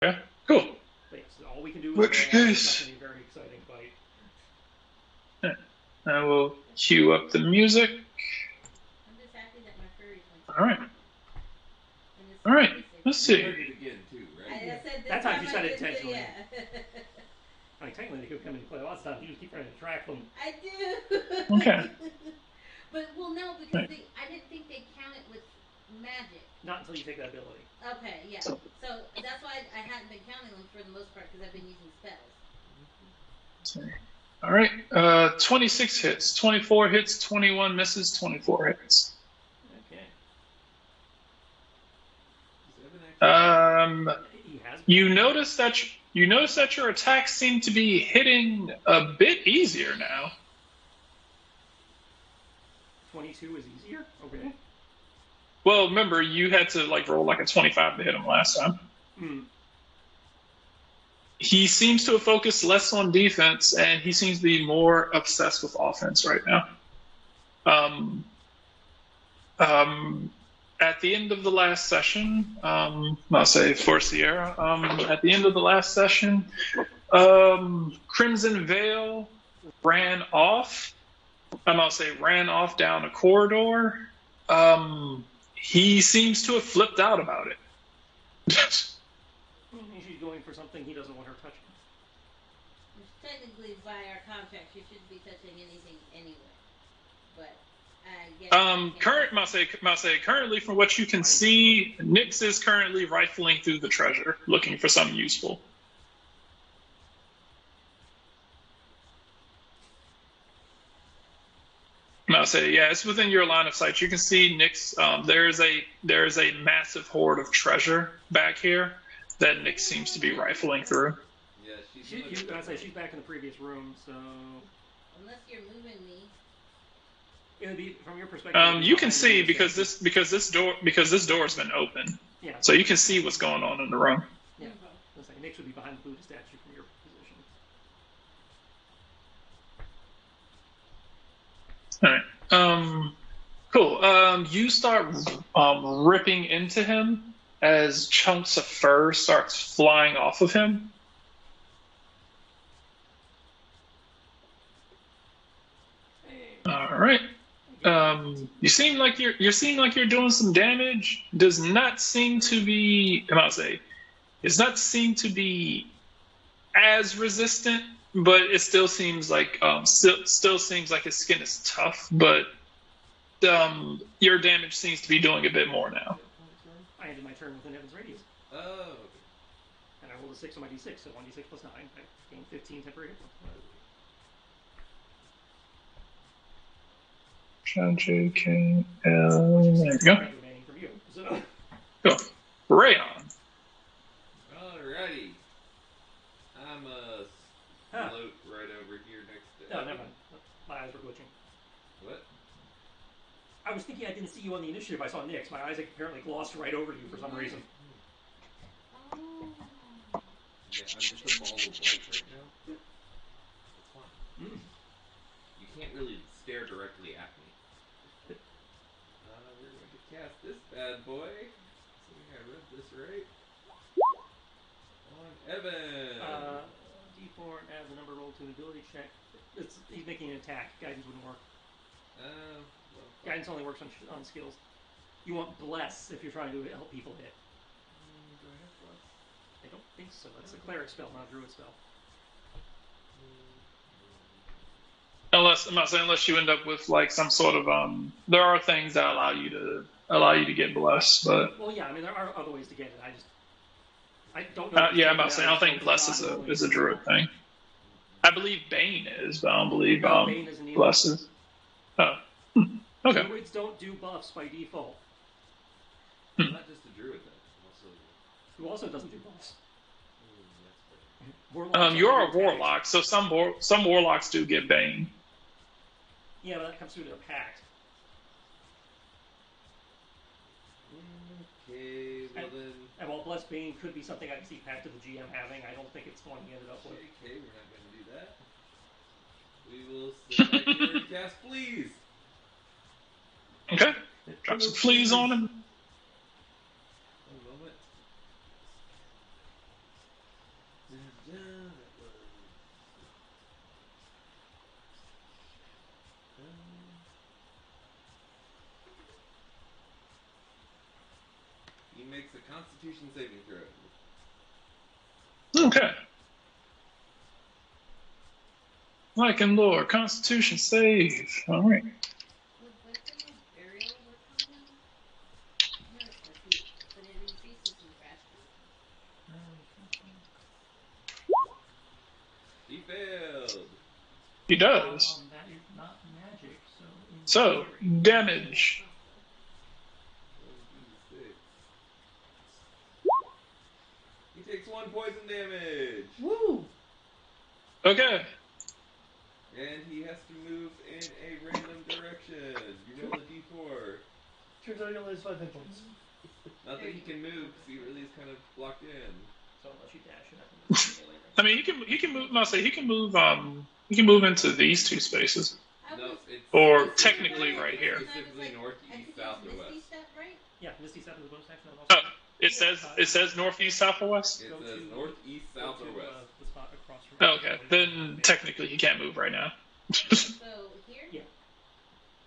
Yeah, cool. But yes, all we can do is Which roll. It's not case, going to be a very exciting fight. yeah, I will cue up the music. I'm just happy that my furries went to All bed. right, And this all time right. I did say Let's You goodnight. see. heard it again too, right? I said this That time time she I said it did say, intentionally. yeah. I mean, technically, they could come in and play lots of times. You just keep trying to track them. I do. Okay. But, well, no, because I didn't think they counted with magic. Not until you take that ability. Okay, yeah. So that's why I hadn't been counting them for the most part because I've been using spells. All right. 26 hits, 24 hits, 21 misses, 24 hits. Okay. He has. You notice that your attacks seem to be hitting a bit easier now. 22 is easier. Okay. Well, remember you had to roll like a 25 to hit him last time. Hmm. He seems to have focused less on defense, and he seems to be more obsessed with offense right now. At the end of the last session, I'll say for Sierra, at the end of the last session, Crimson Veil ran off. Ran off down a corridor. He seems to have flipped out about it. She's going for something he doesn't want her touching. Which technically, by our contract, you shouldn't be touching anything anyway. But currently, from what you can see, Nyx is currently rifling through the treasure, looking for something useful. I'll say, yeah, it's within your line of sight. You can see Nyx. There is a massive hoard of treasure back here that Nyx seems to be rifling through. Yeah, she's back in the previous room, so unless you're moving me. It'll be from your perspective. You can see because this door has been open. Yeah. So you can see what's going on in the room. Yeah. Looks like Nyx would be behind the Buddha statue from your position. All right. Cool. You start ripping into him as chunks of fur starts flying off of him. All right. You seem like you're doing some damage. Does not seem to be. Does not seem to be as resistant, but it still seems like still seems like his skin is tough. But your damage seems to be doing a bit more now. I ended my turn within Evan's radius. Oh. And I rolled a 6 on my d6, so 1d6 plus 9. I gained 15 temporary hit points. JKL. There we go. Remaining from you. So. Go. Rayon. Alrighty. I'm a float right over here next to. No, never mind. My eyes were glitching. What? I was thinking I didn't see you on the initiative. I saw Nyx. My eyes apparently glossed right over you for some reason. Oh. Yeah, I'm just a ball of light right now. It's fine. You can't really stare directly at me. We're going to cast this bad boy. So I read this right. On Evan. D4 adds a number rolled to an ability check. He's making an attack. Guidance wouldn't work. Well, Guidance only works on skills. You want bless if you're trying to help people hit. Do I have bless? I don't think so. That's a cleric spell, not a druid spell. Unless you end up with like some sort of there are things that allow you to get blessed, but well, yeah, I mean there are other ways to get it. I don't know. Yeah, I'm saying I don't think bless is a druid thing. I believe Bane is, but I don't believe Bane isn't either. bless is. Oh, okay. Druids don't do buffs by default. I'm not just a druid then. Who also doesn't do buffs. You're a warlock, so some warlocks do get Bane. Yeah, but that comes through their pact. Okay, well then. And while Bless Bane could be something I can see Pact of the GM having, I don't think it's one he ended up with. Okay, we're not going to do that. We will sit back here and cast Fleas. Okay. Drop some fleas on him. One moment. He makes a Constitution saving throw. Okay. Like and lore, Constitution save. All right. Was wisdom a burial we're talking? I noticed my feet, but it increases in trash can. He failed. He does. That is not magic, so. So, damage. 1d6. He takes 1 poison damage. Woo! Okay. And he has to move in a random direction. You roll a d4. Turns out he only has 5 hit points. Not that he can move, because he really is kind of blocked in. So unless you dash, you're not going to I mean, he can move. I'll say he can move. He can move into these two spaces, No, it's or technically right here. specifically north, east, south, or west. Step, right? Yeah, Misty Step is a bonus action. Oh, it says northeast, south, or west. It says north, east, south, or west. The spot across from. Oh, okay, then technically he can't move right now. So here? Yeah.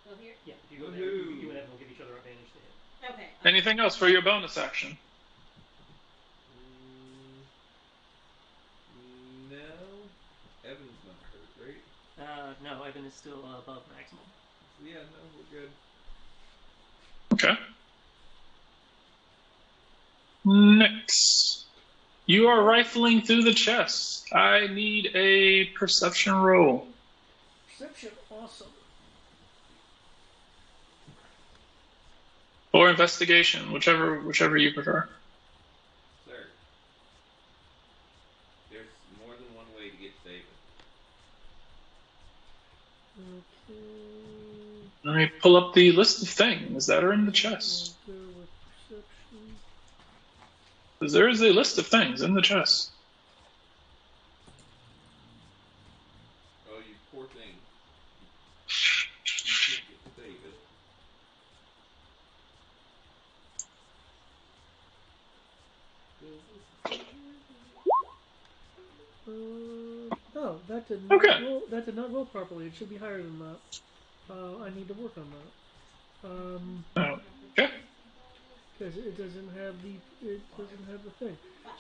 Go here? Yeah, if you go there, Woohoo. you and Evan will give each other advantage to hit. Okay. Anything else for your bonus action? No. Evan's not hurt, right? No, Evan is still above maximum. So yeah, no, we're good. Okay. Next, you are rifling through the chest. I need a perception roll Perception, awesome. or investigation, whichever you prefer. Sir. There's more than one way to get saved. Okay. Let me pull up the list of things that are in the chest. Go with perception. Because there is a list of things in the chest. Oh, you poor thing. You can't get to save it. Oh, that did Okay. not roll. That did not roll properly. It should be higher than that. I need to work on that. Okay. Because it doesn't have the thing.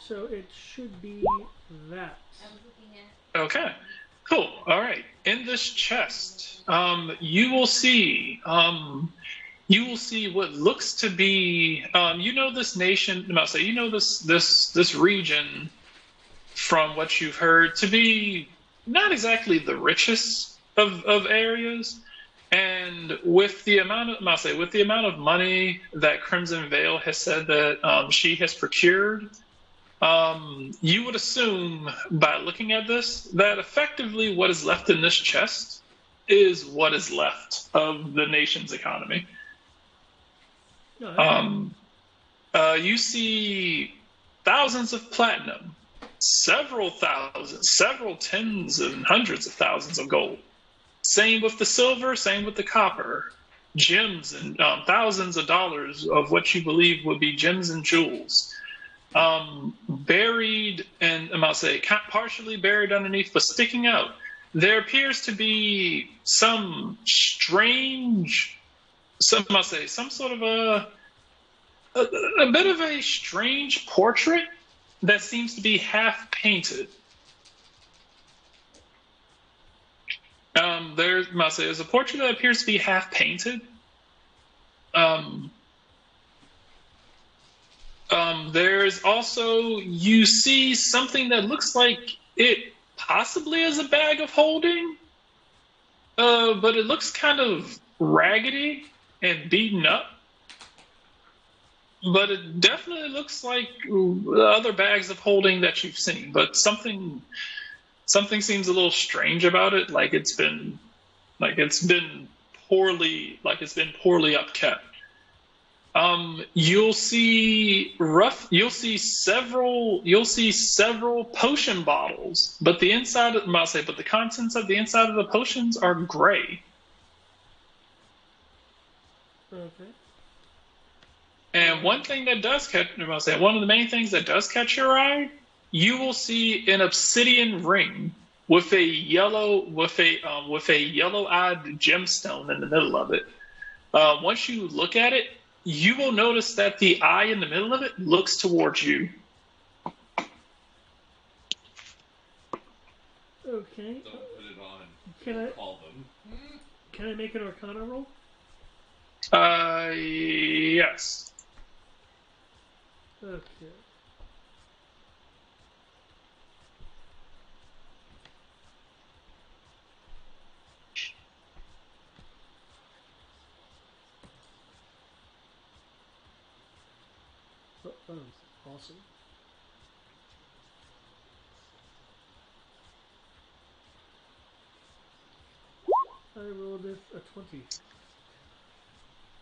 So it should be that. I was looking at. Okay. Cool. All right. In this chest, you will see what looks to be this nation. I'll say this region, from what you've heard, to be not exactly the richest of areas. And with the amount of money that Crimson Veil has said that she has procured, you would assume by looking at this that effectively what is left in this chest is what is left of the nation's economy. You see thousands of platinum, several tens and hundreds of thousands of gold. Same with the silver, same with the copper. Gems and thousands of dollars of what you believe would be gems and jewels. Buried, and I'll say partially buried underneath, but sticking out. There appears to be some sort of a bit of a strange portrait that seems to be half painted. There's a portrait that appears to be half painted. There's also, you see something that looks like it possibly is a bag of holding, but it looks kind of raggedy and beaten up. But it definitely looks like other bags of holding that you've seen. But something seems a little strange about it, like it's been poorly upkept. You'll see several potion bottles, but the contents of the inside of the potions are gray. Okay. And one of the main things that does catch your eye you will see an obsidian ring with a yellow-eyed gemstone in the middle of it. Once you look at it, you will notice that the eye in the middle of it looks towards you. Okay. Don't put it on. Can I Call them. can I make an Arcana roll? Yes. Okay. Oh, awesome. I rolled a 20.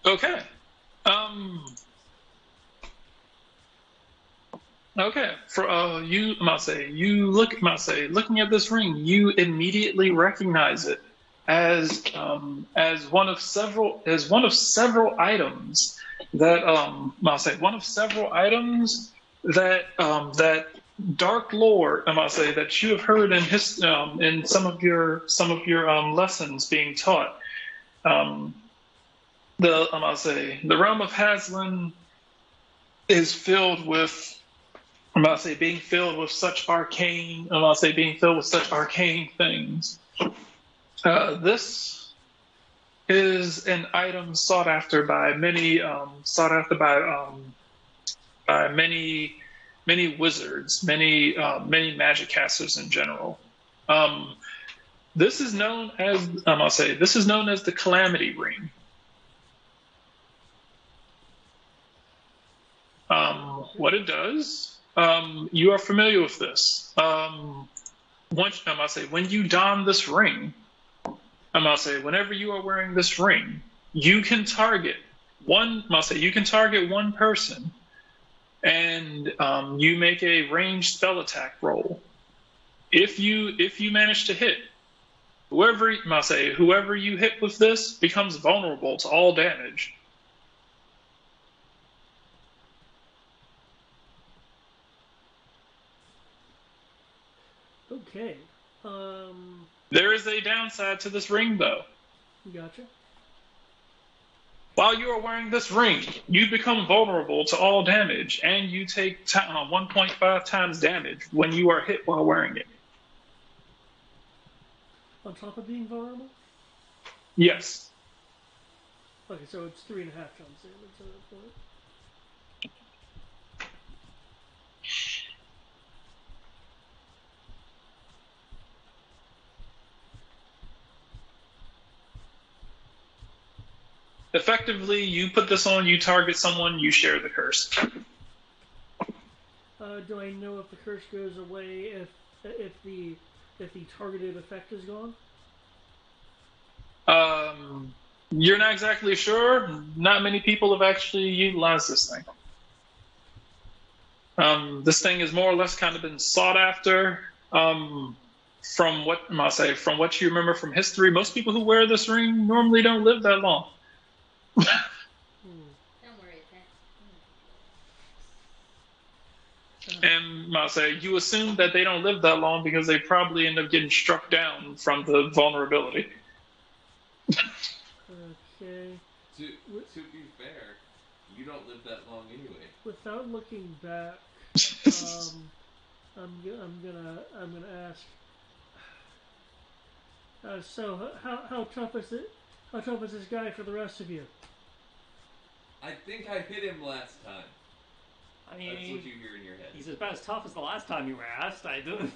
Okay. Okay. For you, Mase, looking at this ring, you immediately recognize it as one of several items that one of several items that dark lore, Mase, that you have heard in some of your lessons being taught. The realm of Haslin is filled with, being filled with such being filled with such arcane things. This is an item sought after by many wizards, many magic casters in general. This is known as the Calamity Ring. What it does, you are familiar with this. When you don this ring, whenever you are wearing this ring, you can target one person, and you make a ranged spell attack roll. If you manage to hit, whoever you hit with this becomes vulnerable to all damage. Okay. There is a downside to this ring, though. Gotcha. While you are wearing this ring, you become vulnerable to all damage, and you take 1.5 times damage when you are hit while wearing it. On top of being vulnerable? Yes. Okay, so it's 3.5 times damage at that point. Effectively, you put this on, you target someone, you share the curse. Do I know if the curse goes away if the targeted effect is gone? You're not exactly sure. Not many people have actually utilized this thing. This thing has more or less kind of been sought after. From what you remember from history, most people who wear this ring normally don't live that long. Don't worry, And you assume that they don't live that long because they probably end up getting struck down from the vulnerability. Okay. To be fair, you don't live that long anyway. Without looking back, I'm gonna ask. So how tough is it? How tough is this guy for the rest of you? I think I hit him last time. I mean, That's what you hear in your head. he's about as tough as the last time you were asked. I do.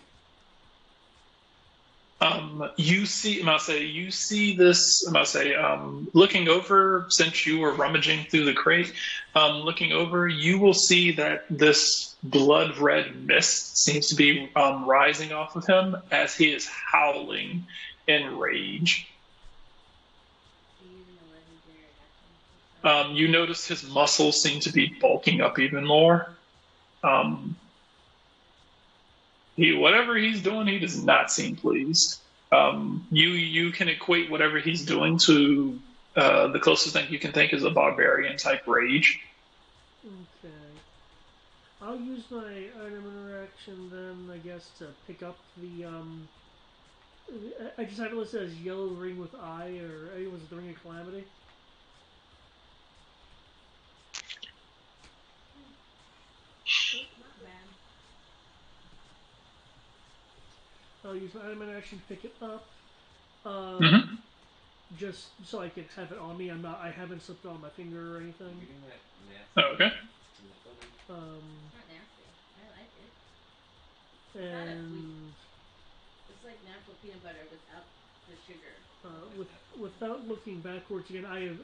You see this, looking over, since you were rummaging through the crate, looking over, you will see that this blood red mist seems to be rising off of him as he is howling in rage. You notice his muscles seem to be bulking up even more. Whatever he's doing, he does not seem pleased. You can equate whatever he's doing to the closest thing you can think is a barbarian type rage. Okay. I'll use my item interaction then, I guess, to pick up the I just have it listed as yellow ring with eye, or was it the ring of calamity? Not bad. I'll use my item interaction to pick it up. Mm-hmm. Just so I can have it on me. I haven't slipped it on my finger or anything. Getting that nasty Oh, okay. in the belly. It's not nasty. I like it. And It's like natural peanut butter without the sugar. without looking backwards again, I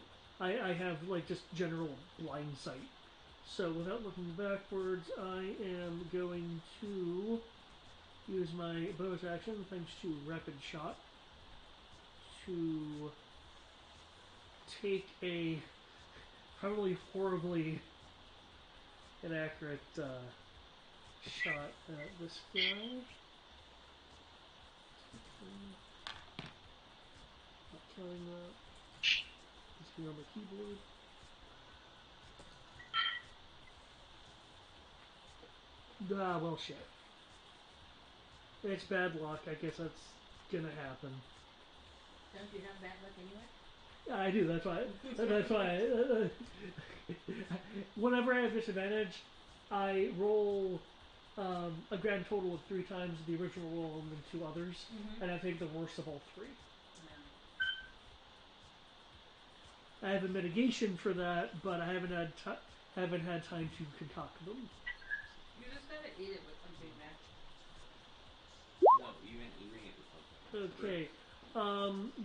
have like just general blind sight. So without looking backwards, I am going to use my bonus action thanks to rapid shot to take a probably horribly inaccurate shot at this guy. Not counting that. Just be on the keyboard. Ah, well, shit. It's bad luck. I guess that's gonna happen. Don't you have bad luck anyway? I do. That's why. That's why. Whenever I have disadvantage, I roll a grand total of 3 times the original roll and then 2 others, and I take the worst of all 3. No. I have a mitigation for that, but I haven't had time to concoct them. You just gotta eat it with something, man. No, even eating it with something. Okay.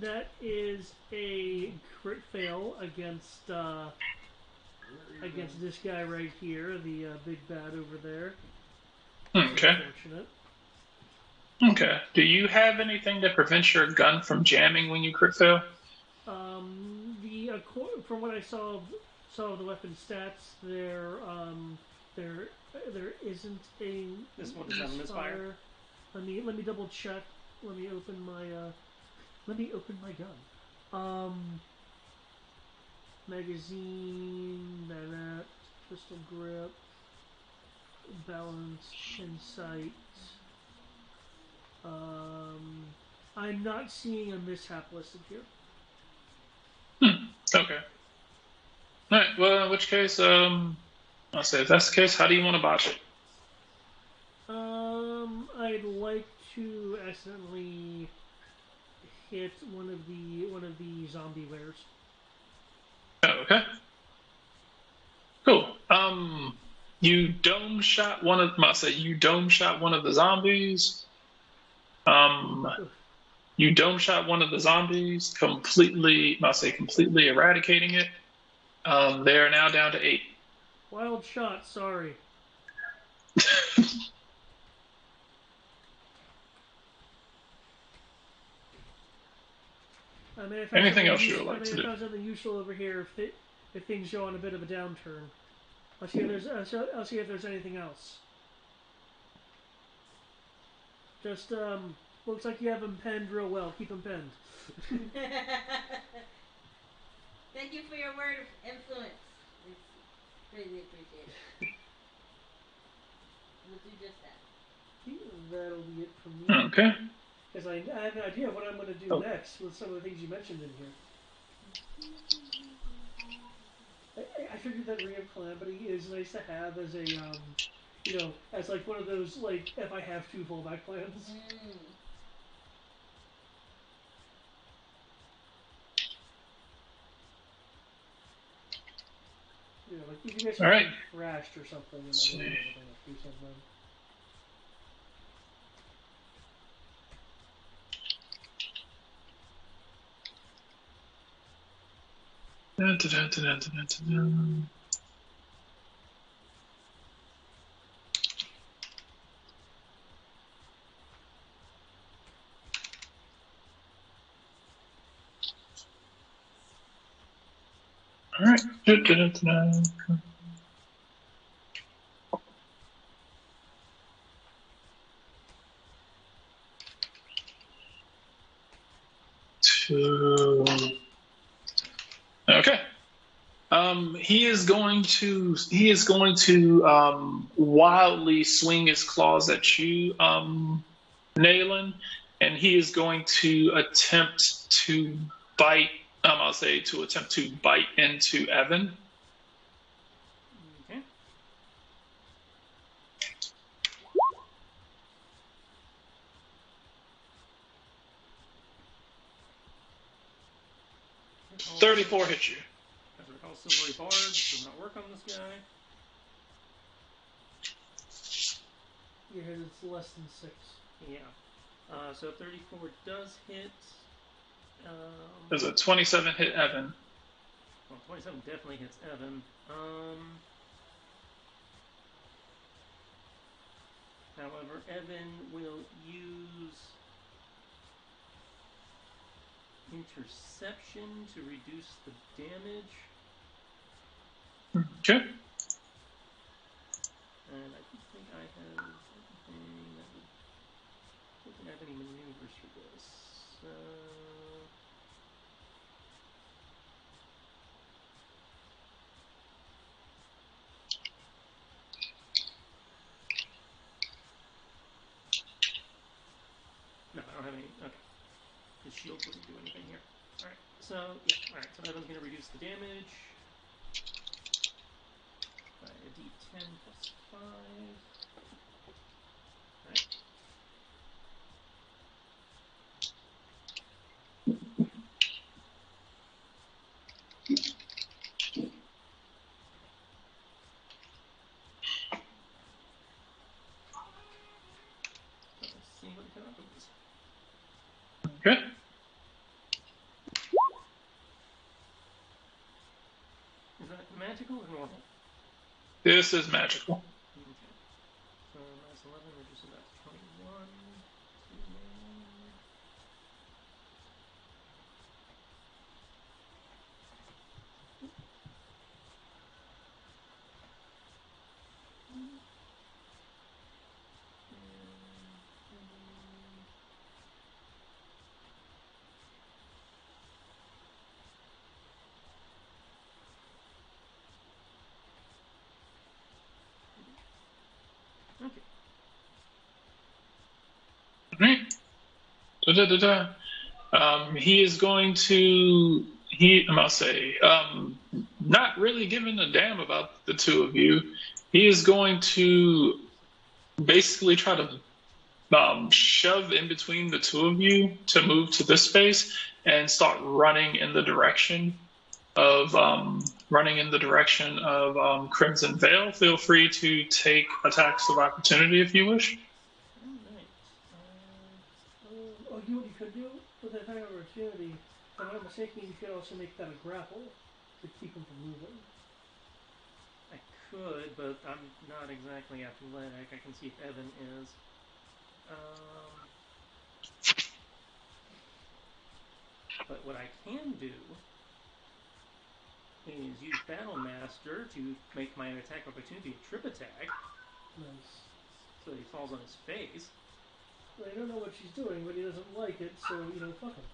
That is a crit fail against this guy right here, the big bad over there. Okay. Unfortunate. Okay. Do you have anything that prevents your gun from jamming when you crit fail? From what I saw of the weapon stats, there isn't a. This one does not misfire. Let me double check. Let me open my gun. Magazine, bayonet, pistol grip, balance, insight. I'm not seeing a mishap listed here. Okay. All right. Well, in which case, I'll say if that's the case, how do you want to botch it? I'd like to accidentally hit one of the zombie wares. Oh, okay. Cool. You dome shot one of the zombies. You dome shot one of the zombies, completely eradicating it. They are now down to 8. Wild shot. Sorry. Anything else you would like to do? I found something useful over here if things go on a bit of a downturn. I'll see if there's anything else. Just looks like you have them penned real well. Keep them penned. Thank you for your word of influence. It's greatly appreciated. We'll do just that. That'll be it from me. Okay. Because I have an idea of what I'm going to do next with some of the things you mentioned in here. I figured that Ring of Calamity is nice to have as a, as like one of those, like, if I have to fallback plans. You know, like if you guys All right. thrashed or something, do something. All right. Okay. He is going to wildly swing his claws at you, Nayland, and he is going to attempt to bite. I'll say to attempt to bite into Evan. Okay. Also, 34 hits you. as I recall, silvery barbs does not work on this guy. Your hit is less than 6. Yeah. So 34 does hit. There's a 27 hit Evan. Well, 27 definitely hits Evan. However, Evan will use interception to reduce the damage. Okay. And I don't think I have anything that would. I don't think I have any maneuvers for this. No, I don't have any. Okay. His shield wouldn't do anything here. Alright, so, yeah, alright, so Evan's going to reduce the damage by a d10 plus 5. Alright. Let's see what happens. Okay. Is that magical or normal? This is magical. Okay. So minus 11 reduces that to 21. Okay. Right. Da-da-da-da. He is going to. I must say, not really giving a damn about the two of you. He is going to basically try to shove in between the two of you to move to this space and start running in the direction of Crimson Veil. Feel free to take attacks of opportunity if you wish. Alright. Oh, you know what you could do with that kind of opportunity? If I'm not mistaken, you could also make that a grapple to keep him from moving. I could, but I'm not exactly athletic. I can see if Evan is. But what I can do is use Battle Master to make my attack opportunity a trip attack, Nice. so he falls on his face. Well, I don't know what she's doing, but he doesn't like it, so, fuck him.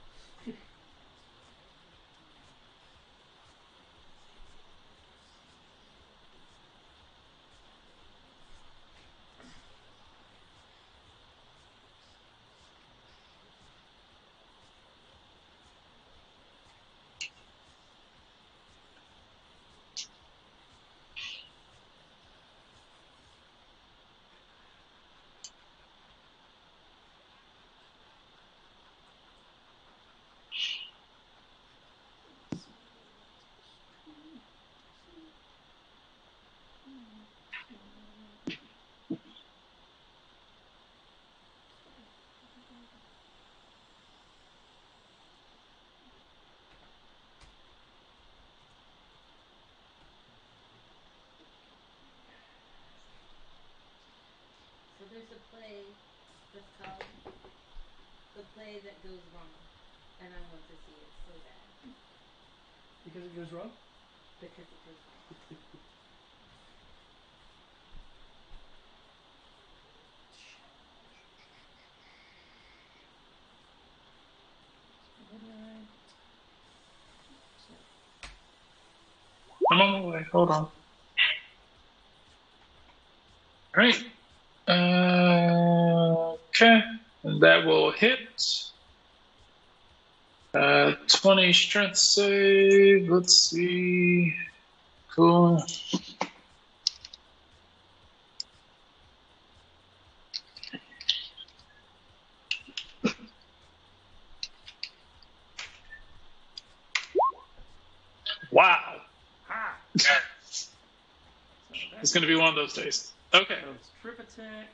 So there's a play that's called The Play That Goes Wrong. And I want to see it so bad. Because it goes wrong? Because it goes wrong. Wait, hold on. All right. Okay. And that will hit. 20 strength save. Let's see. Cool. Wow. Ha! So It's going to be one of those days. Okay. goes trip attack.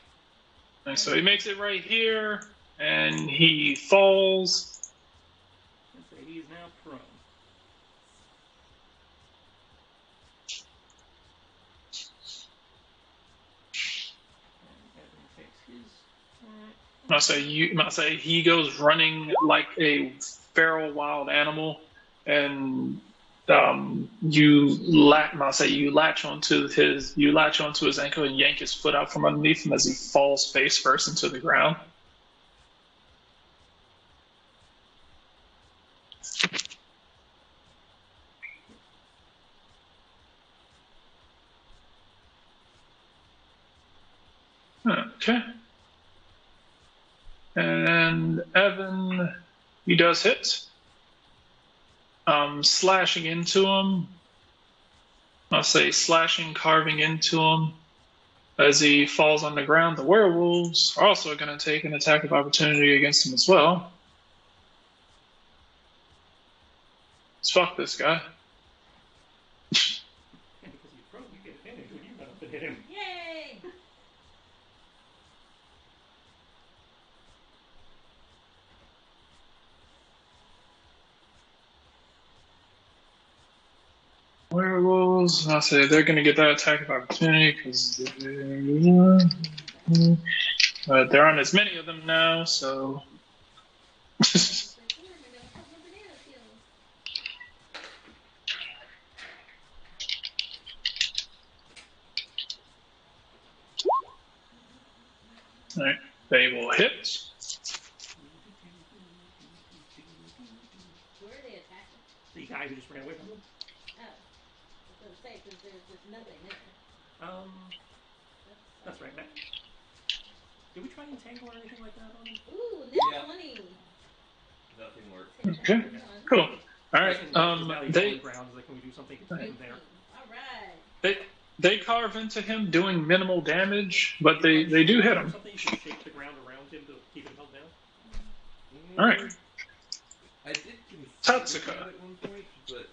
And so he makes it right here, and he falls. And say he is now prone. And Evan takes his. I say he goes running like a feral wild animal, and you latch onto his ankle and yank his foot out from underneath him as he falls face first into the ground. Okay. And Evan, he does hit. Slashing into him. I'll say slashing, carving into him. As he falls on the ground, the werewolves are also going to take an attack of opportunity against him as well. Let's fuck this guy. And because he's prone, you get advantage when you run up and hit him. Yay! Werewolves, I'll say they're going to get that attack of opportunity because there aren't as many of them now, so. Alright, they will hit. Where are they attacking? The guy who just ran away from him. Oh. I was going to say, because there's just nothing there. That's right, Matt. Did we try entangle or anything like that on him? Ooh, net Yeah. 20. Nothing worked. Okay, cool. Alright, they ground. Like, can we do something to him there? Alright. They carve into him, doing minimal damage, but they do hit him. Something you can shake the ground around him to keep him held down. All right. I did consider Tatsuka. that at one point, but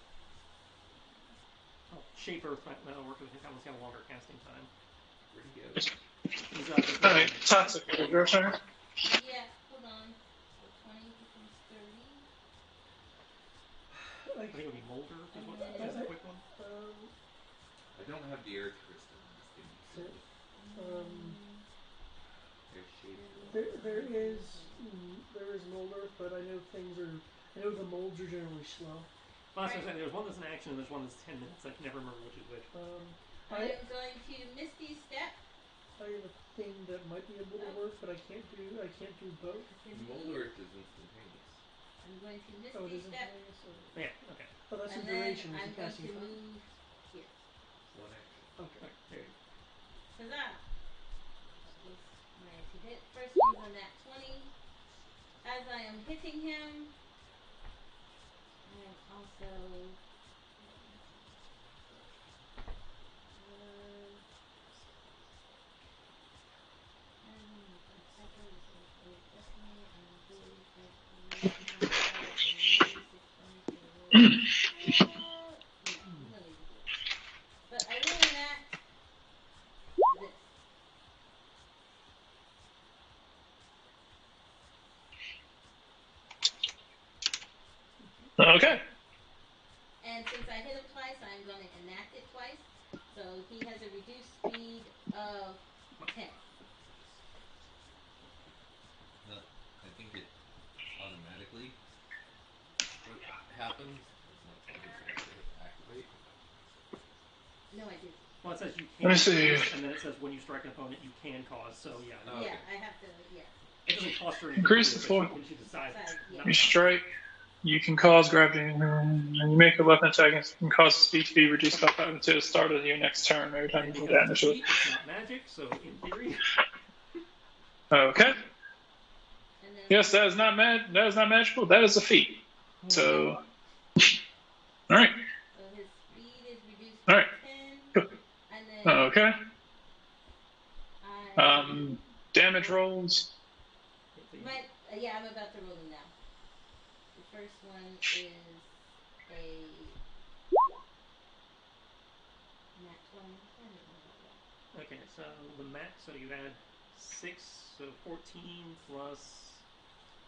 Oh, shape earth that'll work with him. He's got a longer casting time. where'd he go? He's All right, Tatsuka, your turn. Yeah, hold on. So 20 becomes 30. I think it would be Molder. Is the quick one? I don't have the air crystal. This thing is Air shape. there is Molder, but I know the molds are generally slow. Well, that's what I'm saying. There's one that's an action and there's one that's 10 minutes. I can never remember which is which. I am going to Misty Step. I have a thing that might be able to work, but I can't do both. Molder is instantaneous. I'm going to Misty Oh, it is Step. instantaneous. Yeah, okay. Oh, that's And the duration. then I'm It's a going casting to time. move here. One action. Okay. There you go. Huzzah! That was my two hit. First one's on that 20. As I am hitting him, I am also. But I will enact this. Okay. And since I hit him twice, I'm going to enact it twice. So he has a reduced speed of 10. I think it automatically happens. It's not something you have to activate. No, I didn't. Well, it says you Let me can, see. and then it says when you strike an opponent, you can cause. So yeah, Oh, okay. Yeah, I have to, yeah. it doesn't cost her anything. Increase to do the it, force. but she decides Yeah. not You to. strike. You can cause gravity, and you make a weapon attack and cause the speed to be reduced by 5 until the start of your next turn. Every time And you because do it's a damage. feat, it's not magic, so in theory. Okay. And then Yes, that is not That is not magical. That is a feat. So, all right, so his speed is reduced all by right, 10, cool. and then Okay. I Damage rolls. might. Yeah, I'm about to roll them now. The first one is a nat 20. I didn't roll that well. Okay, so the max, so you add 6, so 14 plus.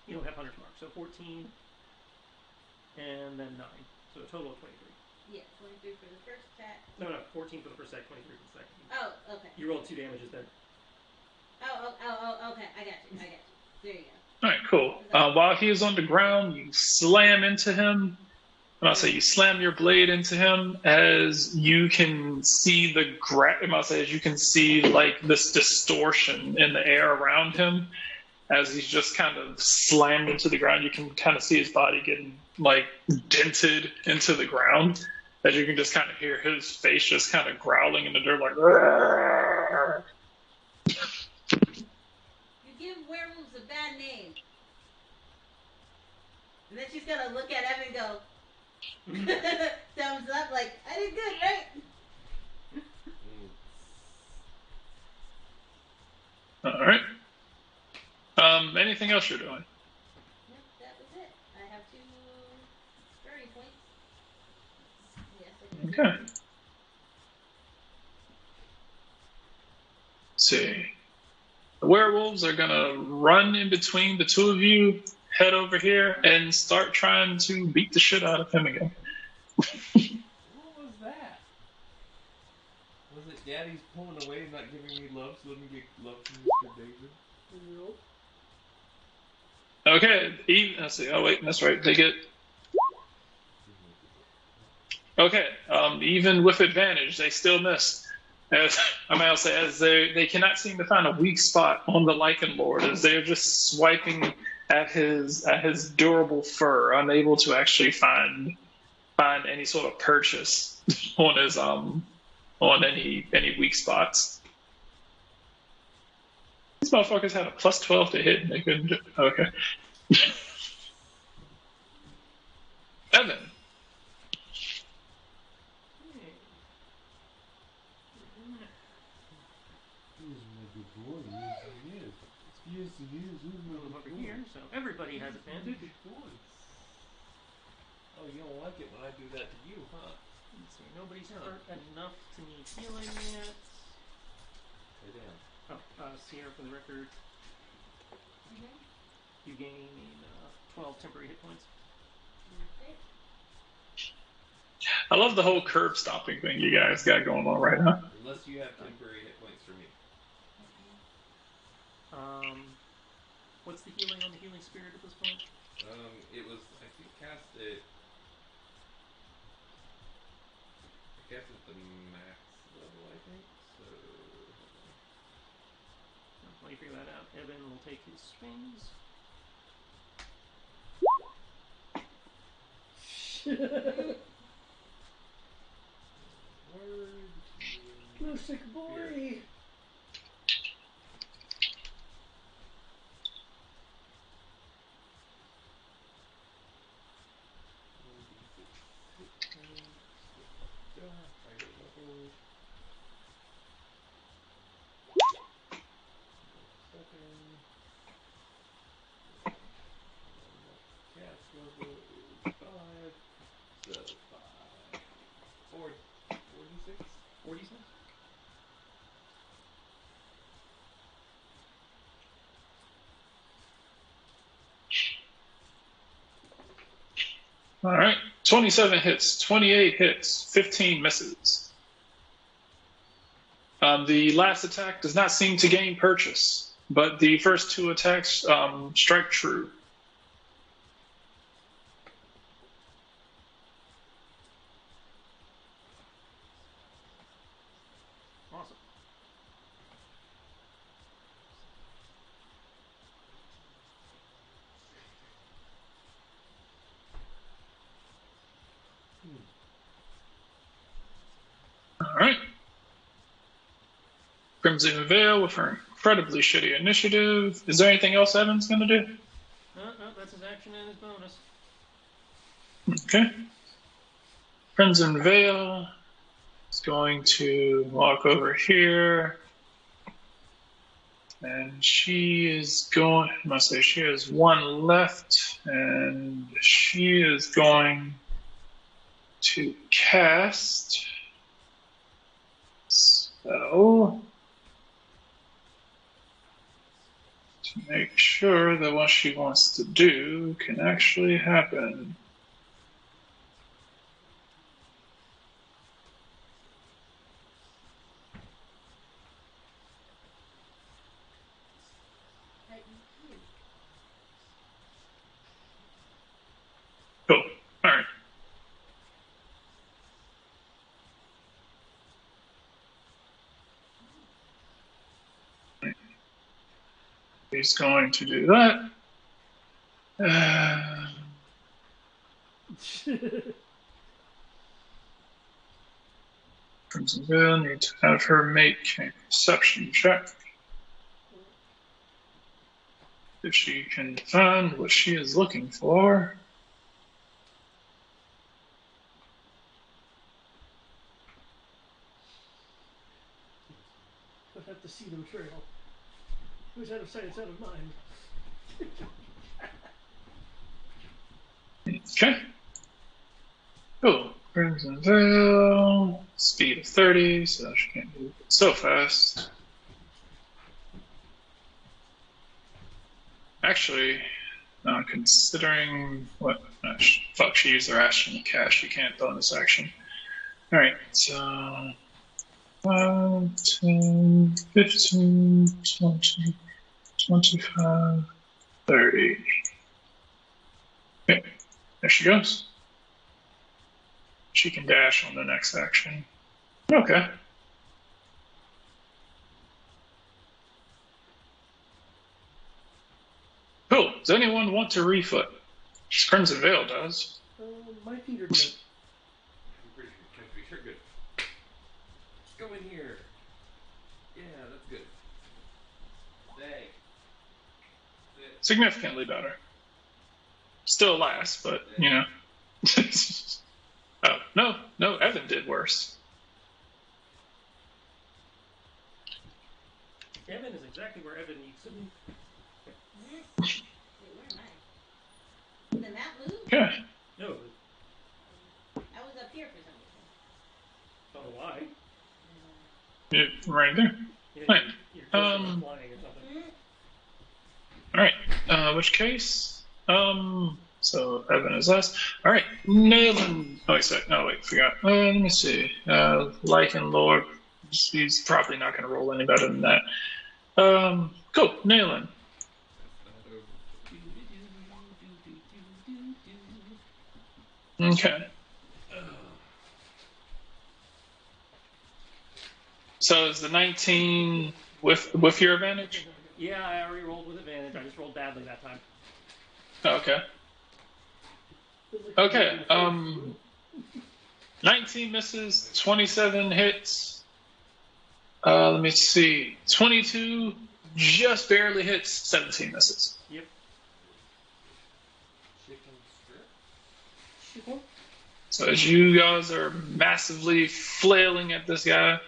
You don't have Hunter's Mark, so 14 and then 9. So a total of 23. Yeah, 23 for the first attack. No, 14 for the first attack, 23 for the second. Oh, okay. You rolled 2 damages then. Oh, okay. I got you. There you go. All right, cool. While he is on the ground, you slam into him. And I'll say you slam your blade into him as you can see as you can see like this distortion in the air around him as he's just kind of slammed into the ground. You can kind of see his body getting like dented into the ground. As you can just kind of hear his face just kind of growling in the dirt, like. "Rrrr." You give werewolves a bad name. And then she's gonna look at him and go, thumbs up, like, I did good, right? All right. Anything else you're doing? Nope, that was it. I have 2 story points. Yes, I can. Okay. Let's see. The werewolves are gonna run in between the two of you, head over here, and start trying to beat the shit out of him again. What was that? Was it Daddy's pulling away and not giving me love, so let me get love from Mr. David? Nope. Okay, let's see. Oh wait, that's right. They get. Okay, even with advantage, they still miss. As I'll say, as they cannot seem to find a weak spot on the Lycan Lord, as they're just swiping at his durable fur, unable to actually find any sort of purchase on his on any weak spots. These motherfuckers had a plus 12 to hit, and they couldn't. Okay. Evan. Yes, it is. Move over here, so everybody has advantage. Oh, you don't like it when I do that to you, huh? Let's see, nobody's hurt enough to need healing yet. Lay down. Oh, Sierra, for the record, you gain 12 temporary hit points. Okay. I love the whole curb stomping thing you guys got going on right now. Unless you have temporary hit points for me. What's the healing on the healing spirit at this point? It was, I think, cast at the max level, I think. So, While you figure that out, Evan will take his swings. Music boy. Cast level is 5. So 5. 46? 46? All right. 27 hits, 28 hits, 15 misses. The last attack does not seem to gain purchase, but the first 2 attacks strike true. Awesome. right. Crimson Veil with her incredibly shitty initiative. Is there anything else Evan's going to do? No, that's his action and his bonus. Okay. Crimson Veil is going to walk over here. And she is going, I must say, she has one left. And she is going to cast. So, to make sure that what she wants to do can actually happen. Cool. All right. He's going to do that. Crimson Veil need to have her make a perception check. If she can find what she is looking for. I have to see the trail. It was out of sight, it's out of mind. Okay. Cool. Crimson Veil. Speed of 30, so she can't move so fast. Actually, considering what. Fuck, she used her action to cast. She can't bonus action. Alright, so. 5, 10, 15, 20, 25, 30. Okay, there she goes. She can dash on the next action. Okay. Cool. Does anyone want to refoot? Crimson Veil does. My feet are good. I'm pretty sure good. Go in here. Yeah, that's good. Stay. Sit. Significantly better. Still last, but, you know. Oh, no, Evan did worse. Evan is exactly where Evan needs to be. Wait, where am I? Did the map move? Okay. No, I was up here for some reason. I don't know why. You're right there. Yeah, Right. You're flying or something. Alright, which case? So Evan is last. Alright, Nayland. Oh, wait, forgot. Let me see. Lycan Lord. He's probably not going to roll any better than that. Cool, Nayland. Okay. So is the 19 with your advantage? Yeah, I already rolled with advantage. I just rolled badly that time. Okay. Okay. 19 misses, 27 hits. Let me see. 22 just barely hits, 17 misses. Yep. So as you guys are massively flailing at this guy,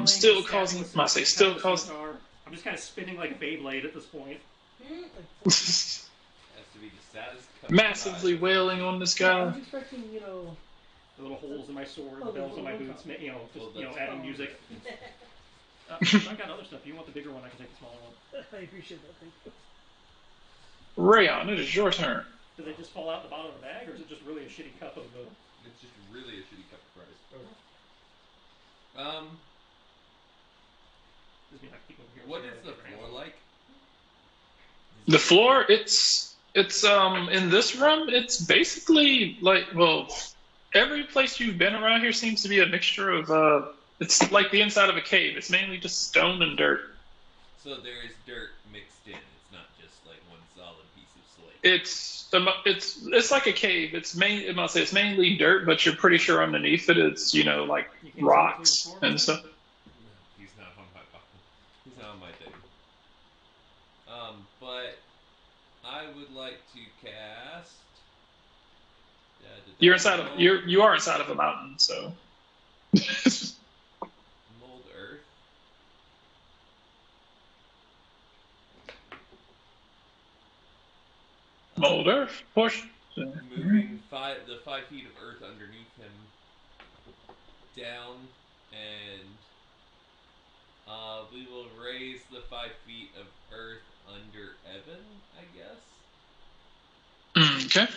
still causing. I'm just kind of spinning like a Beyblade at this point. Has to be the saddest. Massively wailing on this guy. I was expecting, The little holes in my sword, Oh, the bells the on my one boots, top. adding Oh. music. I got other stuff. If you want the bigger one, I can take the smaller one. I appreciate that, thank you. Rayon, it is your turn. Do they just fall out the bottom of the bag, or is it just really a shitty cup of the... It's just really a shitty cup of rice. Just mean I can keep over here. What is the floor like? The floor, it's in this room, it's basically like, well, every place you've been around here seems to be a mixture of it's like the inside of a cave. It's mainly just stone and dirt. So there is dirt mixed in. It's not just like one solid piece of slate. It's it's like a cave. I must say it's mainly dirt, but you're pretty sure underneath it it's like You can't see rocks between the and floor, stuff. He's not on my He's not on my thing. But I would like to cast. You are inside of a mountain, so Mold Earth. mold earth push. Moving the 5 feet of earth underneath him down, and we will raise the 5 feet of earth under Evan, I guess. Okay.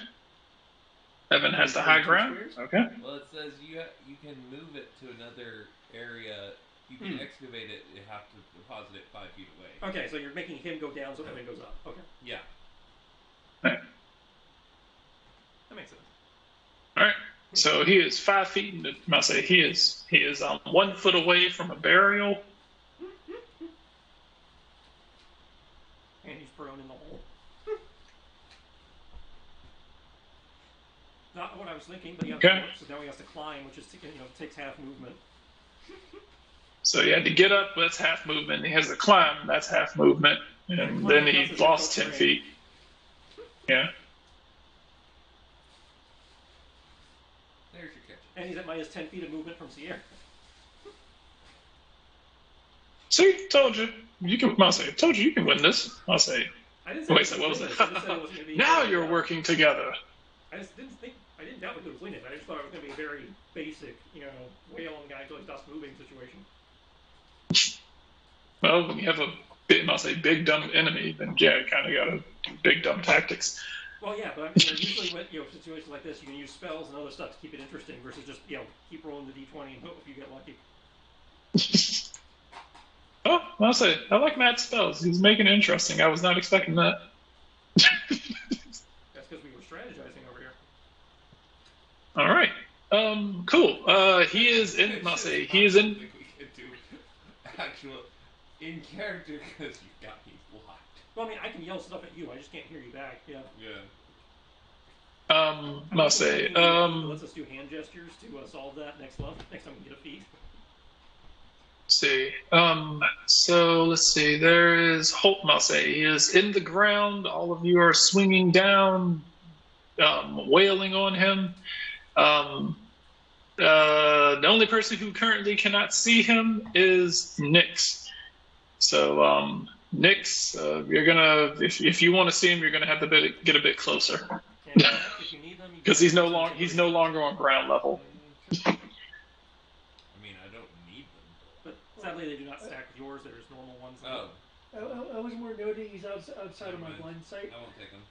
Evan has the high ground. Okay. Well, it says you can move it to another area. You can excavate it. You have to deposit it 5 feet away. Okay, so you're making him go down so Evan goes up. Okay. Yeah. Right. That makes sense. All right. So he is 5 feet. I say he is 1 foot away from a burial. And he's prone in the hole. Not what I was thinking, but Okay. So now he has to climb, which is takes half movement. So he had to get up. That's half movement. He has to climb. That's half movement. And then he lost 10 feet. Yeah. There's your catch. And he's at minus 10 feet of movement from Sierra. See, told you. Told you you can win this. I'll say. I didn't say Wait, so what was it? I just said it was going to be. Now you're working together. I just didn't think. I didn't doubt we could win it. I just thought it was going to be a very basic, whale and guy until he stops moving situation. Well, when you have a big dumb enemy, then yeah, you kind of got to do big dumb tactics. Well, yeah, but usually with situations like this, you can use spells and other stuff to keep it interesting versus just keep rolling the d20 and hope you get lucky. Oh, I'll say I like Matt's spells. He's making it interesting. I was not expecting that. That's because we were strategizing over here. All right. Cool. He is in. I'll say he is in. We can do actual in character because you got me blocked. Well, I mean, I can yell stuff at you. I just can't hear you back. Yeah. Yeah. I'll say. Let's just do hand gestures to solve that next time we get a feat. See. So let's see. There is Holt. I'll say he is in the ground. All of you are swinging down, wailing on him. The only person who currently cannot see him is Nyx. So, Nyx, you're gonna if you want to see him, you're gonna have to get a bit closer because he's no longer on ground level. I mean, I don't need them. But sadly, they do not stack with yours. There's normal ones. Oh. I was more noting he's outside of my blind sight. I won't take them.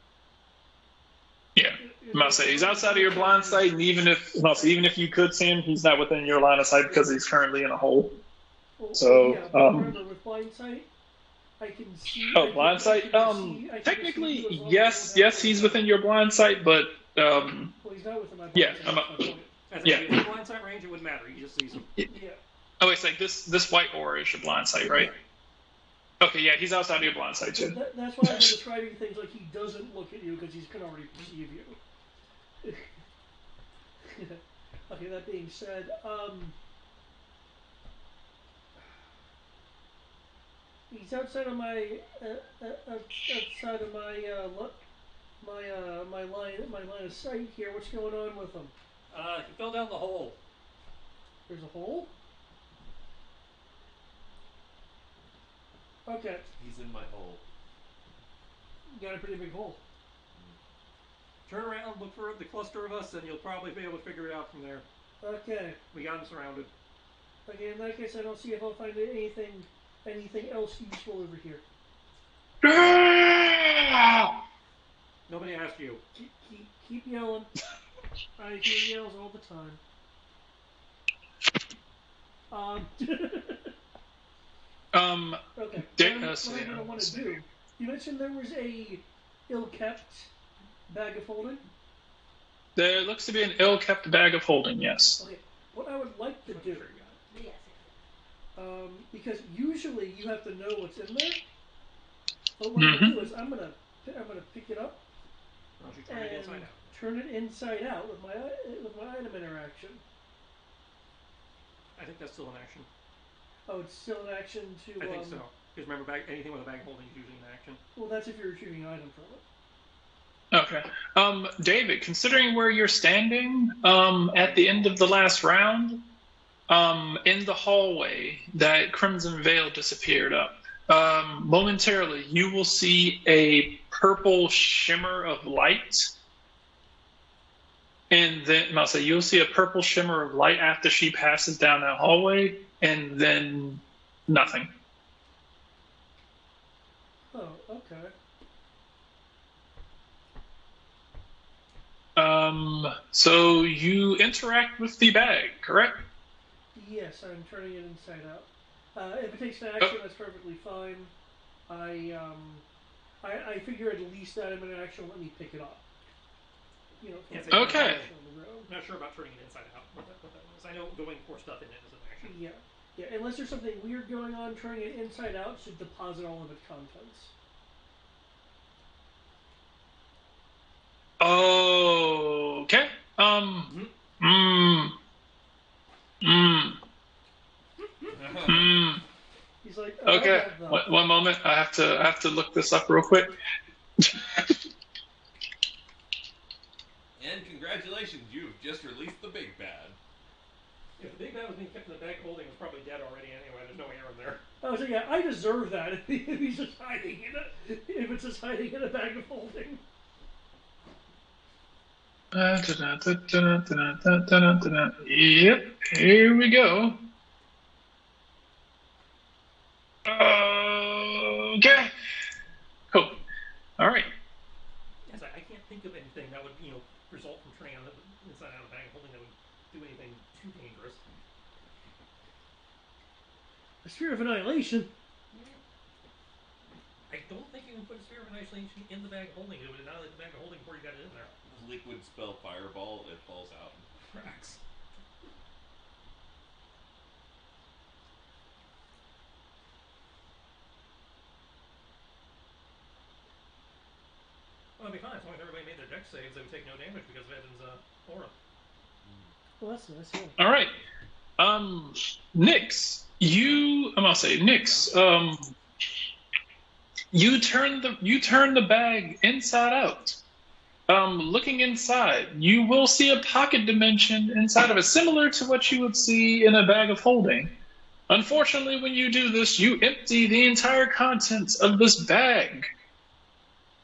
Yeah, I'll say he's outside of your blind sight, and even if you could see him, he's not within your line of sight because he's currently in a hole. So, remember with blind sight, I can see. Oh, blind sight. Technically, yes, he's within your blind sight, but well, he's not within my blind sight. Yeah, if he's blind sight range, it wouldn't matter. He just sees him. Yeah. Oh, it's like this white aura is your blind sight, right? Okay, yeah, he's outside of your blind sight too. That's why I've been describing things like he doesn't look at you because he can already perceive you. Okay, that being said, he's outside of my line of sight here. What's going on with him? He fell down the hole. There's a hole? Okay. He's in my hole. You got a pretty big hole. Turn around, look for the cluster of us, and you'll probably be able to figure it out from there. Okay. We got him surrounded. Okay, in that case, I don't see if I'll find anything else useful over here. Nobody asked you. Keep yelling. I hear yells all the time. Okay. What I'm going to want to do. You mentioned there was a ill-kept bag of holding. There looks to be an ill-kept bag of holding. Yes. Okay. What I would like to do. Because usually you have to know what's in there. But what I'm going to do is I'm gonna pick it up. Why don't you Turn it and inside out. turn it inside out with my item interaction. I think that's still an action. Oh, it's still an action to. I think so. Because remember, anything with a bag holding is usually an action. Well, that's if you're retrieving an item from it. Okay. David, considering where you're standing, at the end of the last round, in the hallway that Crimson Veil disappeared up, momentarily you will see a purple shimmer of light. And then I'll say you'll see a purple shimmer of light after she passes down that hallway, and then nothing. Oh, okay. So you interact with the bag, correct? Yes, I'm turning it inside out. If it takes an action, that's perfectly fine. I figure at least that I'm in action. Let me pick it up. You know, Yeah, Okay. I'm not sure about turning it inside out. What that was. I know going for stuff in it is an action. Yeah, yeah. Unless there's something weird going on, turning it inside out should deposit all of its contents. Okay. Mm, mm, mm. He's like, Okay. One moment. I have to look this up real quick. And congratulations, you've just released the big bad. If the big bad was being kept in the bag holding, it was probably dead already anyway. There's no air in there. I was like, yeah, I deserve that if he's just hiding in it. If it's just hiding in a bag of holding. Yep. Here we go. Okay. Cool. All right. Yes, I can't think of anything that would, result from turning on the inside out of the bag holding that would do anything too dangerous. A sphere of annihilation. I don't think you can put a sphere of annihilation in the bag holding. It would annihilate the bag holding before you got it in there. Liquid spell fireball, it falls out. Cracks. Well, it'd be fine as long as everybody made their dex saves. They would take no damage because of Evan's aura. Well, that's nice. Yeah. All right. Nyx, I'm gonna say Nyx. You turn the bag inside out. Looking inside, you will see a pocket dimension inside of it, similar to what you would see in a bag of holding. Unfortunately, when you do this, you empty the entire contents of this bag,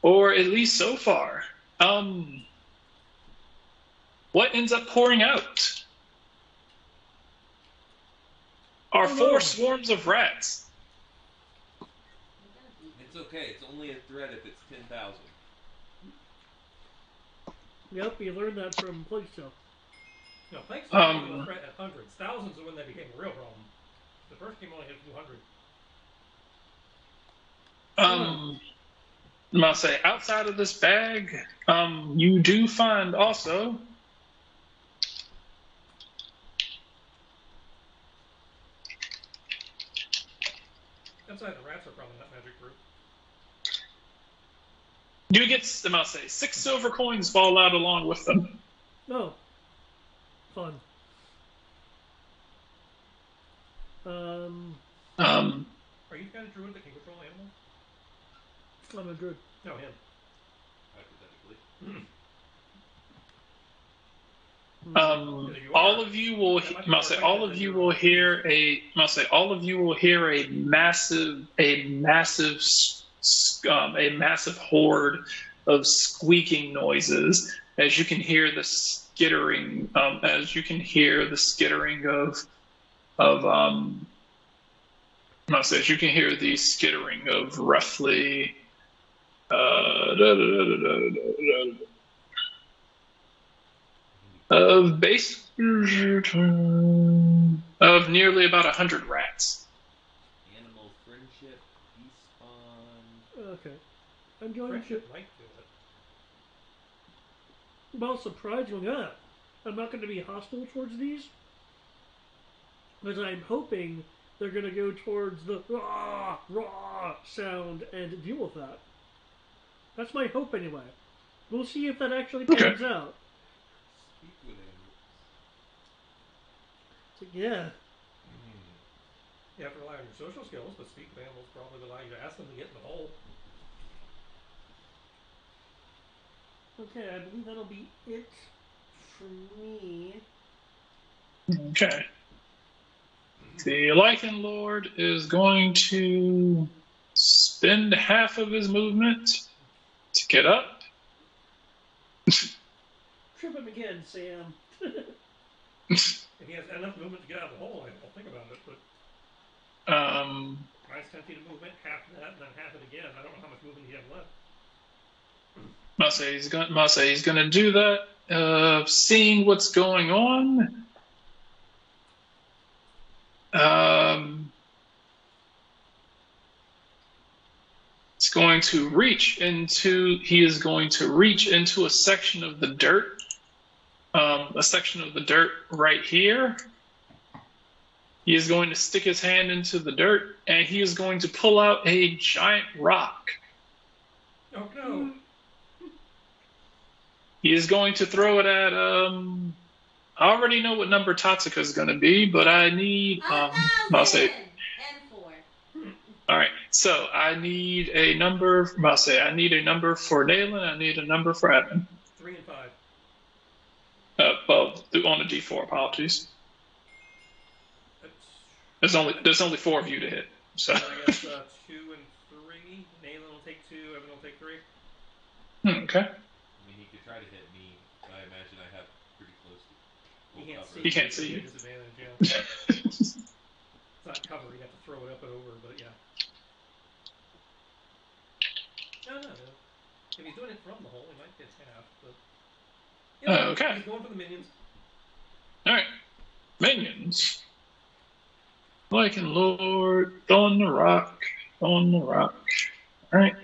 or at least so far. What ends up pouring out are four swarms of rats. It's okay, it's only a threat if it's 10,000. Yep, you learned that from Plague Show. No, Plague Show was a threat at hundreds. Thousands are when they became a real problem. The first game only hit 200. I'm gonna say outside of this bag, you do find also Outside the rats are probably not magic proof. you get, I'm gonna say 6 silver coins fall out along with them. Oh, fun. Are you the kind of druid that can control animals? I'm a druid. No, him. Hypothetically. All of you will hear a massive horde of squeaking noises, as you can hear the skittering of roughly of nearly about 100 rats. Animal friendship, despawn. Okay. I'm going Friendship might do it. Well, surprisingly not. I'm not going to be hostile towards these. But I'm hoping they're going to go towards the rah sound and deal with that. That's my hope anyway. We'll see if that actually Okay. pans out. Speak with animals. So, yeah. You have to rely on your social skills, but speak with animals probably would allow you to ask them to get in the hole. Okay, I believe that'll be it for me. Okay. The Lycan Lord is going to spend half of his movement to get up. Trip him again, Sam. If he has enough movement to get out of the hole, I'll think about it. But mine's 10 feet of movement, half of that, and then half it again. I don't know how much movement he has left. Must say he's gonna do that. Seeing what's going on. He is going to reach into a section of the dirt. A section of the dirt right here. He is going to stick his hand into the dirt, and he is going to pull out a giant rock. Oh no! He is going to throw it at. I already know what number Tatsuka is going to be, but I need. I'll say. And 4. All right, so I need a number. I'll say I need a number for Nayland. I need a number for Evan. 3 and 5. Well, on a D4. Apologies. There's only 4 of you to hit. So. I guess 2 and 3. Nayland will take 2. Evan will take 3. Okay. I mean, he could try to hit me. I imagine I have pretty close to. He can't see. He can't see you. Disadvantage, yeah. It's not cover. You have to throw it up and over, but yeah. No. If he's doing it from the hole, he might get half. But yeah, Okay. He's going for the minions. All right. Minions. Lycan Lord on the rock. On the rock. All right.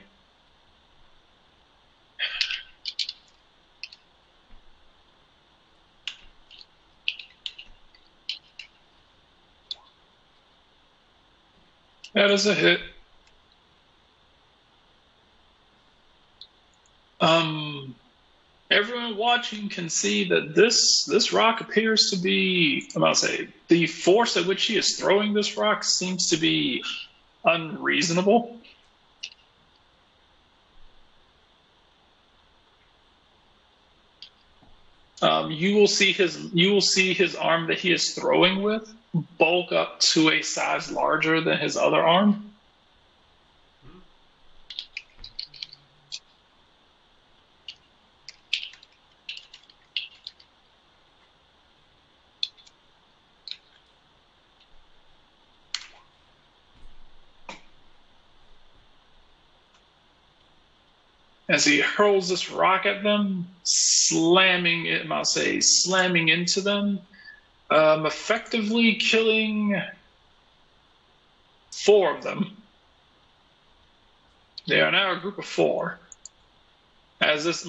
That is a hit. Everyone watching can see that this rock appears to be, I'm about to say, the force at which he is throwing this rock seems to be unreasonable. You will see his arm that he is throwing with bulk up to a size larger than his other arm. As he hurls this rock at them, slamming into them, effectively killing 4 of them. They are now a group of 4. As this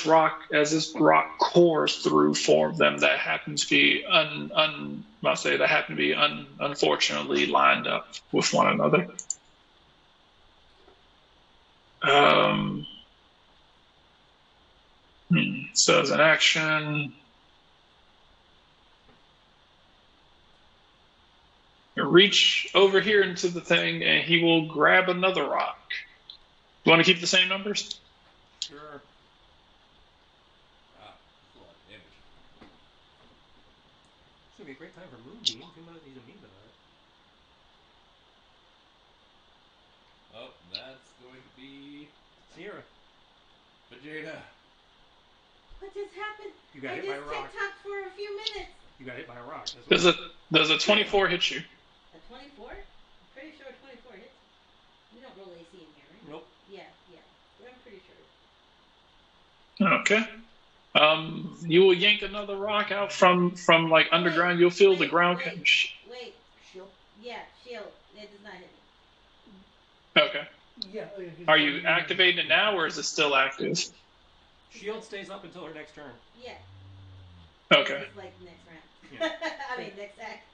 rock cores through 4 of them that happen to be unfortunately lined up with one another. So as an action, you reach over here into the thing, and he will grab another rock. You want to keep the same numbers? Sure. That's a lot of damage. It's gonna be a great time for Moonbeam. He's immune to that. Oh, that's going to be Sierra. Vegeta. What just happened? You got I hit just by a rock. TikToked for a few minutes. You got hit by a rock. That's Does a 24 hit you? A 24? I'm pretty sure 24 hits. We don't roll AC in here, right? Nope. Yeah. I'm pretty sure. Okay. You will yank another rock out from like underground. You'll feel the ground. Wait. Shield. Yeah, shield. It does not hit me. Okay. Yeah. Are you activating it now, or is it still active? Shield stays up until her next turn. Yeah. Okay. It's like next round. Yeah. I mean, next act.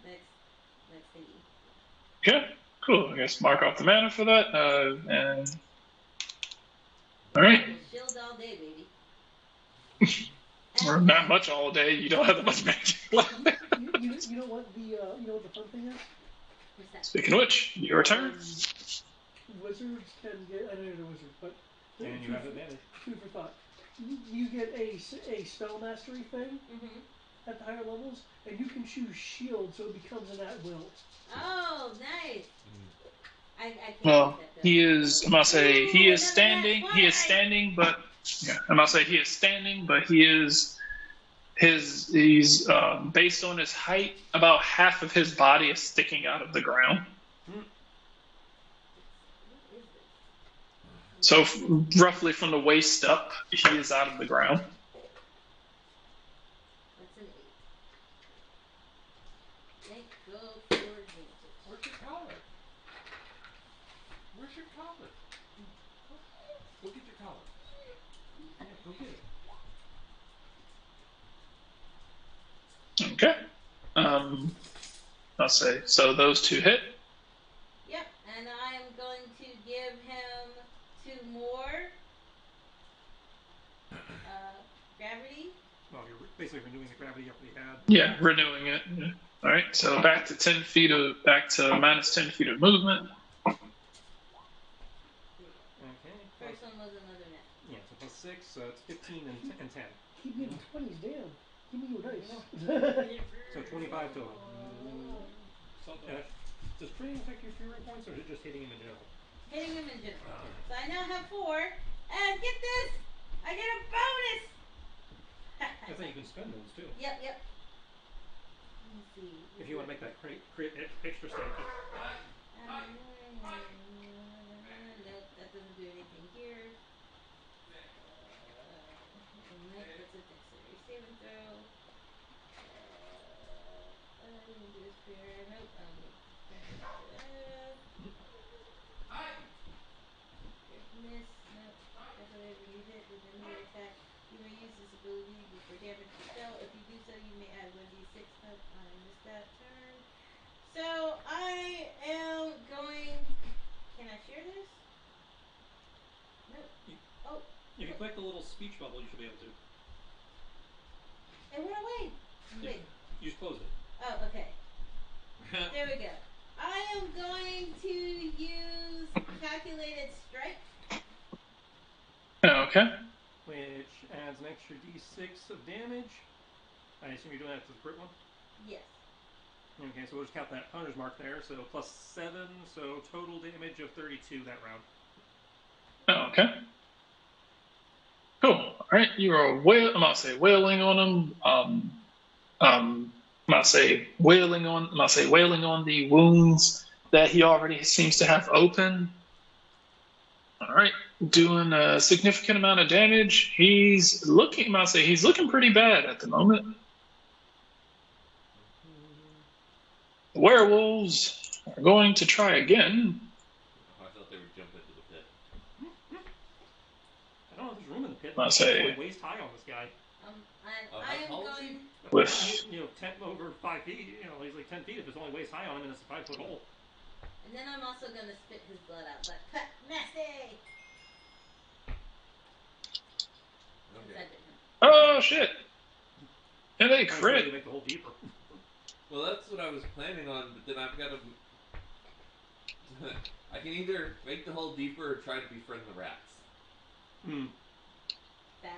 Next thingy. Okay. Cool. I guess mark off the mana for that. And all right. Shield all day, baby. Or not much all day. You don't have that much magic left. You know what the fun thing is? What's that? Speaking of which, your turn. Wizards can get. I know you're a wizard, but And you have advantage. food for thought. You get a spell mastery thing Mm-hmm. at the higher levels, and you can choose shield, so it becomes an at will. Oh, nice. I can't Well, take that though. he is. I'm gonna say he Ooh, is another standing. nat He is 20. standing, but yeah, I'm gonna say he is standing, but he is he's based on his height. About half of his body is sticking out of the ground. What is this? So roughly from the waist up, he is out of the ground. That's an 8. Thank go for advantage. Where's your collar? Where's your collar? Go get your collar. Yeah, go get it. Okay. I'll say so. Those two hit. Yep, and I am going to give him 2 more. Gravity. Well, you're basically renewing the gravity you already had. Yeah, renewing it. Yeah. All right. So back to minus 10 feet of movement. Okay. First one was another net. Yeah, so plus 6, so it's 15 and 10. Keep getting 20s, damn. Give me your dice. So 25 total. Does training affect your fury points, or is it just hitting him in general? Hitting him in general. So I now have 4. And get this! I get a bonus! I think you can spend those too. Yep. Let me see. If you want to make that crit extra stage. Nope, that doesn't do anything here. That's a dexterity saving throw. I didn't do his prayer. Nope, I don't need miss. Nope. Whenever you hit with a melee attack, you may use this ability for damage to spell. If you do so, you may add 1d6. Nope, I missed that turn. So I am going. Can I share this? Nope. Oh. If you click the little speech bubble, you should be able to. It went away. Wait. You just closed it. Oh, okay. There we go. I am going to use calculated strike. Okay. Which adds an extra d6 of damage. I assume you're doing that to the crit one? Yes. Okay, so we'll just count that hunter's mark there. So plus 7, so total damage of 32 that round. Okay. Cool. All right. You are I'm gonna say wailing on him. I'm gonna say wailing on the wounds that he already seems to have open. All right. Doing a significant amount of damage. He's looking pretty bad at the moment. The werewolves are going to try again. Oh, I thought they would jump into the pit. I don't know if there's room in the pit. I'll say- It's like waist high on this guy. And I am how tall is he? going. With 10 over 5 feet. He's like 10 feet if it's only waist high on him and it's a 5-foot hole. And then I'm also going to spit his blood out. Like, cut, nasty! Okay. oh shit! And they Trying to crit. make the hole deeper. Well, that's what I was planning on, but then I've got to. I can either make the hole deeper or try to befriend the rats. Bats.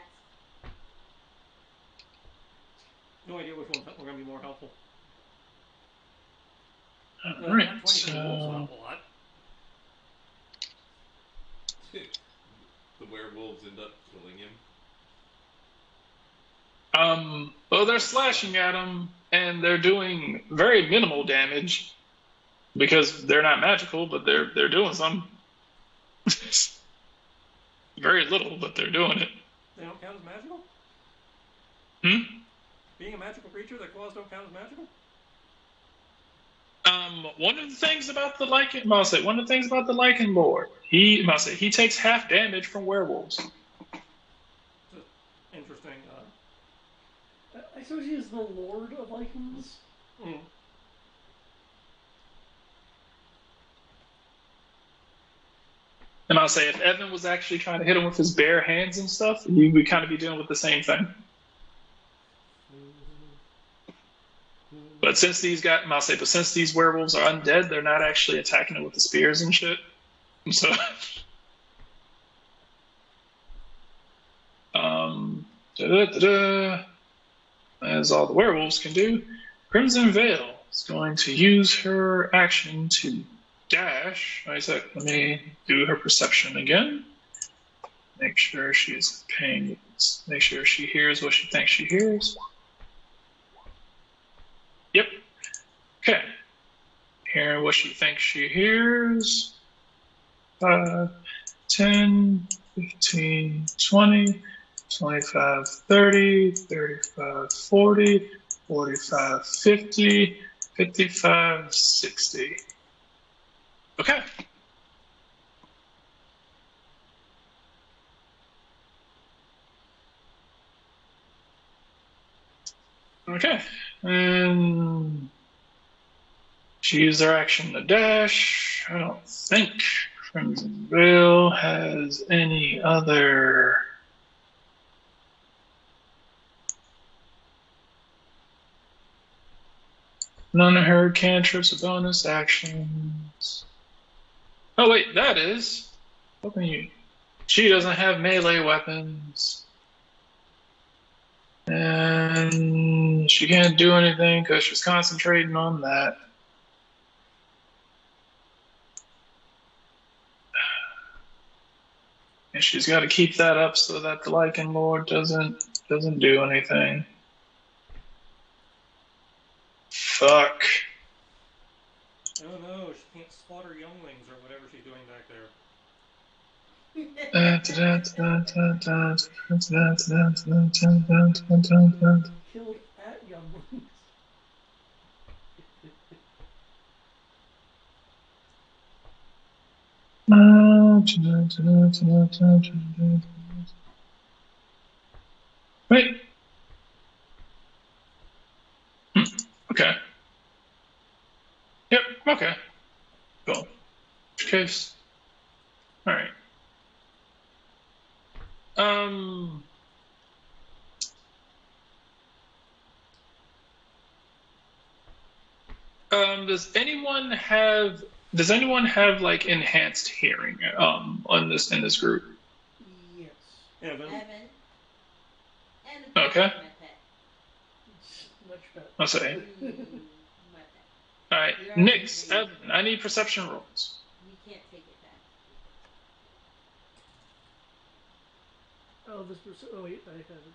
No idea which one's going to be more helpful. All right. Not 20 wolves will help a lot. The werewolves end up killing him. Well, they're slashing at him, and they're doing very minimal damage because they're not magical, but they're doing some. Very little, but they're doing it. They don't count as magical? Being a magical creature, their claws don't count as magical? One of the things about the Lycan Lord, he takes half damage from werewolves. Interesting. I suppose he is the Lord of Lycans. And I'll say if Evan was actually trying to hit him with his bare hands and stuff, he would kind of be dealing with the same thing. But since since these werewolves are undead, they're not actually attacking it with the spears and shit. So, as all the werewolves can do, Crimson Veil is going to use her action to dash. Let me do her perception again. Make sure she's paying. Make sure she hears what she thinks she hears. Yep. Okay. Hearing what she thinks she hears. 5, 10, 15, 20, 25, 30, 35, 40, 45, 50, 55, 60. Okay. Okay. And she used their action to dash. I don't think Crimson Veil has any other. None of her cantrips or bonus actions. Oh wait, that is. What can you? She doesn't have melee weapons. And she can't do anything because she's concentrating on that. And she's got to keep that up so that the Lycan Lord doesn't do anything. Fuck. Oh no, she can't slaughter younglings or whatever she's doing back there. Killed at younglings. Wait. Okay. Yep, okay. Cool. Which case. Alright. Does anyone have like enhanced hearing on this in this group? Yes. Evan. Evan. And the Okay. my pet. Much better. I'll say. My pet. Alright. Nyx, Evan, I need perception rolls. We can't take it back. Oh, this person. Oh wait, I have it.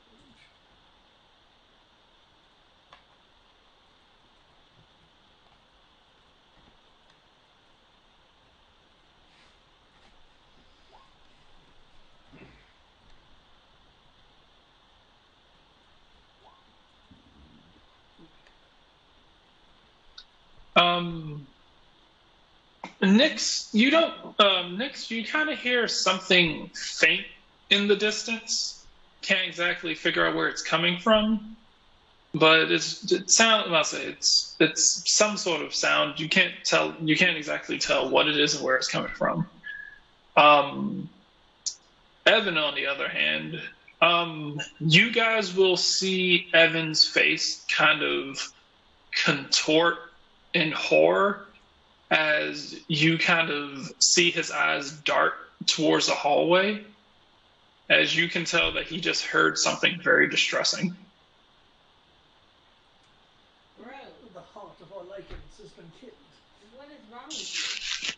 Nyx, you don't. Nyx, you kind of hear something faint in the distance. Can't exactly figure out where it's coming from, but it sounds. I'll say it's some sort of sound. You can't tell. You can't exactly tell what it is and where it's coming from. Evan, on the other hand, you guys will see Evan's face kind of contort in horror as you kind of see his eyes dart towards the hallway, as you can tell that he just heard something very distressing. Bro, The heart of our Lycans has been killed. what is wrong with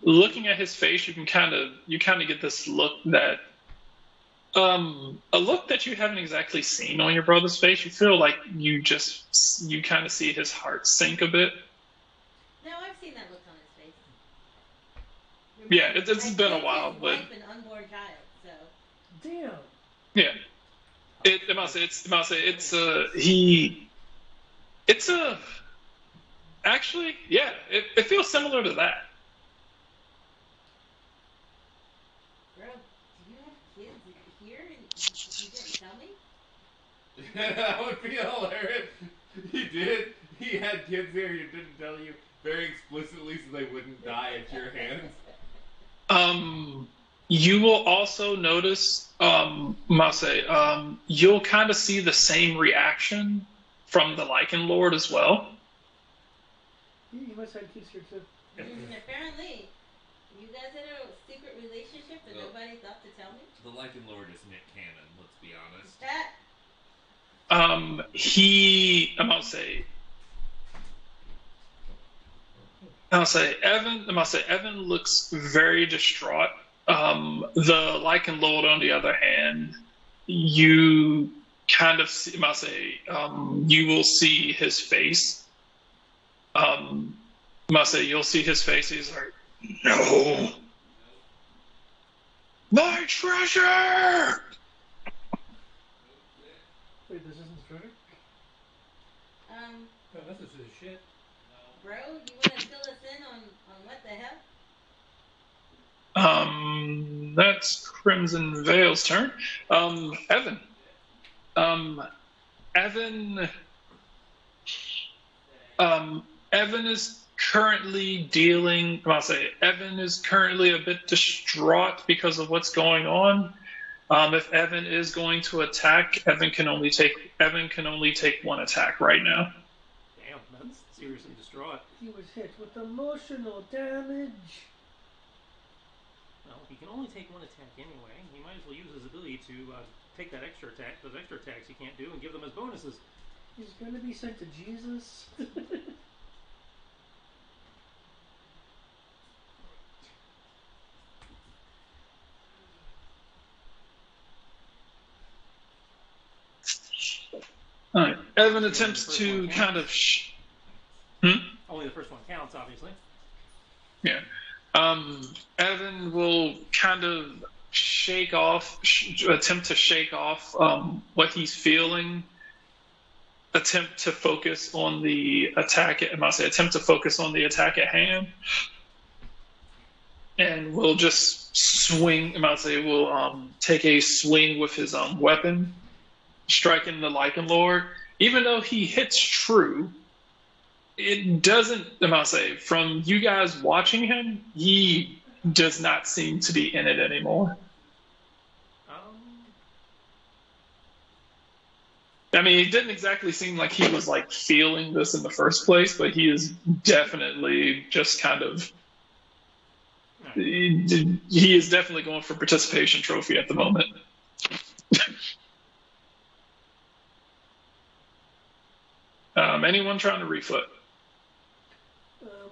you? Looking at his face, you kind of get this look that a look that you haven't exactly seen on your brother's face. You feel like you kind of see his heart sink a bit. No, I've seen that look on his face. Yeah, it's been a while, his but wife and unborn child, so. Damn. yeah, actually, yeah, it feels similar to that. Bro, do you have kids here and you didn't tell me? That would be hilarious. He did. He had kids here. He didn't tell you very explicitly so they wouldn't die at your hands. You will also notice, Mase, you'll kind of see the same reaction from the Lycan Lord as well. You must have kids here too. Apparently, you guys had a secret relationship and Well, nobody thought to tell me. The Lycan Lord is Nick Cannon, let's be honest. That I'll say Evan looks very distraught. The Lycan Lord, on the other hand, you kind of see, you will see his face. You'll see his face. He's like, no, my treasure. Wait, this isn't the treasure? No, this is his shit. bro, you wanna fill us in on what the hell? That's Crimson Veil's turn. Evan. Evan. Evan is currently dealing. Evan is currently a bit distraught because of what's going on. If Evan is going to attack, Evan can only take one attack right now. Damn, that's seriously distraught. He was hit with emotional damage. Well, he can only take one attack anyway. He might as well use his ability to take that extra attack, those extra attacks he can't do, and give them as bonuses. He's gonna be sent to Jesus. All right. Evan attempts to kind of. Only the first one counts, obviously. Yeah. Evan will kind of attempt to shake off what he's feeling. Attempt to focus on the attack. Attempt to focus on the attack at hand, and will just swing. Will take a swing with his weapon, striking the Lycan Lord. Even though he hits true, it doesn't. From you guys watching him, he does not seem to be in it anymore. It didn't exactly seem like he was like feeling this in the first place, but he is definitely just kind of. He is definitely going for participation trophy at the moment. Anyone trying to refoot?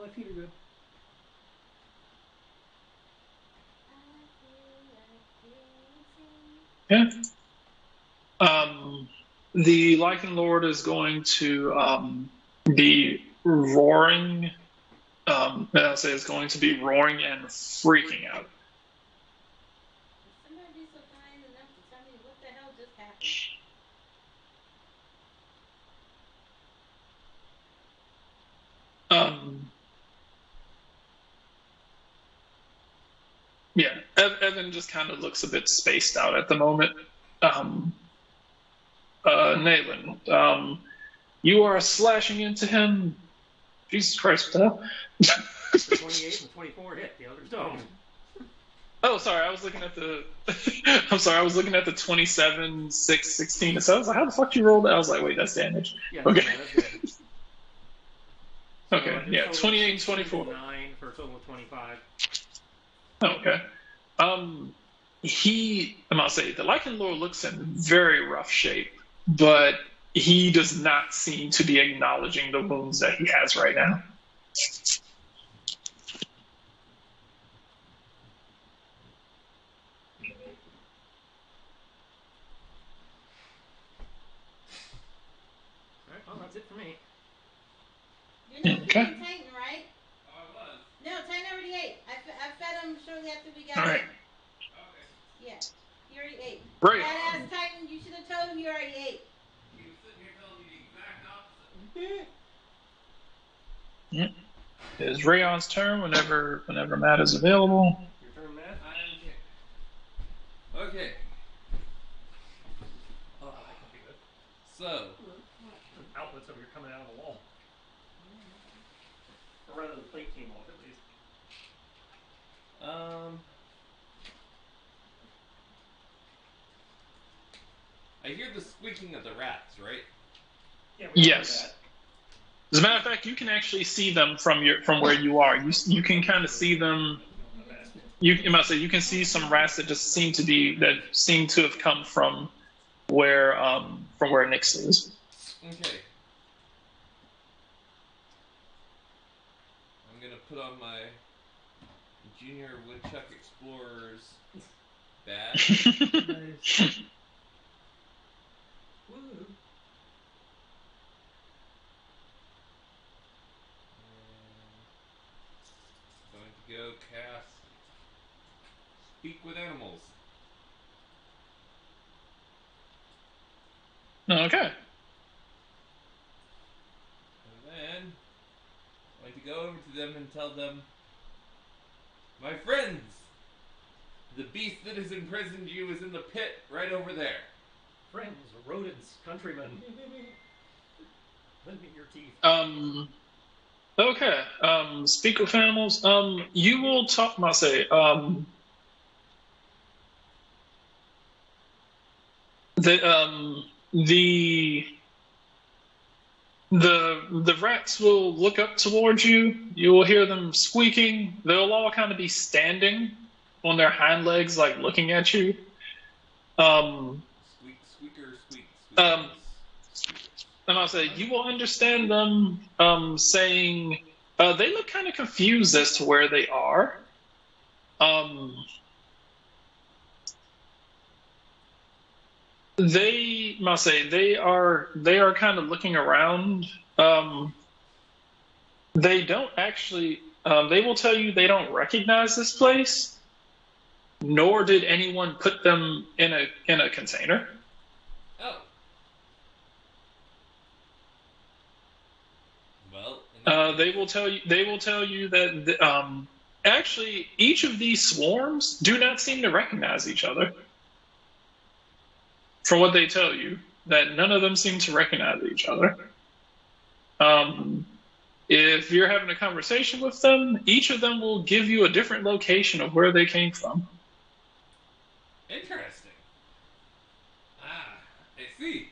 My feet are good. Yeah. The Lycan Lord is going to be roaring. Is going to be roaring and freaking out. Somebody be so kind enough to tell me what the hell just happened. Yeah, Evan just kind of looks a bit spaced out at the moment. Nayland, you are slashing into him. Jesus Christ, what the hell? The 28 and the 24 hit, the others don't. Oh, sorry, I was looking at the. I'm sorry, I was looking at the 27, 6, 16. So I was like, how the fuck you rolled that? I was like, wait, that's damage. Yeah, okay. Yeah, that's good. Okay, yeah, 28 and 24. 9 for a total of 25. Okay. The Lycan Lord looks in very rough shape, but he does not seem to be acknowledging the wounds that he has right now. Alright, well, that's it for me. You're not Okay. feeding Titan, right? Oh, I was. No, Titan already ate. I fed him shortly after we got All right. in. Okay. Yeah, he already ate. Right. Badass Titan, you should have told him he already ate. He was sitting here telling me the exact opposite. It is Rayon's turn whenever Matt is available. Your turn, Matt. I am here. Okay. Oh, that could be good. So, Outlets over here coming out of the wall. Or rather, the plate came off at least. I hear the squeaking of the rats, right? Yeah, we all heard Yes. that. As a matter of fact, you can actually see them from where you are. You can kind of see them. Not bad. You must say you can see some rats that just seem to have come from where Nyx is. Okay. I'm gonna put on my Junior Woodchuck Explorer's badge. Nice. Woo. And going to go cast Speak with Animals. Okay. And then I'm going to go over to them and tell them, my friends, the beast that has imprisoned you is in the pit right over there. Friends, rodents, countrymen. Lend me your teeth. Okay. Speak with animals. You will talk. I say. The the rats will look up towards you. You will hear them squeaking. They'll all kind of be standing on their hind legs, like looking at you. Um, Squeak, squeaker, squeak, um, squeakers. and I'll say you will understand them saying they look kind of confused as to where they are. Um, they must say they are kind of looking around. They don't actually. They will tell you they don't recognize this place, nor did anyone put them in a container. Oh. Well, in that They case, will tell you. They will tell you that actually each of these swarms do not seem to recognize each other. From what they tell you, that none of them seem to recognize each other. Um, if you're having a conversation with them, each of them will give you a different location of where they came from. interesting. Ah, I see.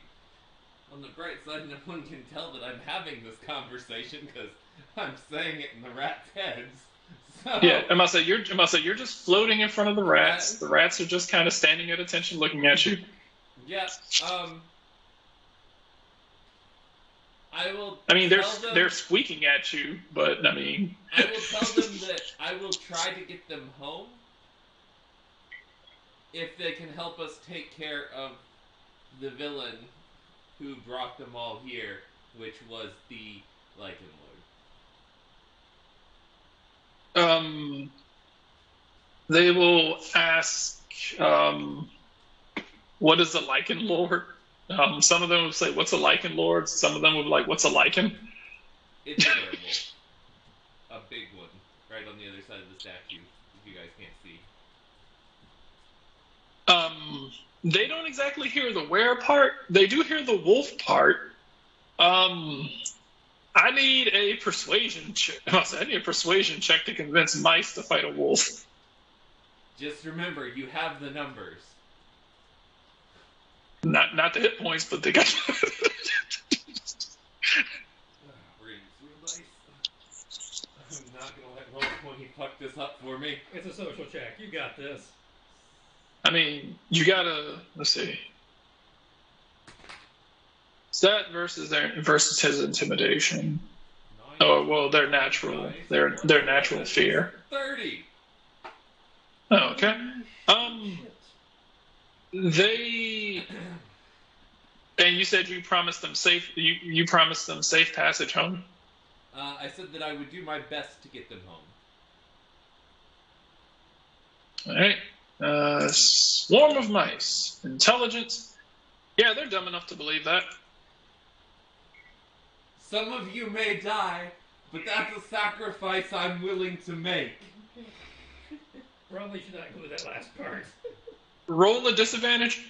On the bright side, no one can tell that I'm having this conversation because I'm saying it in the rats' heads. So, Yeah, I must say you're just floating in front of the rats. The rats are just kind of standing at attention, looking at you. yeah, I will I mean, tell them. they're squeaking at you, but I mean, I will tell them that I will try to get them home if they can help us take care of the villain who brought them all here, which was the Lycan Lord. they will ask, "What is a lichen lord?" Some of them will say, "What's a lichen lord?" Some of them will be like, "What's a lichen?" It's a werewolf. A big one, right on the other side of the statue, if you guys can't see. They don't exactly hear the were part. They do hear the wolf part. I need a persuasion check. I need a persuasion check to convince mice to fight a wolf. Just remember, you have the numbers. Not the hit points, but they got. We're gonna use real dice. I'm not gonna let Roll20 fuck this up for me. It's a social check. You got this. I mean, you gotta. Let's see. Stat versus his intimidation. Oh well, their natural natural fear. 30. Oh, okay. They and you said you promised them safe. You promised them safe passage home. I said that I would do my best to get them home. All right. Swarm of mice. Intelligence. Yeah, they're dumb enough to believe that. Some of you may die, but that's a sacrifice I'm willing to make. Probably should not include that last part. Roll a disadvantage.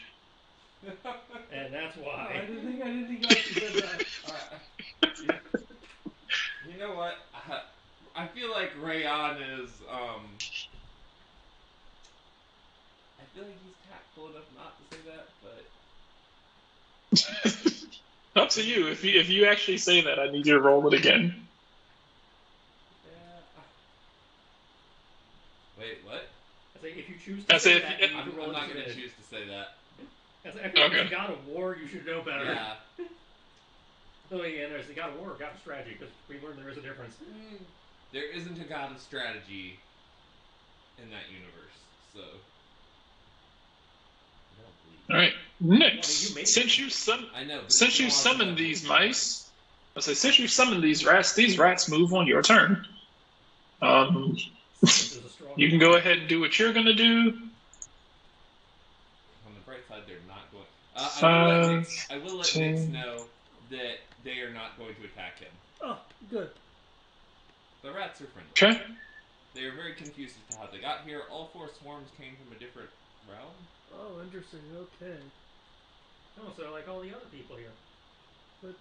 And that's why. I didn't think I actually said that. You know what? I feel like Rayon is, I feel like he's tactful enough not to say that, but Up to you. If you actually say that, I need you to roll it again. Yeah. Wait, what? I say if you choose to I say say if that, you, you need to roll I'm not going to disadvantage. choose to say that. I say, I feel like it's okay. a God of War. You should know better. Yeah. Oh yeah, there's the God of War or God of Strategy because we learned there is a difference. Mm. There isn't a god of strategy in that universe, so I don't believe. All right. Well, I mean, Next, you made since it. you sum, I know, but it's since been a you while since summoned I've these looked at it. mice, I say since you summoned these rats move on your turn. Um, Summons is a strong you can word. go ahead and do what you're gonna do. On the bright side, they're not going. I will let 5, Nyx. I will let Nyx 10. know that they are not going to attack him. Oh, good. The rats are friendly. Okay. They are very confused as to how they got here. All 4 swarms came from a different realm. Oh, interesting. Okay. Oh, so like all the other people here. Let's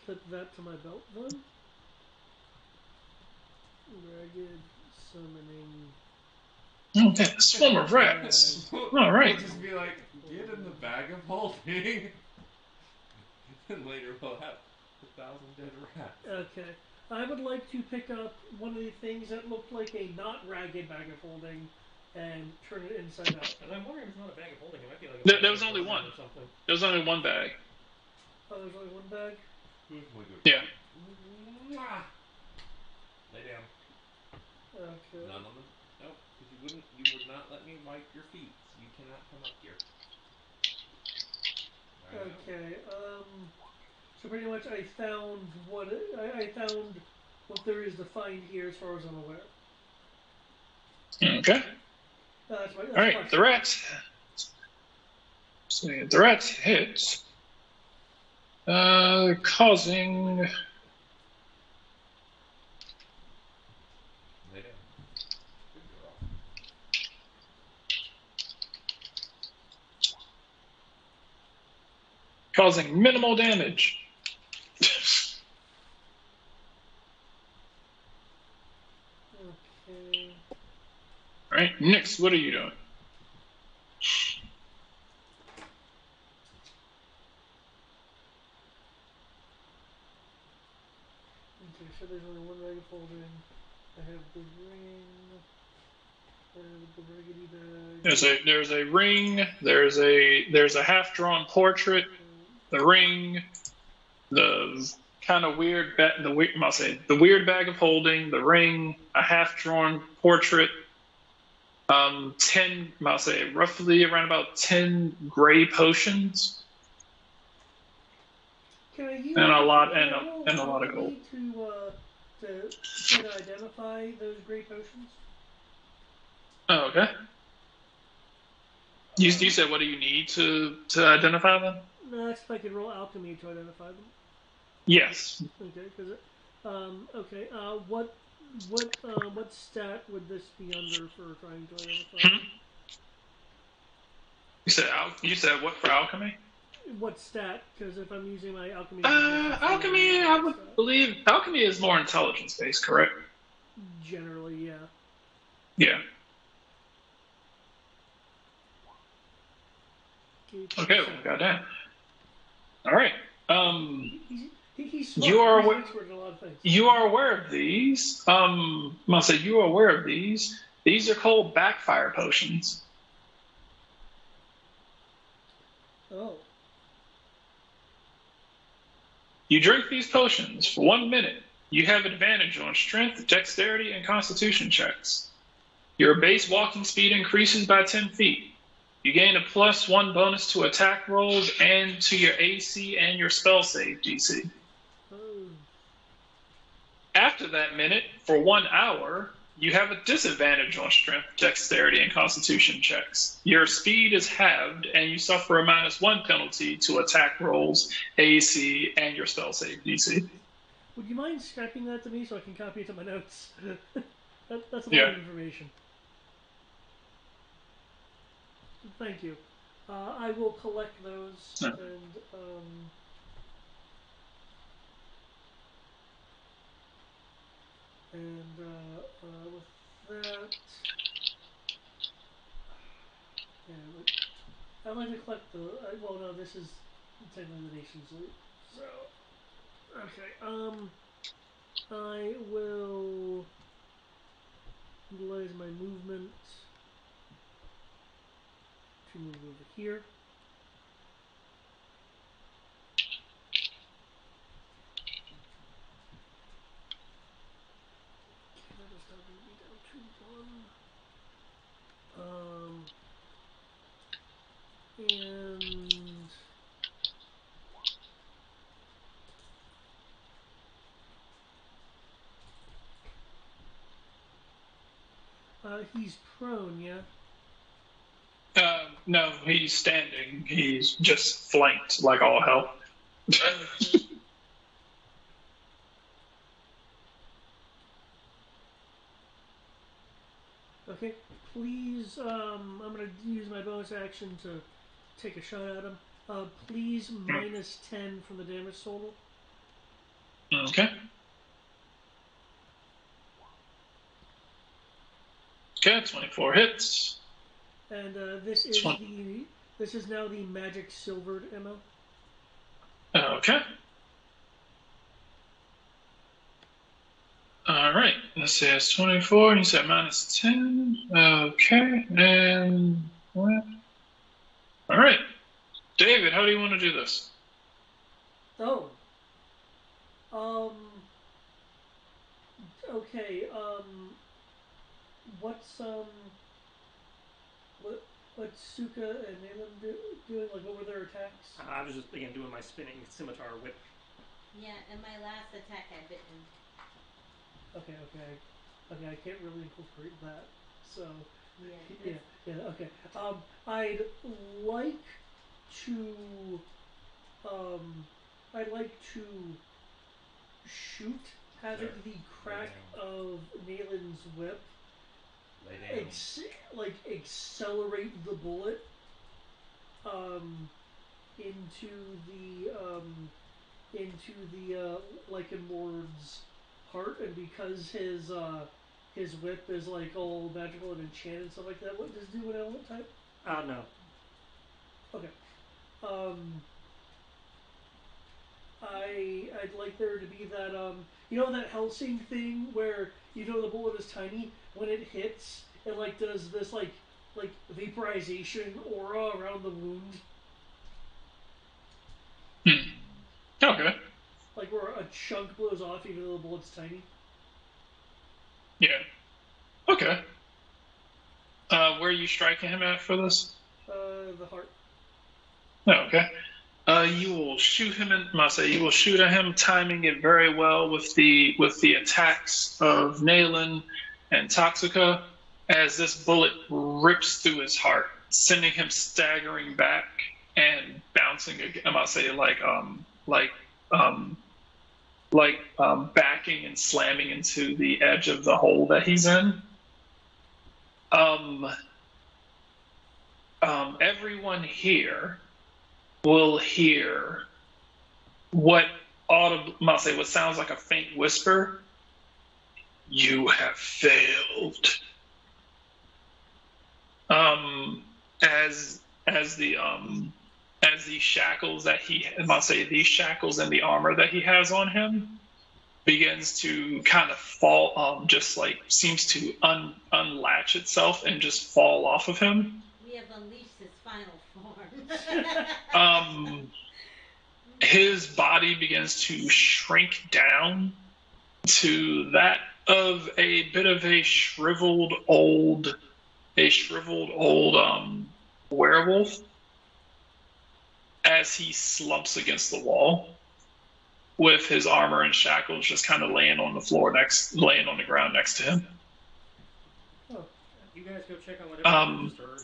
clip that to my belt then. Ragged summoning. Okay. Swarm of rats. All right. We'll just be like, get in the bag of holding. And later we'll have 1,000 dead rats. Okay. I would like to pick up one of the things that looked like a not ragged bag of holding and turn it inside out. And I'm wondering if it's not a bag of holding. It might be like a There bag was of only holding one. or something. There was only one bag. Oh, there's only one bag? Who's my good? Yeah. Mwah! Lay down. Okay. None on the. Nope, because you would not let me wipe your feet. So you cannot come up here. Okay. So pretty much I found I found what there is to find here as far as I'm aware. Okay. That's All right. The rats. So the rats hit, causing. Lay down. Good girl. Causing minimal damage. Okay. All right, Nyx, what are you doing? Okay, so there's only one bag of holding. I have the ring. I have the raggedy bag. There's a ring. There's a half drawn portrait. The ring. The kind of weird I'll say the weird bag of holding. The ring. A half drawn portrait. 10. I'll say roughly around about 10 gray potions. Can I use And a lot can and I a, roll and a lot of gold. alchemy to try to identify those gray potions? Oh, okay. You said what do you need to identify them? No, that's if I could roll alchemy to identify them. Yes. Okay, because okay. What stat would this be under for trying to identify them? You said what for alchemy? What stat? Because if I'm using my alchemy, Alchemy, I would believe alchemy is more intelligence based, correct? Generally, yeah. Yeah. Okay, well, goddamn. All right. He's smart. You are He's an expert in a lot of things. You are aware of these. I'll say you are aware of these. These are called backfire potions. Oh. You drink these potions for 1 minute. You have advantage on strength, dexterity, and constitution checks. Your base walking speed increases by 10 feet. You gain a +1 bonus to attack rolls and to your AC and your spell save DC. Oh. After that minute, for 1 hour, you have a disadvantage on strength, dexterity, and constitution checks. Your speed is halved, and you suffer a -1 penalty to attack rolls, AC, and your spell save DC. Would you mind scrapping that to me so I can copy it to my notes? That's a lot Yeah. of information. Thank you. I will collect those Yeah. and with that, yeah, I'd like to collect the. Well, no, this is technically the nation's loot. So, okay. I will utilize my movement to move over here. That is not going to be down to and he's prone, yeah. No, he's standing. He's just flanked like all hell. Okay, please, I'm going to use my bonus action to take a shot at him. Please minus 10 from the damage total. Okay. Okay, 24 hits. And this is now the magic silvered ammo. Okay. Alright, let's see, it's 24, and you said minus 10. Okay, and what? Alright. David, how do you want to do this? Oh. Okay, what's Suka and Nayland doing? Like, what were their attacks? I was just, again, doing my spinning scimitar whip. Yeah, and my last attack I bit him. Okay, I can't really incorporate that. So, yeah, okay. I'd like to, shoot having the crack of Nayland's whip. Lay down. Accelerate the bullet, into the Lycanmord's heart, and because his whip is like all magical and enchanted and stuff like that. What does it do? What element type? No. Okay. I'd like there to be that that Helsing thing where the bullet is tiny. When it hits, it does this like vaporization aura around the wound. Okay. Like where a chunk blows off even though the bullet's tiny. Yeah. Okay. Where are you striking him at for this? The heart. Oh, okay. You will shoot him you will shoot at him, timing it very well with the attacks of Nayland and Toxica, as this bullet rips through his heart, sending him staggering back and bouncing again. Backing and slamming into the edge of the hole that he's in. Everyone here will hear what sounds like a faint whisper. You have failed. As the shackles that these shackles and the armor that he has on him begins to kind of fall, seems to unlatch itself and just fall off of him. We have unleashed his final form. His body begins to shrink down to that of a bit of a shriveled old werewolf, as he slumps against the wall with his armor and shackles just kind of laying on the ground next to him. Oh, you guys go check on whatever you just heard.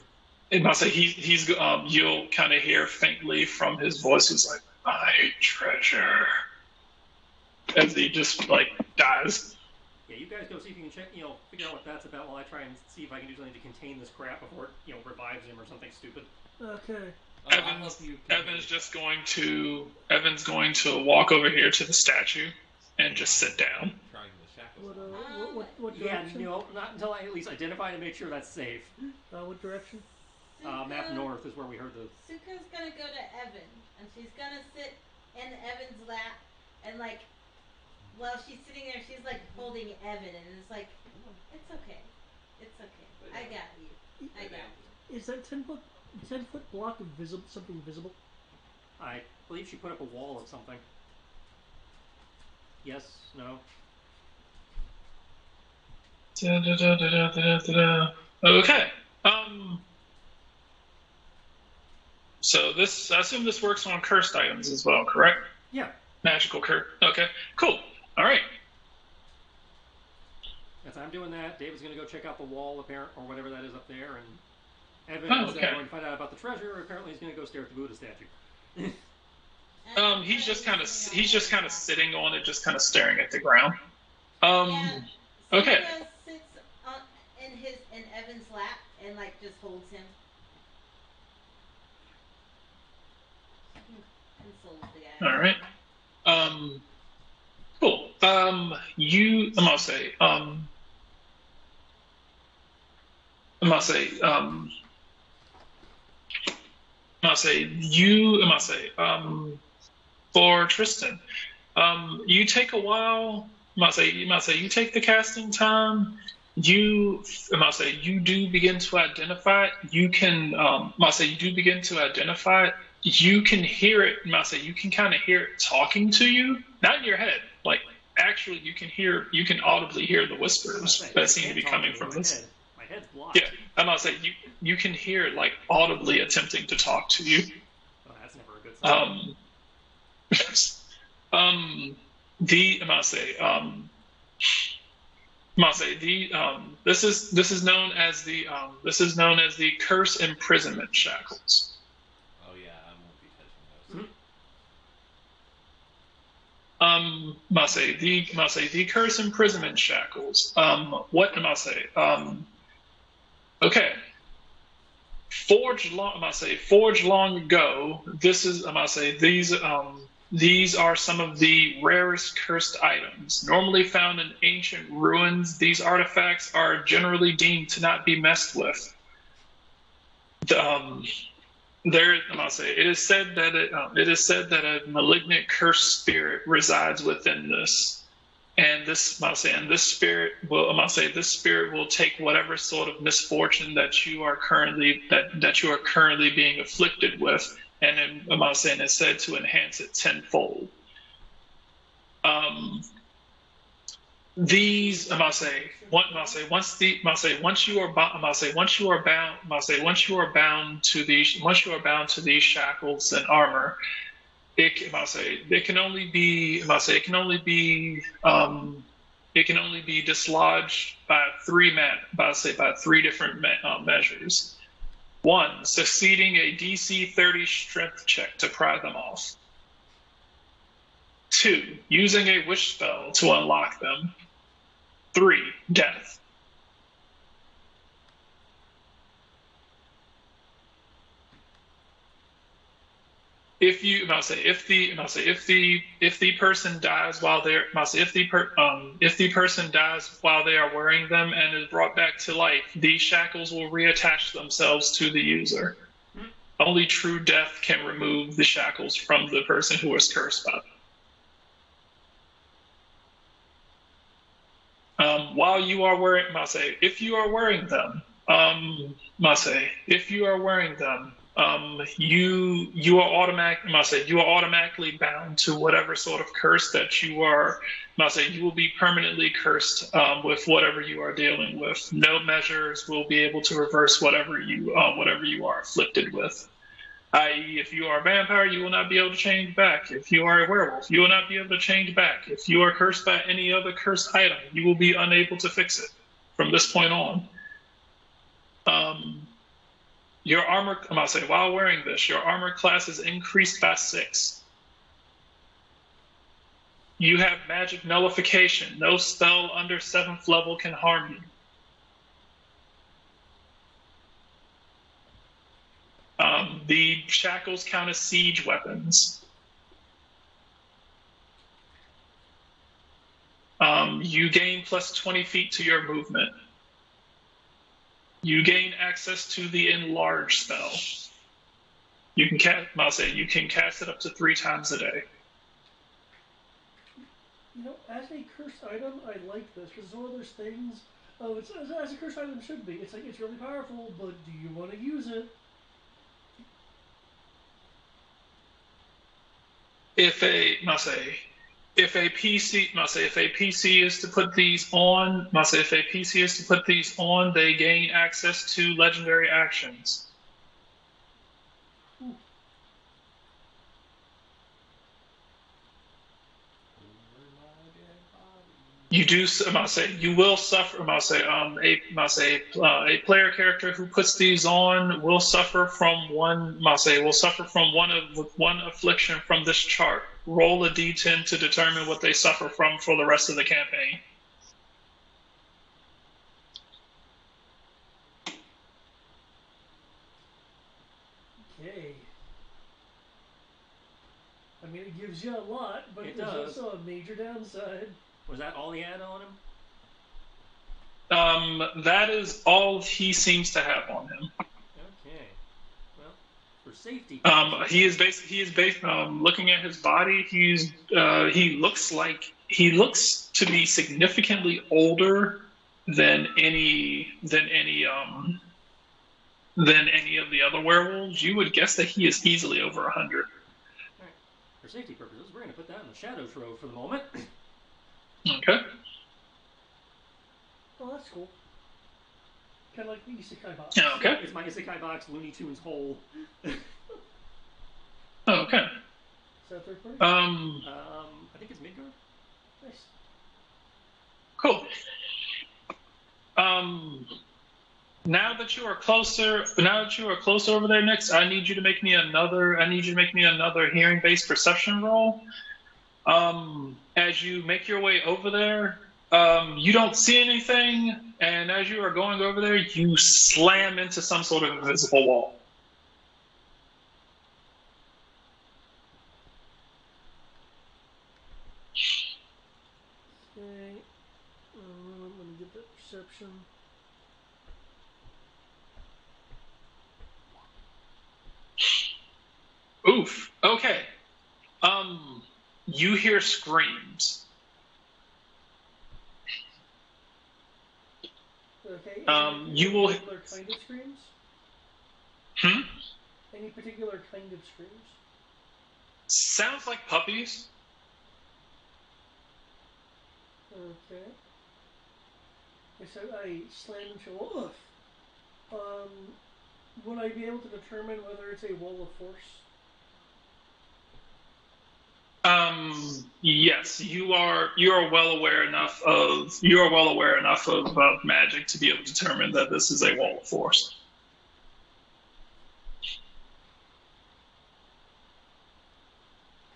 You'll kind of hear faintly from his voice, he's like, "My treasure," as he just dies. Yeah, you guys go see if you can check, figure out what that's about while I try and see if I can do something to contain this crap before it, revives him or something stupid. Okay. Evan's going to walk over here to the statue and just sit down. What Yeah, direction? not until I at least identify and make sure that's safe. What direction? Map north is where we heard the. Suka's gonna go to Evan, and she's gonna sit in Evan's lap, and like, while she's sitting there, she's like holding Evan, and it's like, it's okay, it's okay, I got you, I got you. Is that 10-foot block of something visible? I believe she put up a wall of something. Yes, no. Okay. So I assume this works on cursed items as well, correct? Yeah. Magical curse. Okay. Cool. All right. As I'm doing that, David's going to go check out the wall, or whatever that is up there, and Evan is going to find out about the treasure. Apparently, he's going to go stare at the Buddha statue. He's just kind of sitting on it, just kind of staring at the ground. Okay. Suka sits in Evan's lap and like just holds him. Consoles the guy. All right. Cool. I'm gonna say, for Tristan, you take a while. You take the casting time. You do begin to identify it. You can, you do begin to identify it. You can hear it. You can kind of hear it talking to you, not in your head. Like actually, you can audibly hear the whispers that seem to be coming from this. My head's blocked. Yeah, I'm gonna say you can hear it like audibly attempting to talk to you. Oh, that's never a good sign. This is known as the curse imprisonment shackles. Oh yeah, I won't be touching those. The curse imprisonment shackles. What am I say? Okay. Forged long ago. This is these are some of the rarest cursed items. Normally found in ancient ruins, these artifacts are generally deemed to not be messed with. It is said that a malignant cursed spirit resides within this, and this spirit will take whatever sort of misfortune that you are currently being afflicted with, and then it's said to enhance it tenfold. These once you are bound to these shackles and armor, it can only be dislodged by three different measures. 1, succeeding a DC 30 strength check to pry them off. 2, using a wish spell to unlock them. 3, death. If the person dies while they are wearing them and is brought back to life, these shackles will reattach themselves to the user. Only true death can remove the shackles from the person who is cursed by them. While you are wearing, if you are wearing them, you are automatically bound to whatever sort of curse that you are. You will be permanently cursed with whatever you are dealing with. No measures will be able to reverse whatever you are afflicted with. I.e., if you are a vampire, you will not be able to change back. If you are a werewolf, you will not be able to change back. If you are cursed by any other cursed item, you will be unable to fix it from this point on. Your armor, while wearing this, your armor class is increased by 6. You have magic nullification. No spell under 7th level can harm you. The shackles count as siege weapons. You gain plus 20 feet to your movement. You gain access to the enlarge spell. You can cast. I'll say you can cast it up to 3 times a day. You know, as a cursed item, I like this because it's one of those things. Oh, it's as a cursed item should be. It's like it's really powerful, but do you want to use it? If a, I'll say, if a PC, I'll say, if a PC is to put these on, I'll say, if a PC is to put these on, they gain access to legendary actions. Ooh. You do. I'll say you will suffer. A player character who puts these on will suffer from one. I'll say will suffer from one affliction from this chart. Roll a d10 to determine what they suffer from for the rest of the campaign. Okay. I mean, it gives you a lot, but It there's does. also a major downside. Was that all he had on him? That is all he seems to have on him. Okay. Well, for safety. He is based. He is based. Looking at his body, he looks to be significantly older than any of the other werewolves. You would guess that he is easily over 100. All right. For safety purposes, we're going to put that in the shadows row for the moment. Okay. Oh, that's cool. Kind of like the isekai box. Yeah, okay. It's my Isekai box Looney Tunes hole. Okay. Is that third party? I think it's Midgard. Nice. Cool. Now that you are closer over there, Nix, I need you to make me another hearing-based perception roll. As you make your way over there, you don't see anything, and as you are going over there, you slam into some sort of invisible wall. Okay. Let me get that perception. Oof. Okay. You hear screams. Okay. You will. Any particular kind of screams? Hmm? Any particular kind of screams? Sounds like puppies. Okay. So I slam into a wall. Would I be able to determine whether it's a wall of force? Yes, you are. You are well aware enough of magic to be able to determine that this is a wall of force.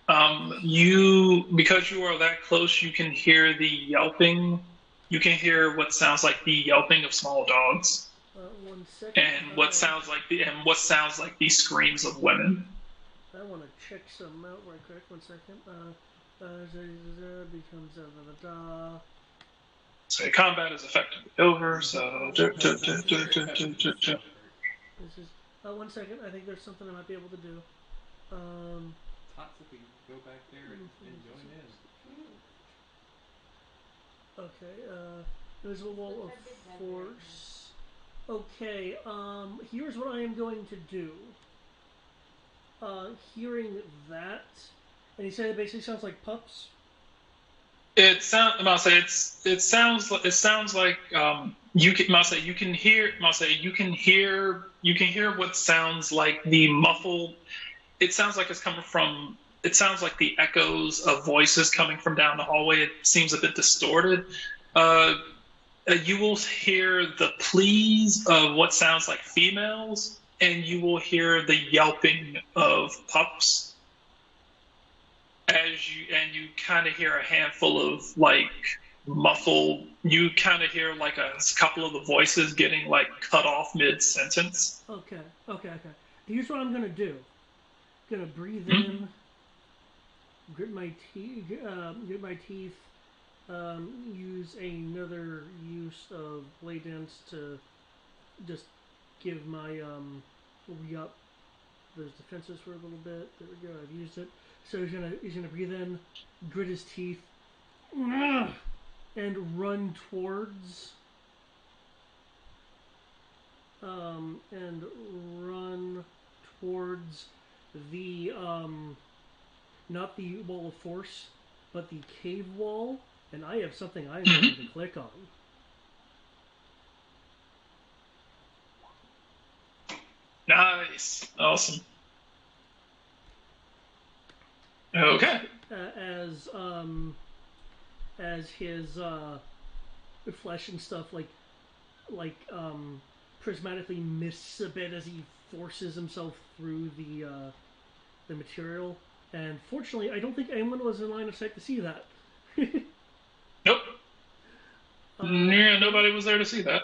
Because you are that close, you can hear the yelping. You can hear what sounds like the yelping of small dogs, 1 second. and what sounds like the screams of women. I want to check some out right quick. 1 second. Becomes So combat is effectively over. So. This is 1 second. I think there's something I might be able to do. Tots if we go back there and join in. Okay. Invisible wall of force. Okay. Here's what I am going to do. Hearing that, and he said it basically sounds like pups. It sounds like you can hear what sounds like the muffled. It sounds like it's coming from. It sounds like the echoes of voices coming from down the hallway. It seems a bit distorted. You will hear the pleas of what sounds like females, and you will hear the yelping of pups. You kind of hear a handful of like muffled. You kind of hear like a couple of the voices getting like cut off mid sentence. Okay. Here's what I'm gonna do. Gonna breathe in, grit my teeth, use another use of blade dance to just give my re-up those defenses for a little bit. There we go. I've used it. So he's gonna breathe in, grit his teeth, and run towards the not the wall of force, but the cave wall. And I have something I'm going to click on. Nice. Awesome. Okay. As his flesh and stuff prismatically mists a bit as he forces himself through the material. And fortunately, I don't think anyone was in line of sight to see that. Nope. Yeah, nobody was there to see that.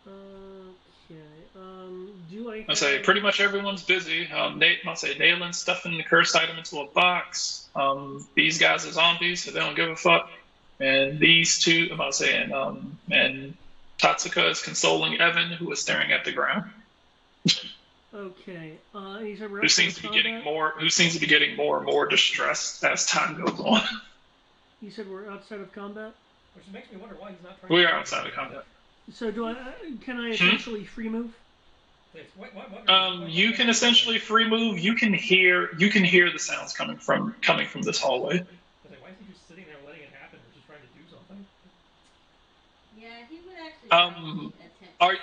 Okay. Do I? I say pretty much everyone's busy. I say nailing stuff in the cursed item into a box. These guys are zombies, so they don't give a fuck. And these two, I'm about saying, and Tatsuka is consoling Evan, who is staring at the ground. Okay. Who seems to be getting more and more distressed as time goes on. You said we're outside of combat? Which makes me wonder why he's not trying We to... are outside of combat. So can I essentially free move? You can essentially free move. You can hear the sounds coming from this hallway. Why is he just sitting there letting it happen or just trying to do something? Yeah, he would actually Are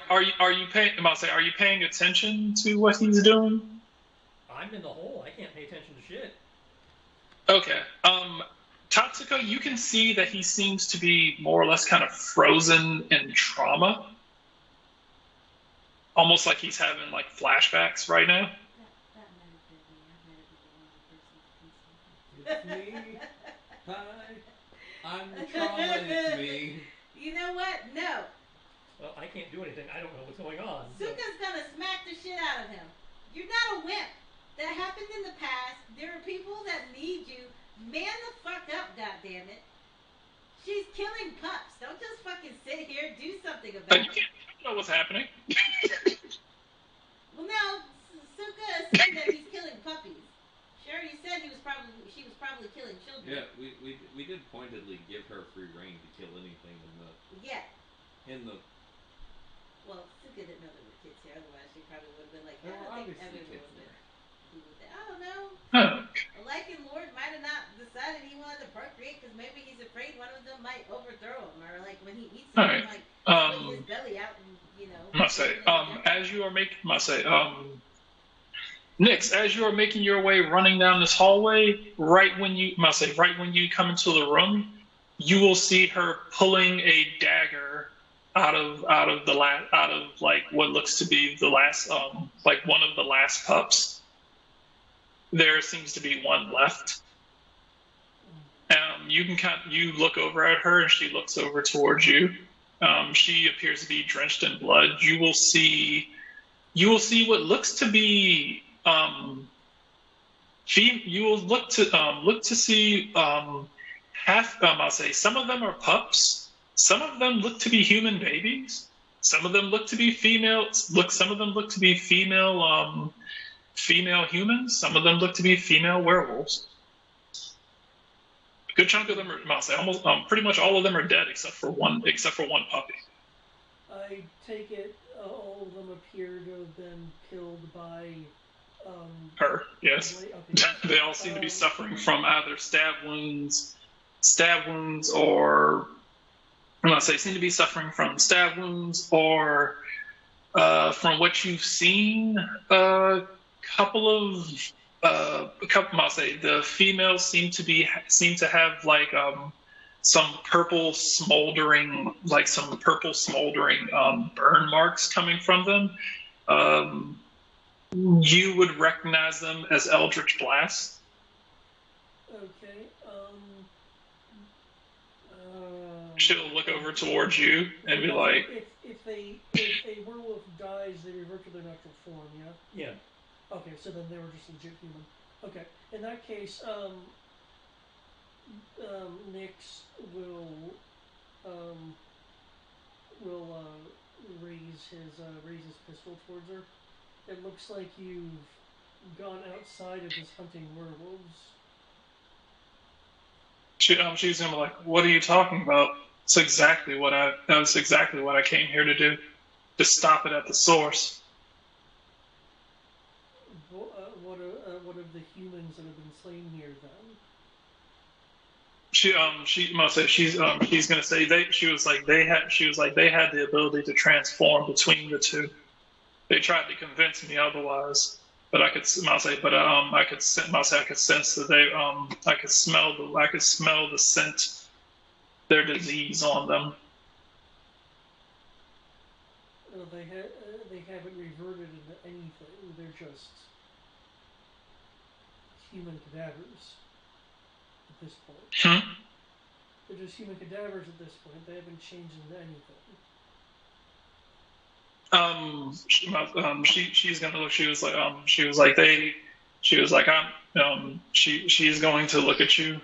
you paying attention to what he's doing? I'm in the hole. I can't pay attention to shit. Okay. Tatsuka, you can see that he seems to be more or less kind of frozen in trauma. Almost like he's having like flashbacks right now. That might have been me. I might have been the one It's me. Hi. I'm the trauma. It's me. You know what? No. Well, I can't do anything. I don't know what's going on. Suka's gonna smack the shit out of him. You're not a wimp. That happened in the past. There are people that need you. Man the fuck up, goddammit. She's killing pups. Don't just fucking sit here. Do something about it. You don't know what's happening. Well, no. Suka assumed that he's killing puppies. She already said she was probably killing children. Yeah, we did pointedly give her free reign to kill anything in the. Well, Suka didn't know there were kids here. Otherwise, she probably would have been like, There were I think obviously Evan kids would have there. I don't know. Oh. A Lycan Lord might have not decided he wanted to procreate because maybe he's afraid one of them might overthrow him, or like when he eats him, Right. like split his belly out and Must say, as you are making, Nix, as you are making your way running down this hallway, right when you come into the room, you will see her pulling a dagger out of like what looks to be the last like one of the last pups. There seems to be one left. You look over at her and she looks over towards you. She appears to be drenched in blood. You will see what looks to be you will look to see I'll say some of them are pups. Some of them look to be human babies. Some of them look to be females. Some of them look to be female humans. Some of them look to be female werewolves. A good chunk of them are, I'll say, almost pretty much all of them are dead except for one puppy. I take it all of them appear to have been killed by her. Yes, okay. They all seem to be suffering from either stab wounds, or seem to be suffering from stab wounds, or from what you've seen, the females seem to have like some purple smoldering burn marks coming from them. You would recognize them as Eldritch Blast. Okay. She'll look over towards you and be like, if a werewolf dies, they revert to their natural form, yeah? Yeah. Okay, so then they were just legit human. Okay. In that case, Nyx will raise his pistol towards her. It looks like you've gone outside of just hunting werewolves. She's gonna be like, "What are you talking about? That's exactly what I came here to do. To stop it at the source." What of the humans that have been slain here then? She must say she's gonna say she was like they had the ability to transform between the two. They tried to convince me otherwise, but I could sense that I could smell the scent, their disease on them. They haven't reverted into anything. They're just human cadavers at this point. Hmm? They're just human cadavers at this point. They haven't changed into anything. She's gonna look. She was like she's going to look at you.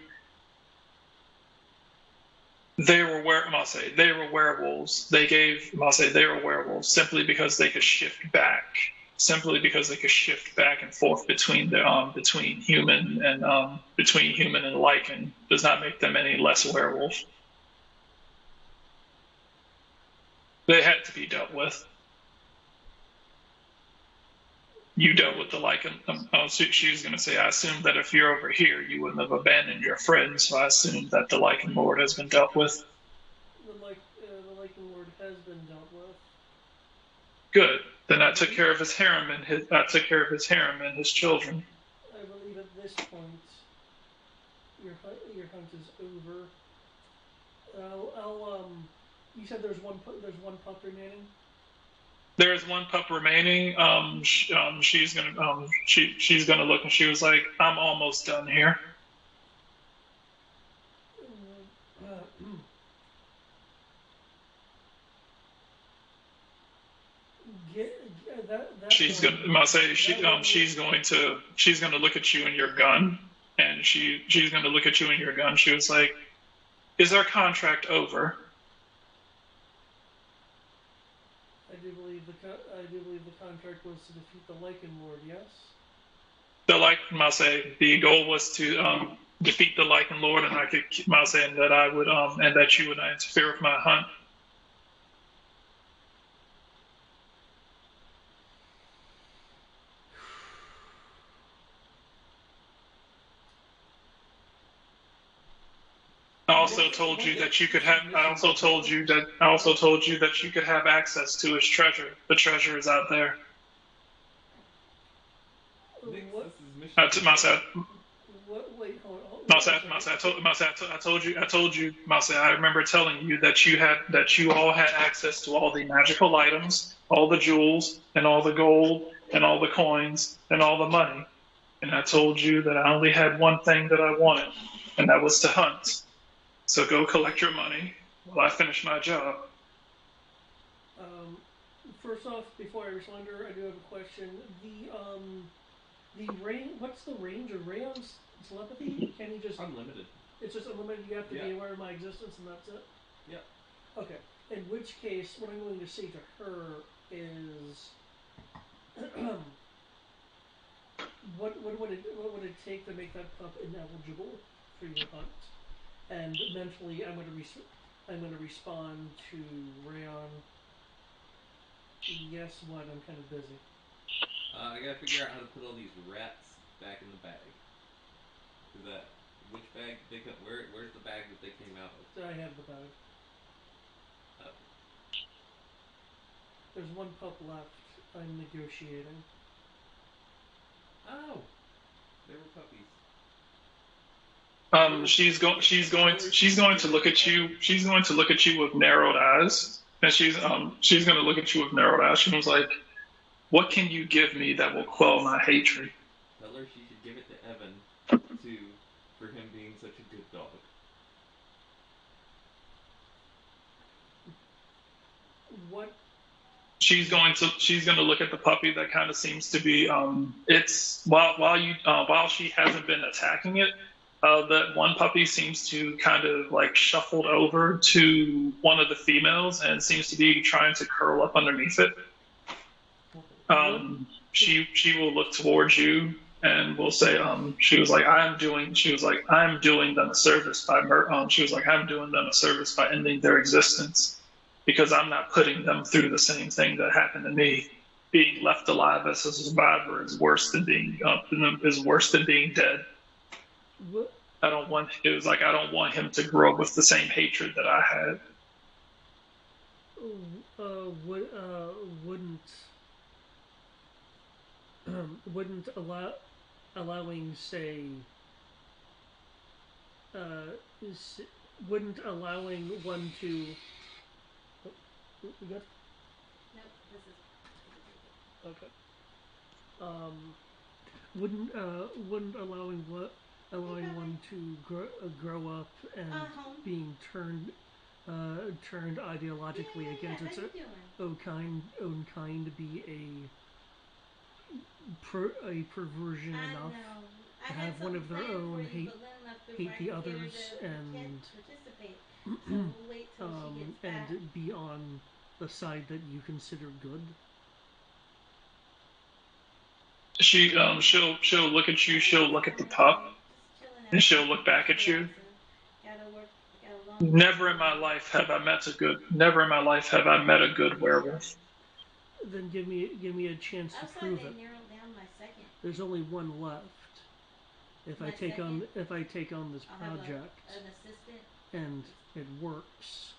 They were werewolves. I'll say they were werewolves simply because they could shift back, and forth between human and lichen does not make them any less werewolf. They had to be dealt with. You dealt with the lichen. She was going to say, I assume that if you're over here, you wouldn't have abandoned your friends. So I assume that the lichen lord has been dealt with. The lichen lord has been dealt with. Good. Then I took care of his harem and his children. I believe at this point, your hunt is over. You said there's one pup remaining. There is one pup remaining. She's gonna look, and she was like, "I'm almost done here." She's gonna look at you and your gun, and she's gonna look at you and your gun. She was like, "Is our contract over?" I do believe the contract was to defeat the Lichen Lord. Yes. The goal was to defeat the Lichen Lord, and I could and that I would and that you would not interfere with my hunt. I also told you that you could have. I also told you that you could have access to his treasure. The treasure is out there. I told you, I remember telling you that you all had access to all the magical items, all the jewels, and all the gold, and all the coins, and all the money. And I told you that I only had one thing that I wanted, and that was to hunt. So go collect your money while I finish my job. First off, before I respond to her, I do have a question. The range. What's the range of Rayon's telepathy? Can he just unlimited? It's just unlimited. You have to be aware of my existence, and that's it. Yeah. Okay. In which case, what I'm going to say to her is, what would it take to make that pup ineligible for your hunt? And mentally, I'm going to respond to Rayon. Yes, what? I'm kind of busy. I gotta figure out how to put all these rats back in the bag. Which bag did they come? Where's the bag that they came out of? I have the bag. Oh. There's one pup left. I'm negotiating. Oh, they were puppies. She's going to look at you. She's going to look at you with narrowed eyes, and she's going to look at you with narrowed eyes. She was like, "What can you give me that will quell my hatred?" Tell her she should give it to Evan for him being such a good dog. What? She's going to look at the puppy that kind of seems to be it's while she hasn't been attacking it. that one puppy seems to kind of like shuffled over to one of the females and seems to be trying to curl up underneath it. She will look towards you and will say, she was like, I'm doing them a service by, she was like, I'm doing them a service by ending their existence because I'm not putting them through the same thing that happened to me. Being left alive as a survivor is worse than being dead. What? It was like I don't want him to grow up with the same hatred that I had. Wouldn't wouldn't allowing say wouldn't allowing one to we got Nope, this is okay wouldn't allowing one to grow up and being turned ideologically against its own kind be a perversion enough to have one of their own hate the others and and be on the side that you consider good. She'll look at you. She'll look at the pup, and she'll look back at you. Never in my life have I met a good werewolf. Then give me a chance to prove it. There's only one left. If I take on this project and it works,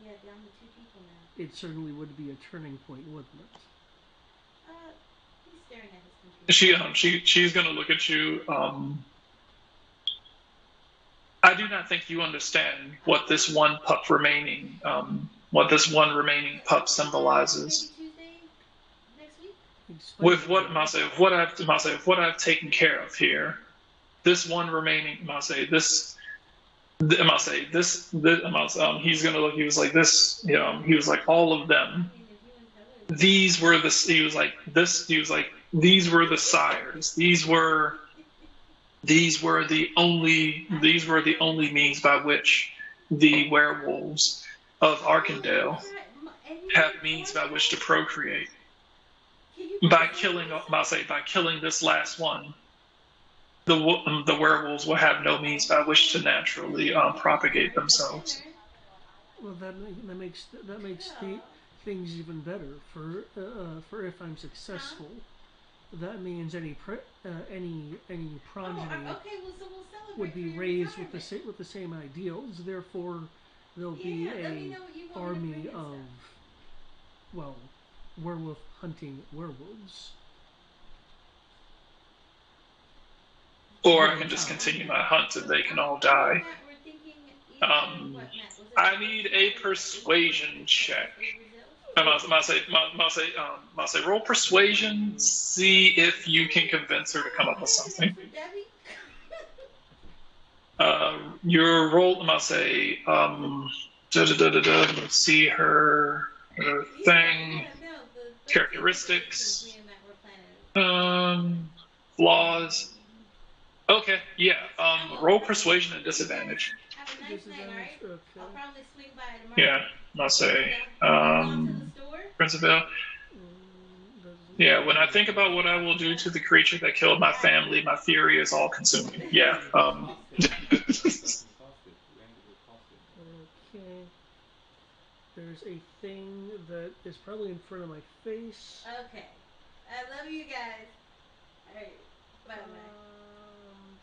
yeah, down to 2 people now. it certainly would be a turning point, wouldn't it? He's staring at his computer. She's gonna look at you. I do not think you understand what this one remaining pup symbolizes. Maybe Tuesday next week? With what I've taken care of here, this one remaining, he's gonna look. He was like this, he was like all of them. These were the. He was like this. He was like these were the sires. These were the only means by which the werewolves of Arkandale have means by which to procreate. By killing this last one, the werewolves will have no means by which to naturally propagate themselves. Well, that makes things even better. For if I'm successful, that means any progeny would be raised with the same ideals. Therefore, there'll be a army of werewolf hunting werewolves. Or I can just continue my hunt and they can all die. I need a persuasion check. I say, roll persuasion, see if you can convince her to come up with something. Your roll, let's see her thing, characteristics, flaws. Okay, yeah. Roll persuasion at disadvantage. Have a nice night, alright? Okay. I'll probably swing by tomorrow. Yeah, I'll say, Principal. Yeah, when I think about what I will do to the creature that killed my family, my fury is all consuming. Yeah. Okay. There's a thing that is probably in front of my face. Okay. I love you guys. Alright. Bye-bye.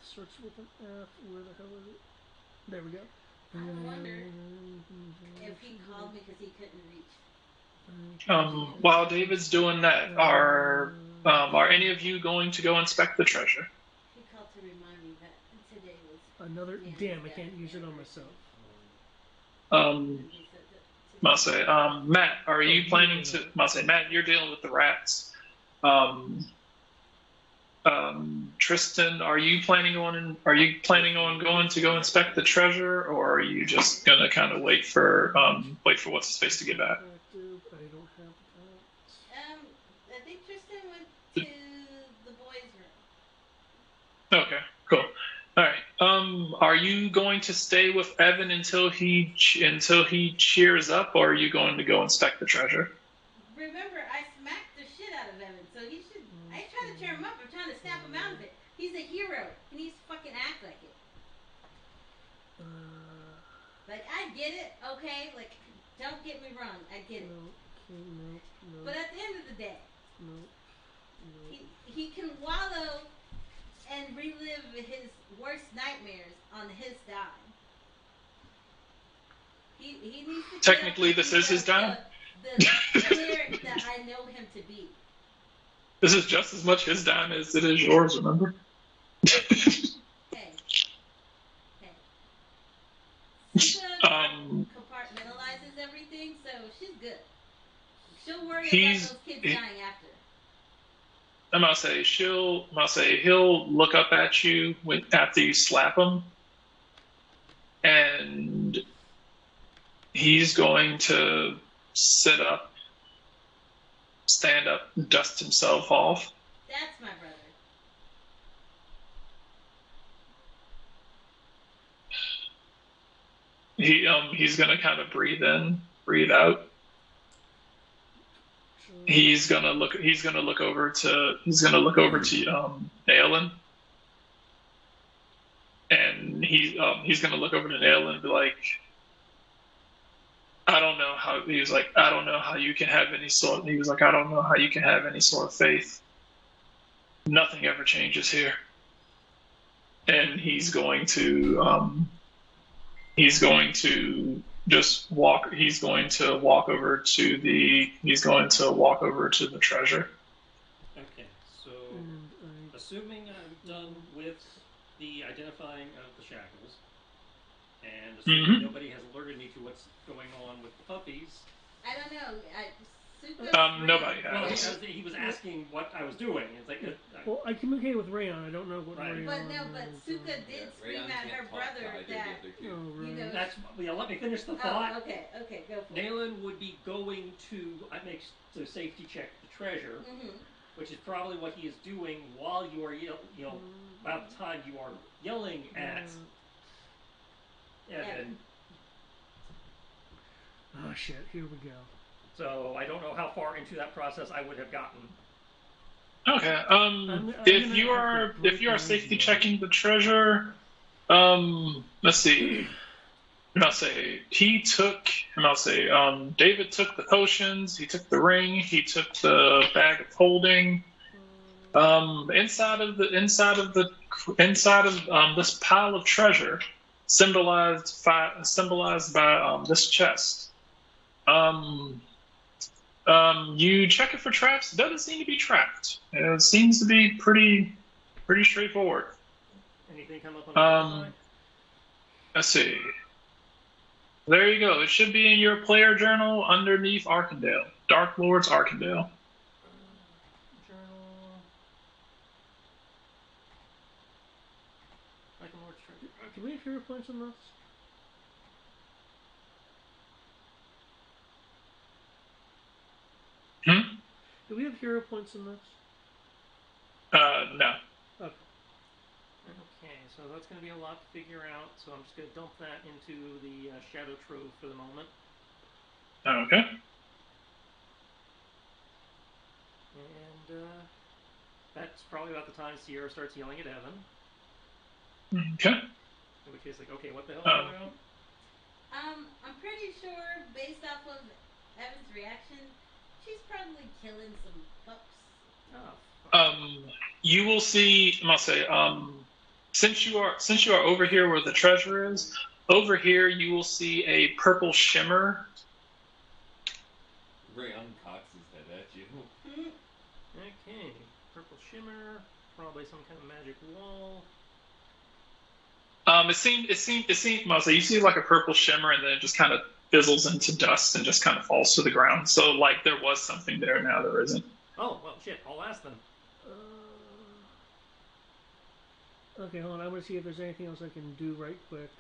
Starts with an F. Where the hell is it? There we go. I wonder if he called me because he couldn't reach. While David's doing that, are any of you going to go inspect the treasure? He called to remind me that today was another. Damn, I can't use it on myself. Matt, are you planning to? Matt, you're dealing with the rats. Tristan, are you planning on going to go inspect the treasure, or are you just gonna kind of wait for what's his face to get back? I don't have that. I think Tristan went to the boys' room. Okay, cool. All right. Are you going to stay with Evan until he cheers up, or are you going to go inspect the treasure? Remember, I smacked the shit out of Evan, so he should. I ain't trying to tear him up. I'm trying to snap him out of it. He's a hero. He needs to fucking act like it. Like, I get it, okay? Like, don't get me wrong. I get it. No. But at the end of the day, No. he can wallow and relive his worst nightmares on his dime. He needs to Technically, this is his dime. The player that I know him to be. This is just as much his dime as it is yours, remember? Hey. Suka compartmentalizes everything, so she's good. She'll worry about those kids dying after. I'm gonna say he'll look up at you after you slap him, and he's going to sit up, stand up, dust himself off. That's my brother. He's gonna kind of breathe in, breathe out. He's gonna look over to Nailin, and he's gonna look over to Nailin and be like, I don't know how you can have any sort of faith. Nothing ever changes here. And he's going to walk over to the treasure. Okay, so assuming I'm done with the identifying of the shackles, and assuming nobody has alerted me to what's going on with the puppies. I don't know. Nobody has. Well, he was asking what I was doing. It's like, well, I communicated with Rayon. I don't know what Rayon. But Suka did scream at her brother that that's. Yeah, let me finish the thought. Oh, okay, go for it. Naylin would be going to safety check the treasure, which is probably what he is doing while you are about the time you are yelling at Evan. Oh shit! Here we go. So I don't know how far into that process I would have gotten. Okay. If you are safety checking the treasure, let's see. David took the potions. He took the ring. He took the bag of holding. Inside of this pile of treasure, symbolized by this chest. You check it for traps. It doesn't seem to be trapped. It seems to be pretty straightforward. Anything come up on the let's see. There you go. It should be in your player journal underneath Arkandale. Dark Lord's Arkandale. Journal. Dark Lord's treasure. Do we have hero points on this? Do we have hero points in this? No. Okay, so that's going to be a lot to figure out, so I'm just going to dump that into the Shadow Trove for the moment. Okay. And that's probably about the time Sierra starts yelling at Evan. Okay. In which case, okay, what the hell are you doing? I'm pretty sure, based off of Evan's reaction, she's probably killing some pups. You will see. I must say, since you are over here where the treasure is, over here you will see a purple shimmer. Ray uncocks his head at you. Okay, purple shimmer, probably some kind of magic wall. It seemed. I say, you see like a purple shimmer, and then it just kind of fizzles into dust and just kind of falls to the ground. So like there was something there, now there isn't. Oh well, shit. I'll ask them. Okay, hold on. I want to see if there's anything else I can do right quick.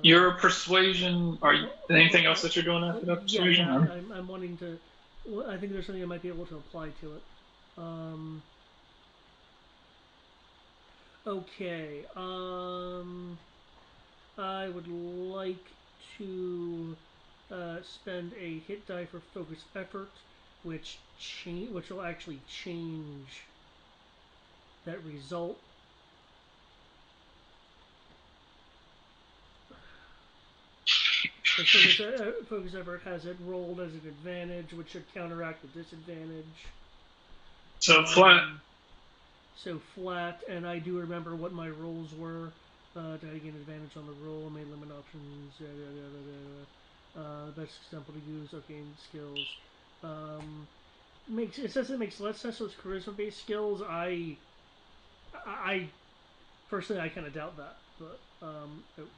Your persuasion. Anything else that you're doing after that persuasion? Yeah, I'm wanting to. Well, I think there's something I might be able to apply to it. Okay. I would like to spend a hit die for focus effort, which will actually change that result. Focus effort has it rolled as an advantage, which should counteract the disadvantage. So flat. So flat, and I do remember what my rolls were. To gain advantage on the roll, main limit options. Best example to use. Okay, skills. It says it makes less sense with charisma-based skills. I personally, I kind of doubt that, but okay.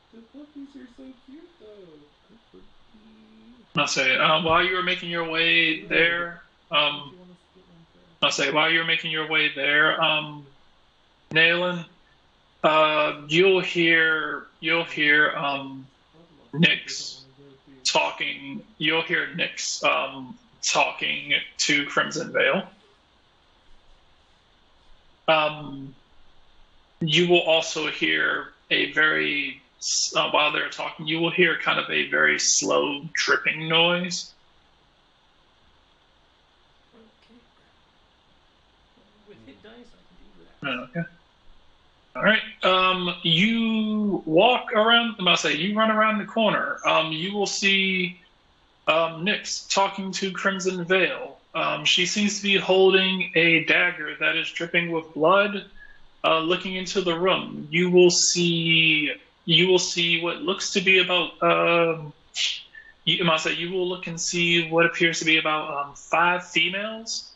The puppies are so cute, though. I'll say while you were making your way there, I'll say while you're making your way there, Nayland, you'll hear Nyx talking. You'll hear Nyx talking to Crimson Veil. You will also hear a very while they're talking, you will hear kind of a very slow dripping noise. Okay. With hit dice, I can do that. Okay. All right. You walk around. I'm about to say you run around the corner. You will see Nyx talking to Crimson Veil. She seems to be holding a dagger that is dripping with blood. Looking into the room, you will see what looks to be about. You will look and see what appears to be about 5 females.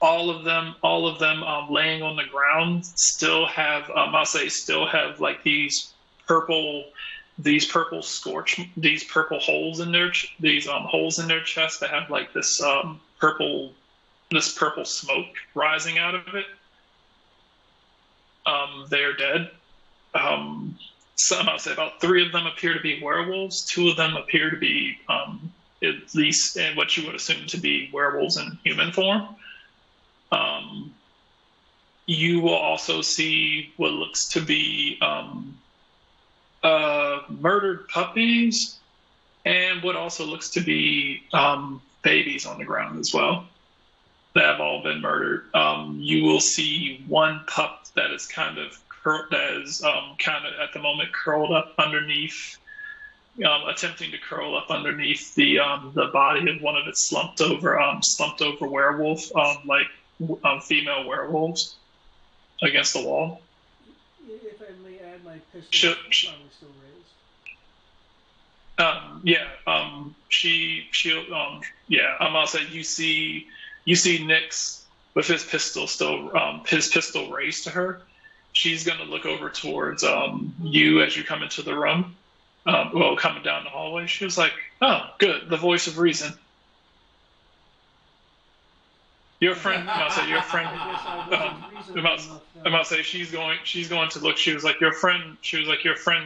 All of them laying on the ground still have like these purple holes in their holes in their chest that have like this purple smoke rising out of it. They're dead. Some, I'll say about 3 of them appear to be werewolves. 2 of them appear to be, at least in what you would assume to be werewolves in human form. You will also see what looks to be murdered puppies and what also looks to be babies on the ground as well that have all been murdered. You will see one pup that is kind of at the moment curled up underneath, attempting to curl up underneath the body of one of its slumped over werewolf, female werewolves against the wall. If I may add, my pistol is probably still raised. I'm gonna say you see Nyx with his pistol raised to her. She's gonna look over towards you as you come into the room. Coming down the hallway, she was like, "Oh, good, the voice of reason." Your friend, I'm about to say she's going to look. She was like, your friend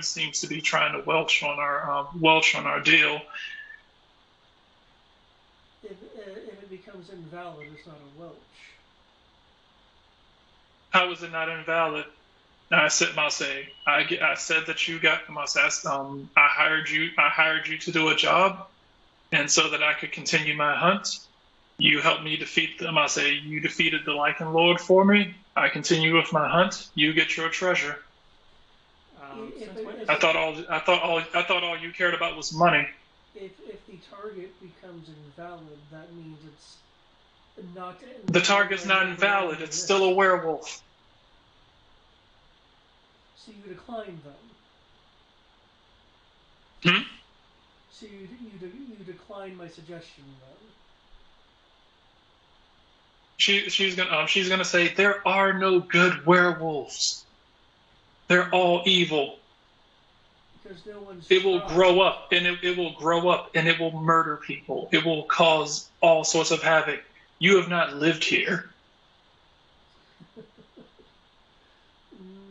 seems to be trying to welch on our deal. If it becomes invalid, it's not a welch. How is it not invalid? I said that you got. I hired you to do a job, and so that I could continue my hunt. You helped me defeat them. You defeated the Lycan Lord for me. I continue with my hunt. You get your treasure. I thought all you cared about was money. If the target becomes invalid, that means it's not. The target's not invalid. It's still a werewolf. So you decline them. Hmm? So you decline my suggestion then. She's gonna say there are no good werewolves. They're all evil. Because no one's. It will grow up, and it will grow up, and it will murder people. It will cause all sorts of havoc. You have not lived here.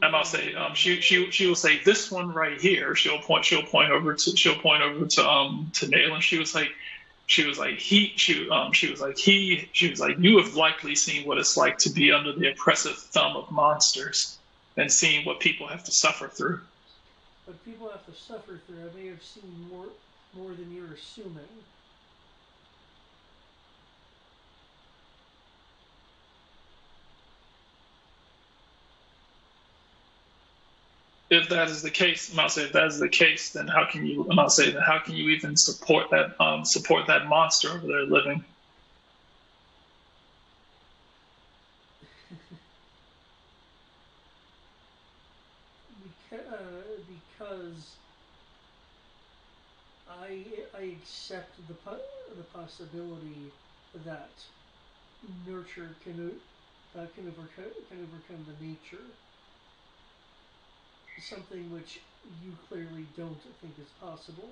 I'm about to say she will say this one right here. She'll point over to Nail, and she was like, she was like you have likely seen what it's like to be under the oppressive thumb of monsters and seeing what people have to suffer through. But people have to suffer through. I may have seen more than you're assuming. If that is the case, if that is the case, then how can you? Then how can you even support that monster over there living? Because I accept the possibility that nurture can overcome the nature. Something which you clearly don't think is possible.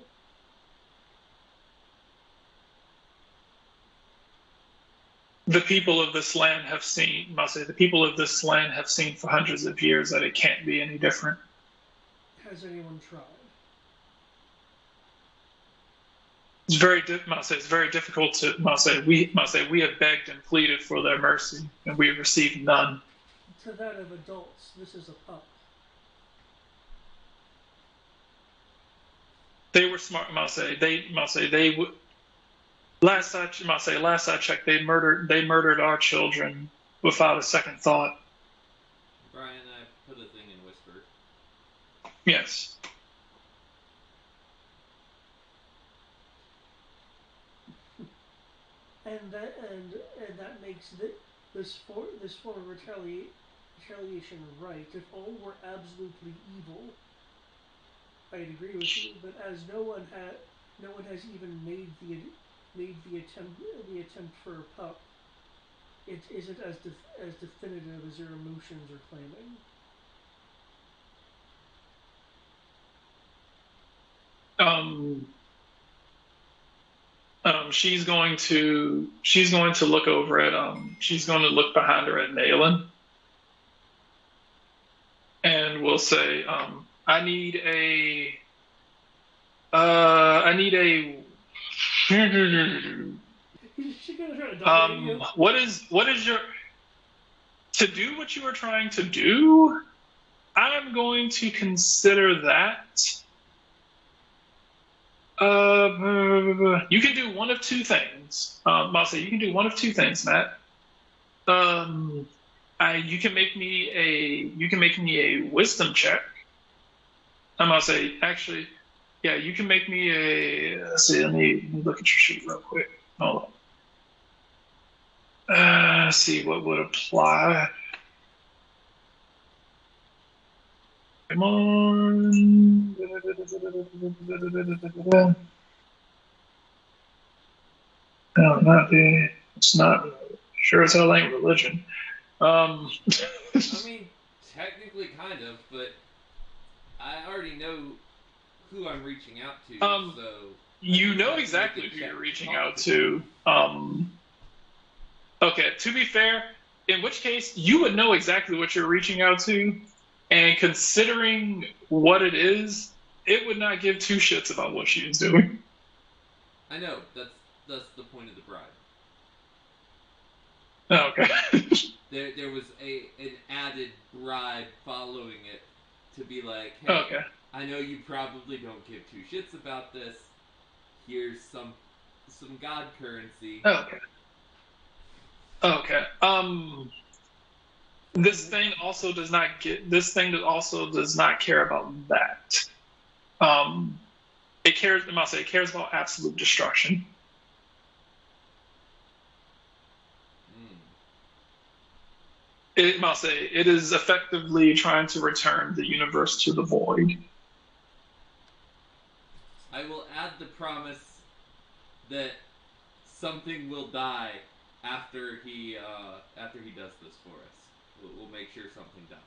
The people of this land have seen, the people of this land have seen for hundreds of years that it can't be any different. Has anyone tried? It's very difficult to we have begged and pleaded for their mercy, and we have received none. To that of adults, this is a pup. They were smart. They would. Last I checked, they murdered our children without a second thought. Brian, I put a thing in whisper. Yes. And that makes this form of retaliation right. If all were absolutely evil, I'd agree with you. But as no one has even made the attempt for a pup, it isn't as definitive as your emotions are claiming. She's going to look over at she's going to look behind her at Nayland, and will say, I need a what is your to do what you are trying to do? I'm going to consider that. You can do one of two things. You can do one of two things, Matt. You can make me a wisdom check. Actually, yeah, you can make me a. Let's see, let me look at your sheet real quick. Hold on. Let's see what would apply. Come on. No, not the. It's not. Sure as hell ain't religion. I mean, technically, kind of, but I already know who I'm reaching out to. So you know exactly who you're reaching out to. Okay, to be fair, in which case you would know exactly what you're reaching out to, and considering what it is, it would not give two shits about what she is doing. I know, that's the point of the bribe. Oh, okay. There was an added bribe following it to be like, hey, okay. I know you probably don't give two shits about this. Here's some god currency. Okay. Okay. This thing also does not care about that. It cares about absolute destruction. It is effectively trying to return the universe to the void. I will add the promise that something will die after he does this for us. We'll make sure something dies.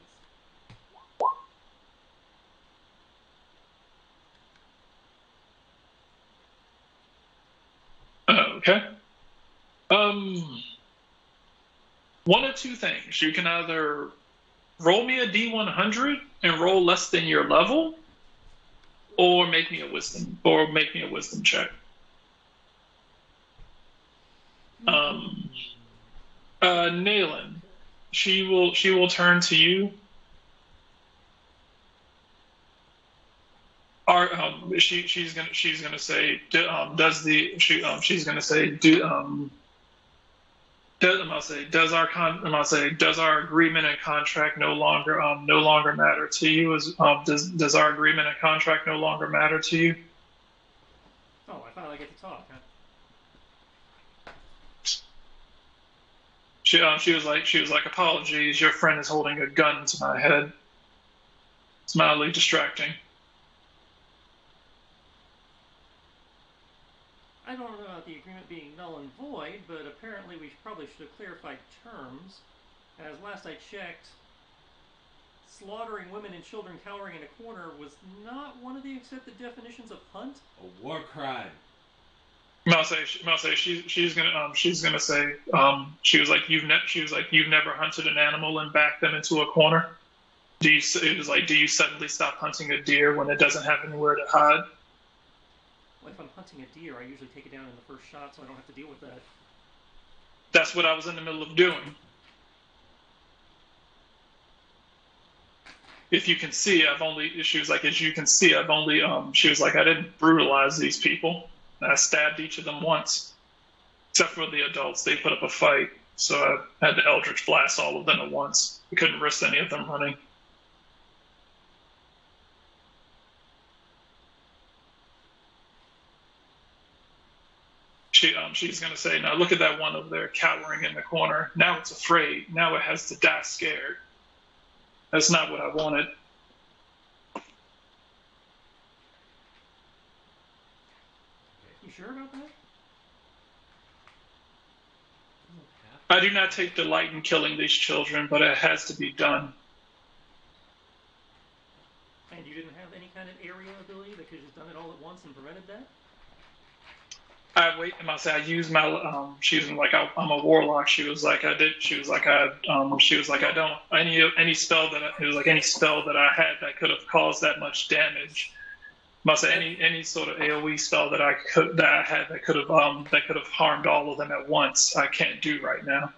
Okay. One of two things. You can either roll me a D100 and roll less than your level, or make me a wisdom check. Um, Nayland, she will turn to you. She's gonna say, does the she's gonna say, I'm gonna say, does our agreement and contract no longer matter to you? Does our agreement and contract no longer matter to you? Oh, I finally get to talk, huh? She was like, apologies, your friend is holding a gun to my head. It's mildly distracting. I don't know about the agreement being null and void, but apparently we probably should have clarified terms. As last I checked, slaughtering women and children cowering in a corner was not one of the accepted definitions of hunt. A war crime. She's gonna say, she was like, you've never hunted an animal and backed them into a corner. It was like, do you suddenly stop hunting a deer when it doesn't have anywhere to hide? Well, if I'm hunting a deer, I usually take it down in the first shot, so I don't have to deal with that. That's what I was in the middle of doing. If you can see, she was like, as you can see, she was like, I didn't brutalize these people. I stabbed each of them once. Except for the adults, they put up a fight. So I had to Eldritch Blast all of them at once. We couldn't risk any of them running. She's going to say, now look at that one over there cowering in the corner. Now it's afraid. Now it has to die scared. That's not what I wanted. You sure about that? I do not take delight in killing these children, but it has to be done. And you didn't have any kind of area ability that could have done it all at once and prevented that? I use my. She was like, I'm a warlock. She was like, I don't any spell that it was like any spell that I had that could have caused that much damage. Must say any sort of AOE spell that I had that could have harmed all of them at once. I can't do right now.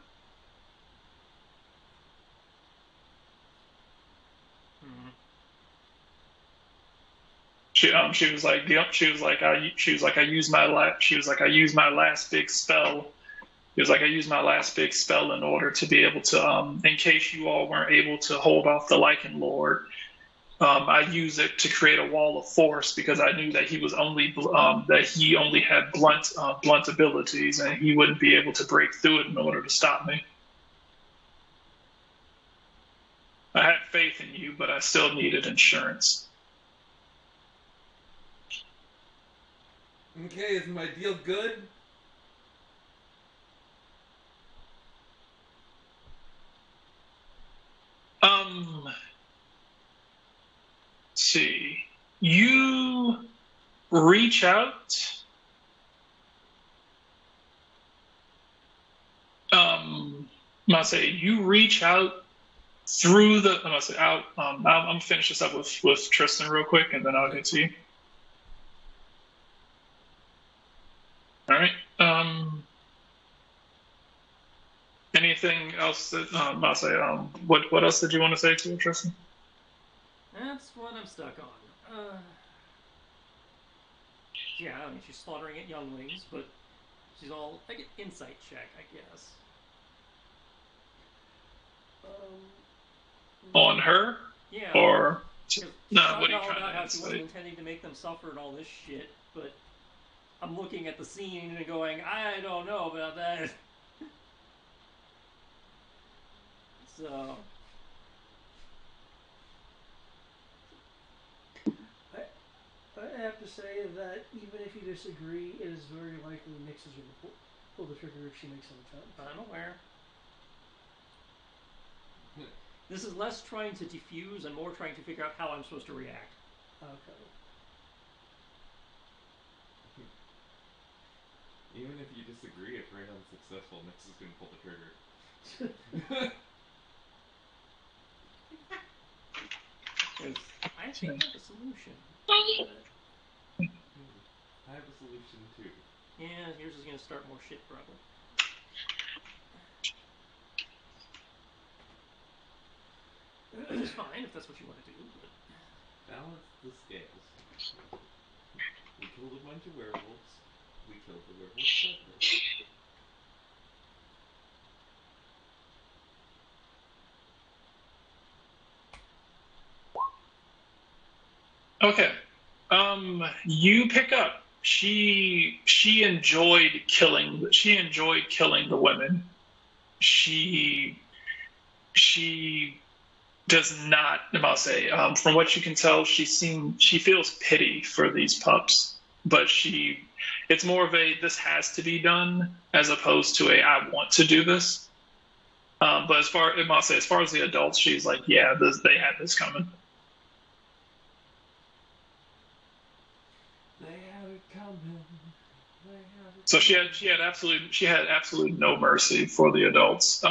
She was like, I used my last big spell. It was like, I used my last big spell in order to be able to, in case you all weren't able to hold off the Lycan Lord. I used it to create a wall of force because I knew that he only had blunt abilities and he wouldn't be able to break through it in order to stop me. I had faith in you, but I still needed insurance. Okay, is my deal good? Let's see. You reach out. I say you reach out through the. I'm gonna say out. I'm finish this up with Tristan real quick, and then I'll get to you. All right. Anything else that I'll say? What else did you want to say to Tristan? That's what I'm stuck on. Yeah, I mean, she's slaughtering at younglings, but she's all like an insight check, I guess. On her? Yeah. Or no? What are you all trying about to how she wasn't say? intending to make them suffer and all this shit, but I'm looking at the scene and going, I don't know about that. So. I have to say that even if you disagree, it is very likely Nyx is going to pull the trigger if she makes an attempt. I'm aware. This is less trying to defuse and more trying to figure out how I'm supposed to react. Okay. Even if you disagree, if Ray's unsuccessful, Nyx is going to pull the trigger. Because I think I have a solution. I have a solution too. Yeah, yours is going to start more shit, probably. fine if that's what you want to do. But... Balance the scales. We killed a bunch of werewolves. We killed the werewolf predator. Okay. You pick up. She enjoyed killing. She enjoyed killing the women. She does not. I'll say, from what you can tell, she feels pity for these pups, but it's more of a this has to be done as opposed to a I want to do this. But as far as the adults, she's like, yeah, they had this coming. So she had absolute no mercy for the adults.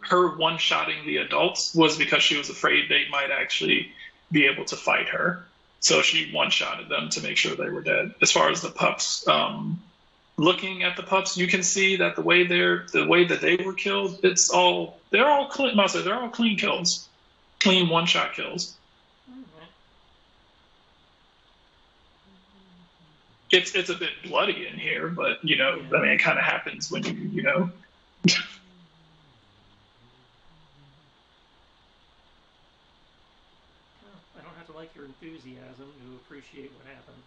Her one-shotting the adults was because she was afraid they might actually be able to fight her. So she one-shotted them to make sure they were dead. As far as the pups, looking at the pups, you can see that the way that they were killed, they're all clean. They're all clean kills, clean one-shot kills. It's a bit bloody in here, but I mean, it kind of happens when you know. Well, I don't have to like your enthusiasm to appreciate what happened.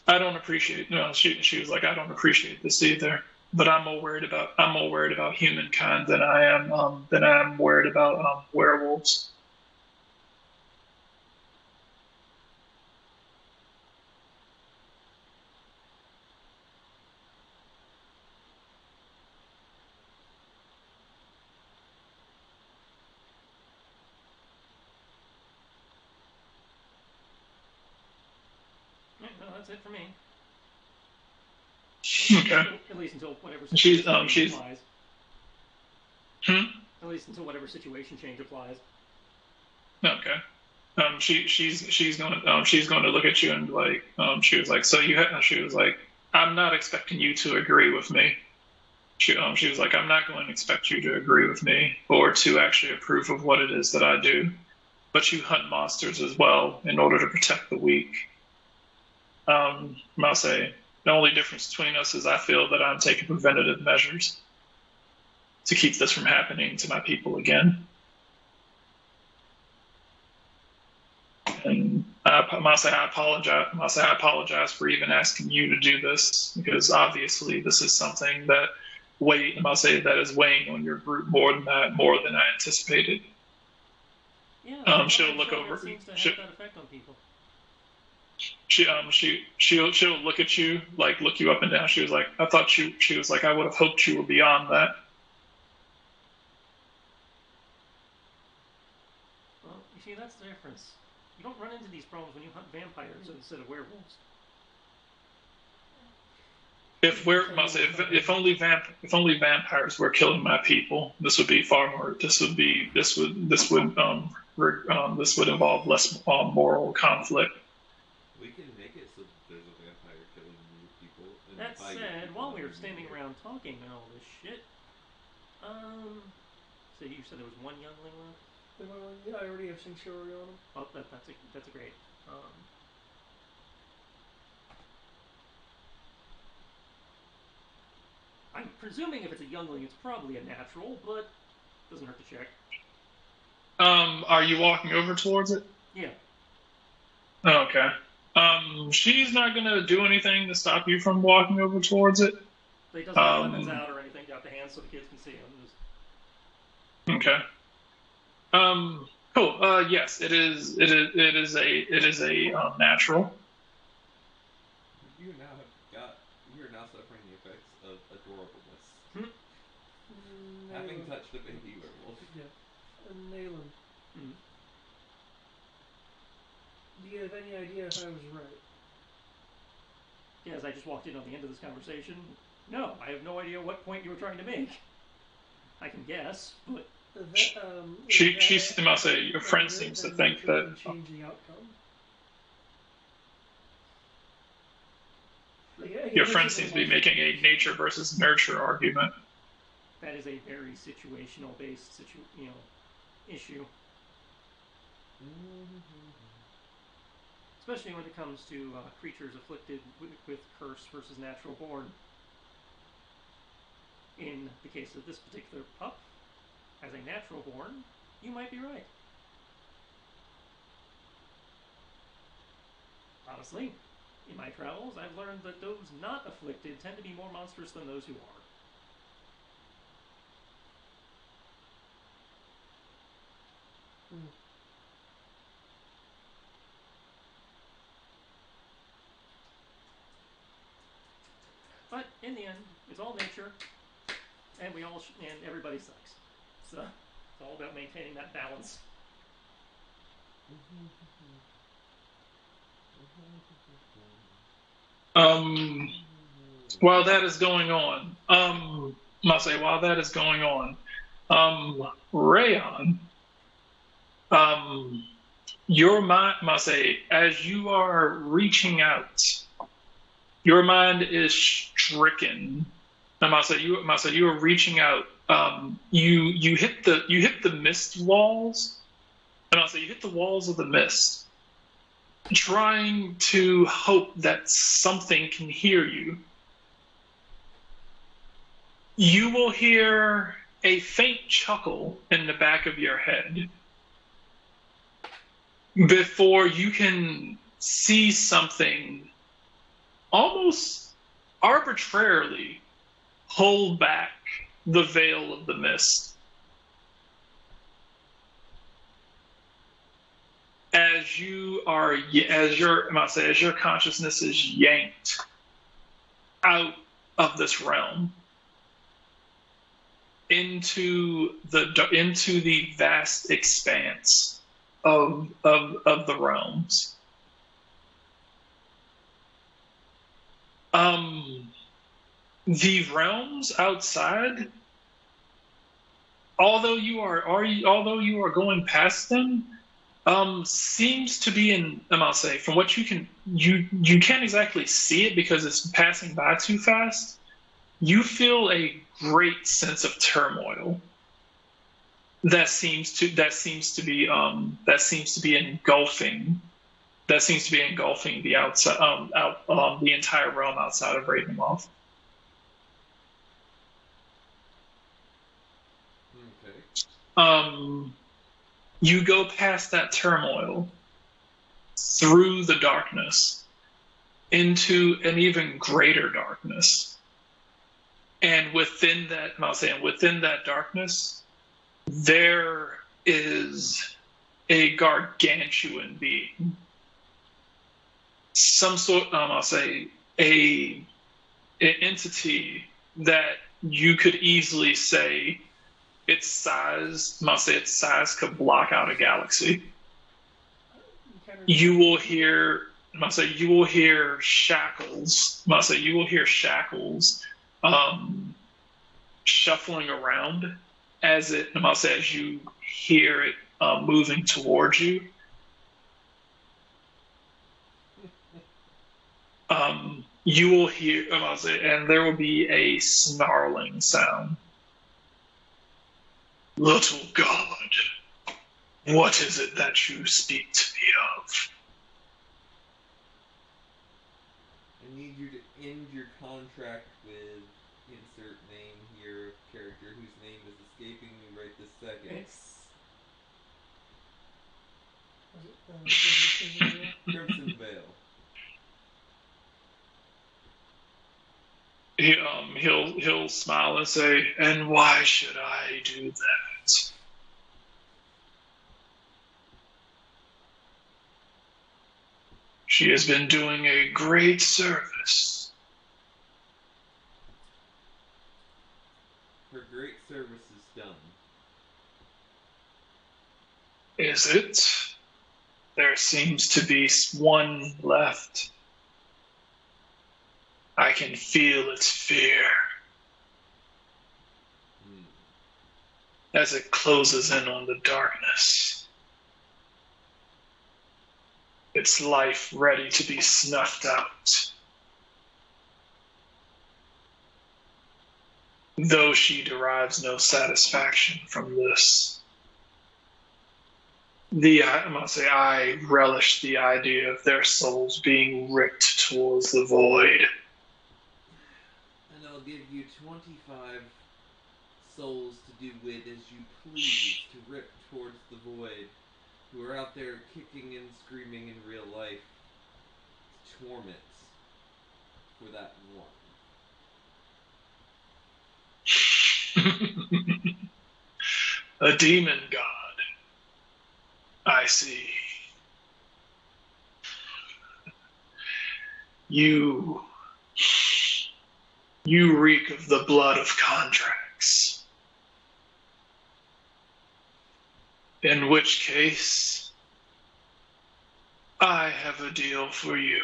I don't appreciate. No, she was like, I don't appreciate this either. But I'm more worried about humankind than I am worried about werewolves. Yeah, no, that's it for me. Okay. At least until whatever She's situation she's. applies. At least until whatever situation change applies. Okay. She's going to look at you and like she was like, she was like, I'm not expecting you to agree with me. She was like, I'm not going to expect you to agree with me or to actually approve of what it is that I do. But you hunt monsters as well in order to protect the weak. I'll say the only difference between us is I feel that I'm taking preventative measures to keep this from happening to my people again. And I apologize for even asking you to do this because obviously this is something that is weighing on your group more than I anticipated. Yeah, She'll look over. It seems to have that effect on people. She'll look at you, like look you up and down. She was like, I would have hoped you were beyond that. Well, you see, that's the difference. You don't run into these problems when you hunt vampires instead of werewolves. If only vampires were killing my people, this would be far more. This would involve less moral conflict. We can make it so there's a vampire killing your people. And that said, while we were standing around talking and all this shit, so you said there was one youngling left? Yeah, I already have Sanctuary on him. Oh, that's a great. I'm presuming if it's a youngling, it's probably a natural, but doesn't hurt to check. Are you walking over towards it? Yeah. Okay. She's not gonna do anything to stop you from walking over towards it. They doesn't have weapons out or anything out the hands so the kids can see them. Okay. Cool. Yes, it is a natural. You're now suffering the effects of adorableness. Having touched a baby werewolf. Yeah. Nayland. Do you have any idea if I was right? Yeah, as I just walked in on the end of this conversation, no, I have no idea what point you were trying to make. I can guess, but... She must say, your friend seems to think that... Change the outcome. Your friend seems to be making a nature versus nurture argument. that is a very situational based issue. Especially when it comes to creatures afflicted with curse versus natural born. In the case of this particular pup, as a natural born, you might be right. Honestly, in my travels, I've learned that those not afflicted tend to be more monstrous than those who are. But in the end, it's all nature, and and everybody sucks. So it's all about maintaining that balance. While that is going on, while that is going on, Rayon, your mind, as you are reaching out, your mind is stricken. You are reaching out. You hit the mist walls, and you hit the walls of the mist, trying to hope that something can hear you. You will hear a faint chuckle in the back of your head before you can see something almost arbitrarily hold back the veil of the mist. As your consciousness is yanked out of this realm into the vast expanse of the realms. The realms outside, although you are going past them, seems to be from what you can't exactly see it because it's passing by too fast. You feel a great sense of turmoil that seems to be engulfing the outside the entire realm outside of Ravenloft. Okay. You go past that turmoil through the darkness into an even greater darkness. And within that darkness, there is a gargantuan being. Some sort, an entity that you could easily say its size could block out a galaxy. You will hear shackles. You will hear shackles shuffling around as you hear it moving towards you. You will hear, and there will be a snarling sound. Little God, what is it that you speak to me of? I need you to end your contract with insert name here, character whose name is escaping me right this second. Crimson Veil. He'll smile and say, "And why should I do that?" She has been doing a great service. Her great service is done. Is it? There seems to be one left. I can feel its fear as it closes in on the darkness. Its life ready to be snuffed out. though she derives no satisfaction from this. I must say, I relish the idea of their souls being ripped towards the void. And I'll give you 25 souls to do with as you please to rip towards the void, who are out there kicking and screaming in real life torments for that one. A demon god. I see. You reek of the blood of contracts. In which case, I have a deal for you.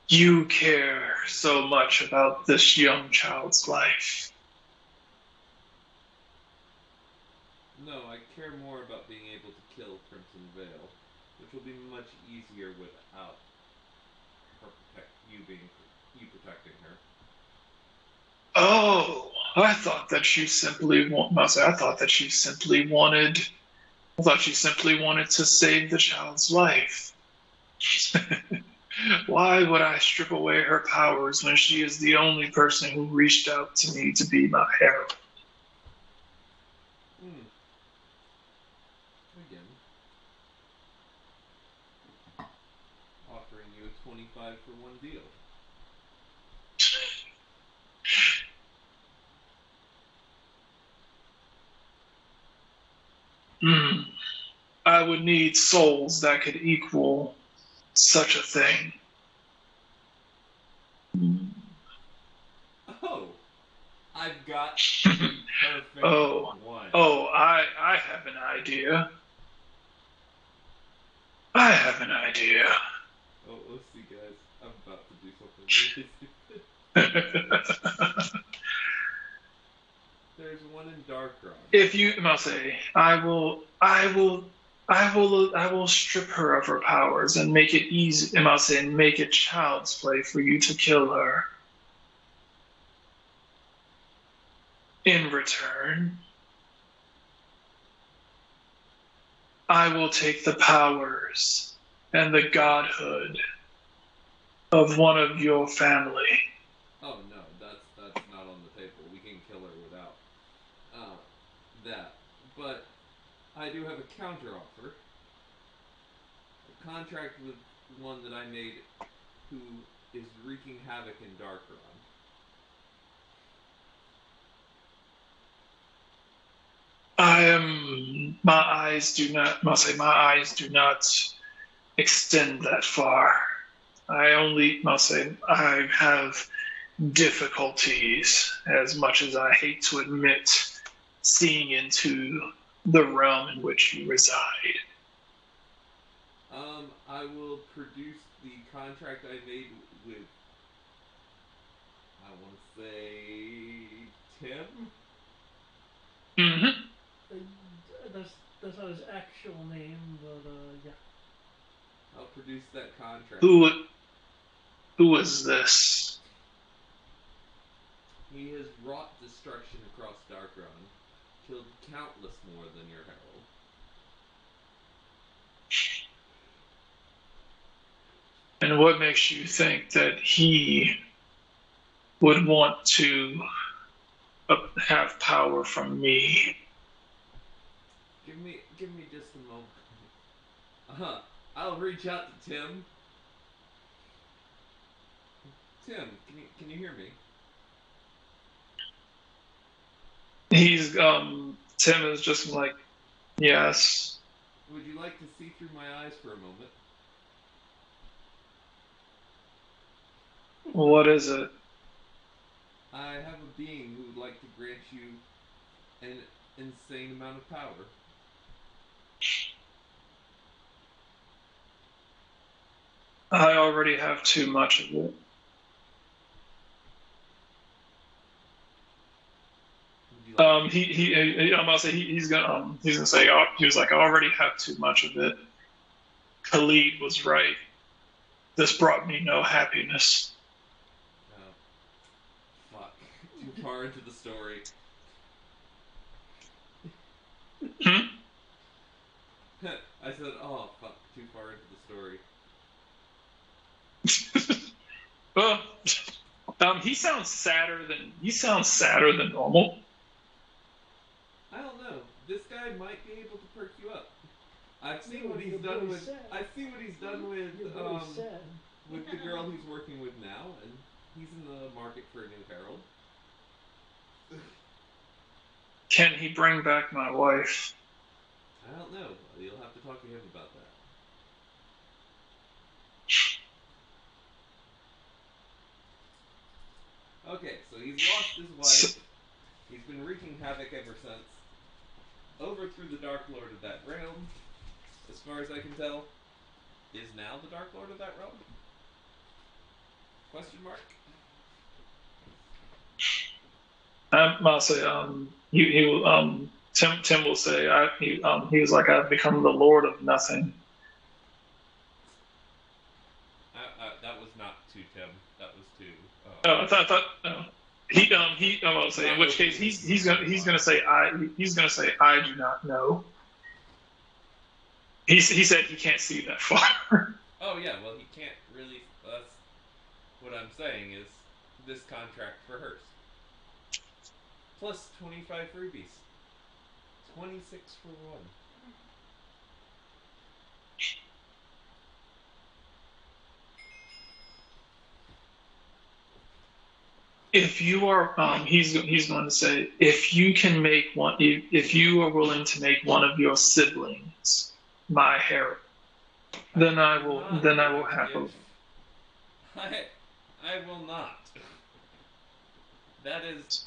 You care so much about this young child's life. No, I care more about being able to kill Crimson Veil, which will be much easier without you protecting her. Oh, I thought that you simply wanted to save the child's life. Why would I strip away her powers when she is the only person who reached out to me to be my herald? Again. Offering you a 25 for one deal. I would need souls that could equal such a thing. Oh, I've got the perfect one. Oh, I have an idea. Oh, let's see, guys. I'm about to do something really stupid. There's one in Darkron. If you, I'll say, I will strip her of her powers and make it easy. And I'll say, make it child's play for you to kill her. In return, I will take the powers and the godhood of one of your family. Oh no, that's not on the table. We can kill her without that. But I do have a counter offer. A contract with one that I made who is wreaking havoc in Darkron. My eyes do not extend that far. I have difficulties, as much as I hate to admit, seeing into the realm in which you reside. I will produce the contract I made with, I want to say, Tim? Mm-hmm. That's not his actual name, but yeah. I'll produce that contract. Who is this? He has wrought destruction across Darkron, killed countless more than your herald. And what makes you think that he would want to have power from me? Give me just a moment. I'll reach out to Tim. Tim, can you hear me? Tim is just like, yes. Would you like to see through my eyes for a moment? What is it? I have a being who would like to grant you an insane amount of power. I already have too much of it. I'm about to say he's gonna say he was like, I already have too much of it. Khalid was right. This brought me no happiness. Fuck. Too far into the story. Hmm? I said, oh, fuck, too far into the story. Well, he sounds sadder than normal. I don't know. This guy might be able to perk you up. I've seen what he's done with. I've seen what he's done with the girl he's working with now, and he's in the market for a new herald. Can he bring back my wife? I don't know. You'll have to talk to him about that. Okay, so he's lost his wife. He's been wreaking havoc ever since. Overthrew the Dark Lord of that realm, as far as I can tell. Is now the Dark Lord of that realm? Question mark? I'll say, Tim will say, he was like, I've become the Lord of nothing. That was not to Tim. That was to. Oh, I thought. I'll say, in which case he's gonna say, I do not know. He said he can't see that far. Oh yeah, well he can't really. That's what I'm saying is this contract for hers. Plus 25 rubies. 26 for one. If you are, he's going to say, if you can make one, if you are willing to make one of your siblings my herald, then I will happily. I will not. That is.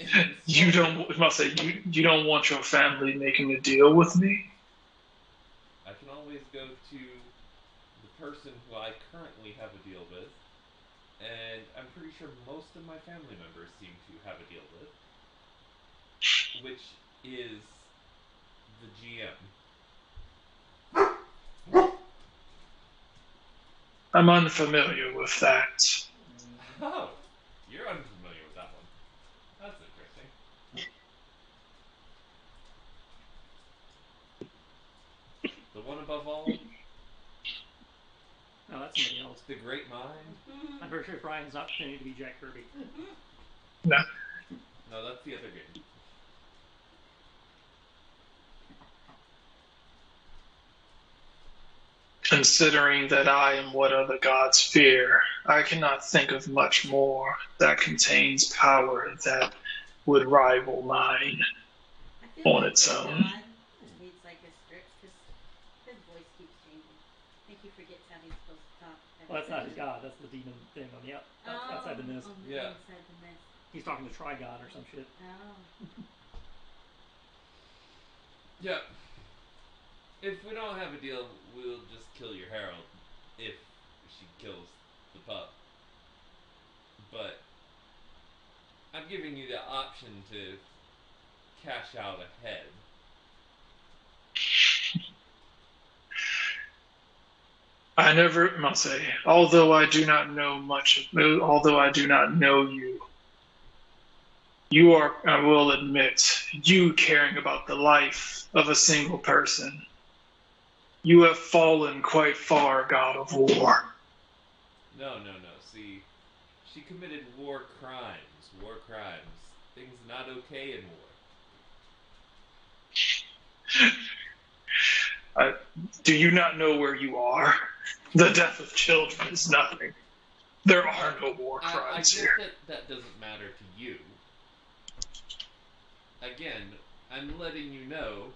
You don't. Must say you don't want your family making a deal with me. I can always go to the person who I currently have a deal with, and I'm pretty sure most of my family members seem to have a deal with, which is the GM. I'm unfamiliar with that. Oh, you're unfamiliar with that one. That's interesting. The one above all? No, that's somebody else. The great mind? I'm pretty sure Brian's not pretending to be Jack Kirby. No. No, that's the other game. Considering that I am what other gods fear, I cannot think of much more that contains power that would rival mine on its own. God needs like a script because his voice keeps changing. I think he forgets how he's supposed to talk. Well, that's not his god. That's the demon thing on the outside the mist. Yeah. Inside the mist. He's talking to Trigon or some shit. Oh. Yeah. If we don't have a deal, we'll just kill your herald. If she kills the pup. But I'm giving you the option to cash out ahead. I never must say, although I do not know you, you are, I will admit, you caring about the life of a single person. You have fallen quite far, God of War. No. See, she committed war crimes. Things not okay in war. Do you not know where you are? The death of children is nothing. There are no war crimes I here. guess that doesn't matter to you. Again, I'm letting you know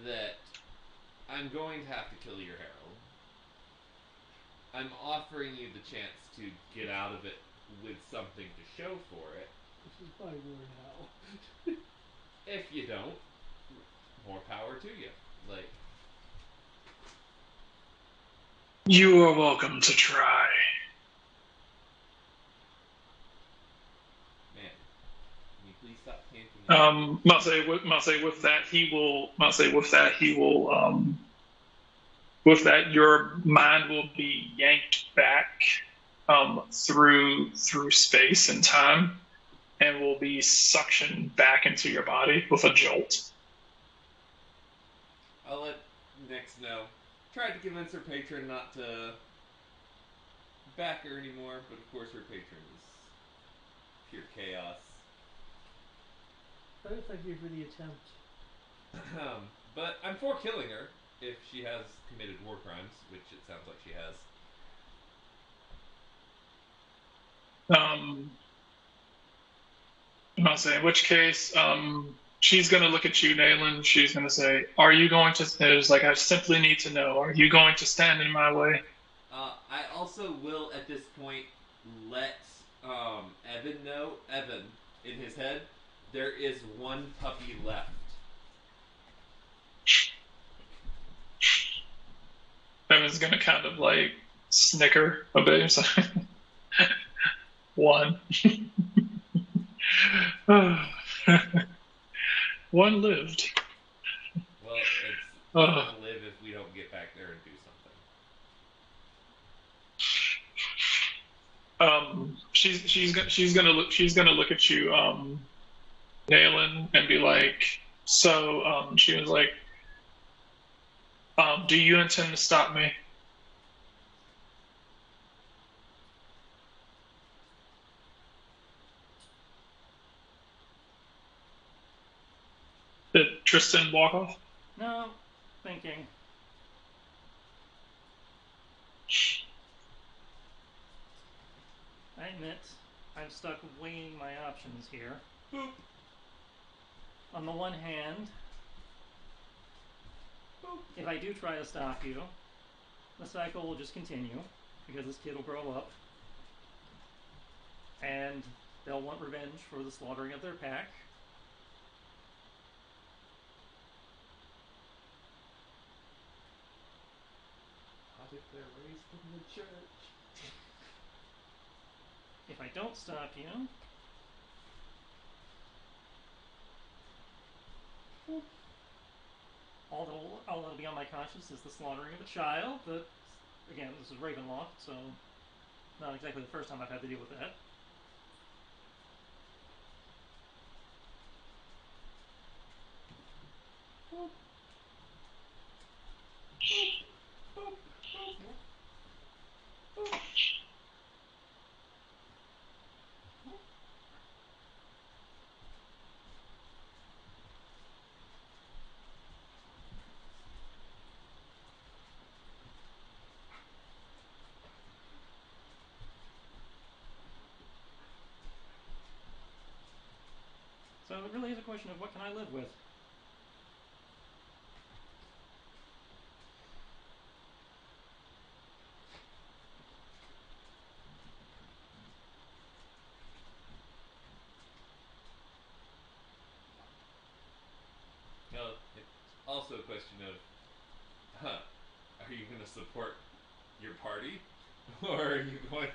that I'm going to have to kill your herald. I'm offering you the chance to get out of it with something to show for it. This is my war now. If you don't, more power to you. Like, You are welcome to try. man, can you please stop camping? With that, your mind will be yanked back through space and time, and will be suctioned back into your body with a jolt. I'll let Nyx know. Tried to convince her patron not to back her anymore, but of course her patron is pure chaos. Thank you for the attempt. But I'm for killing her if she has committed war crimes, which it sounds like she has. I'll say, in which case, she's going to look at you, Nayland. She's going to say, "Are you going to?" It's like, I simply need to know. Are you going to stand in my way? I also will at this point let Evan know. Evan, in his head, there is one puppy left. Evan's going to kind of like snicker a bit. So one. One lived. Well, it's not gonna live if we don't get back there and do something. She's gonna look at you, Nayland, and be like, so she was like, do you intend to stop me? Did Tristan walk off? No, thinking. I admit, I'm stuck weighing my options here. Boop. On the one hand, boop, if I do try to stop you, the cycle will just continue, because this kid will grow up, and they'll want revenge for the slaughtering of their pack. Not if they're raised in the church. If I don't stop you, all that'll be on my conscience is the slaughtering of a child. But again, this is Ravenloft, so not exactly the first time I've had to deal with that. Boop. Boop. Boop. Boop. Boop. So it really is a question of what can I live with. Well, it's also a question of, are you going to support your party, or are you going?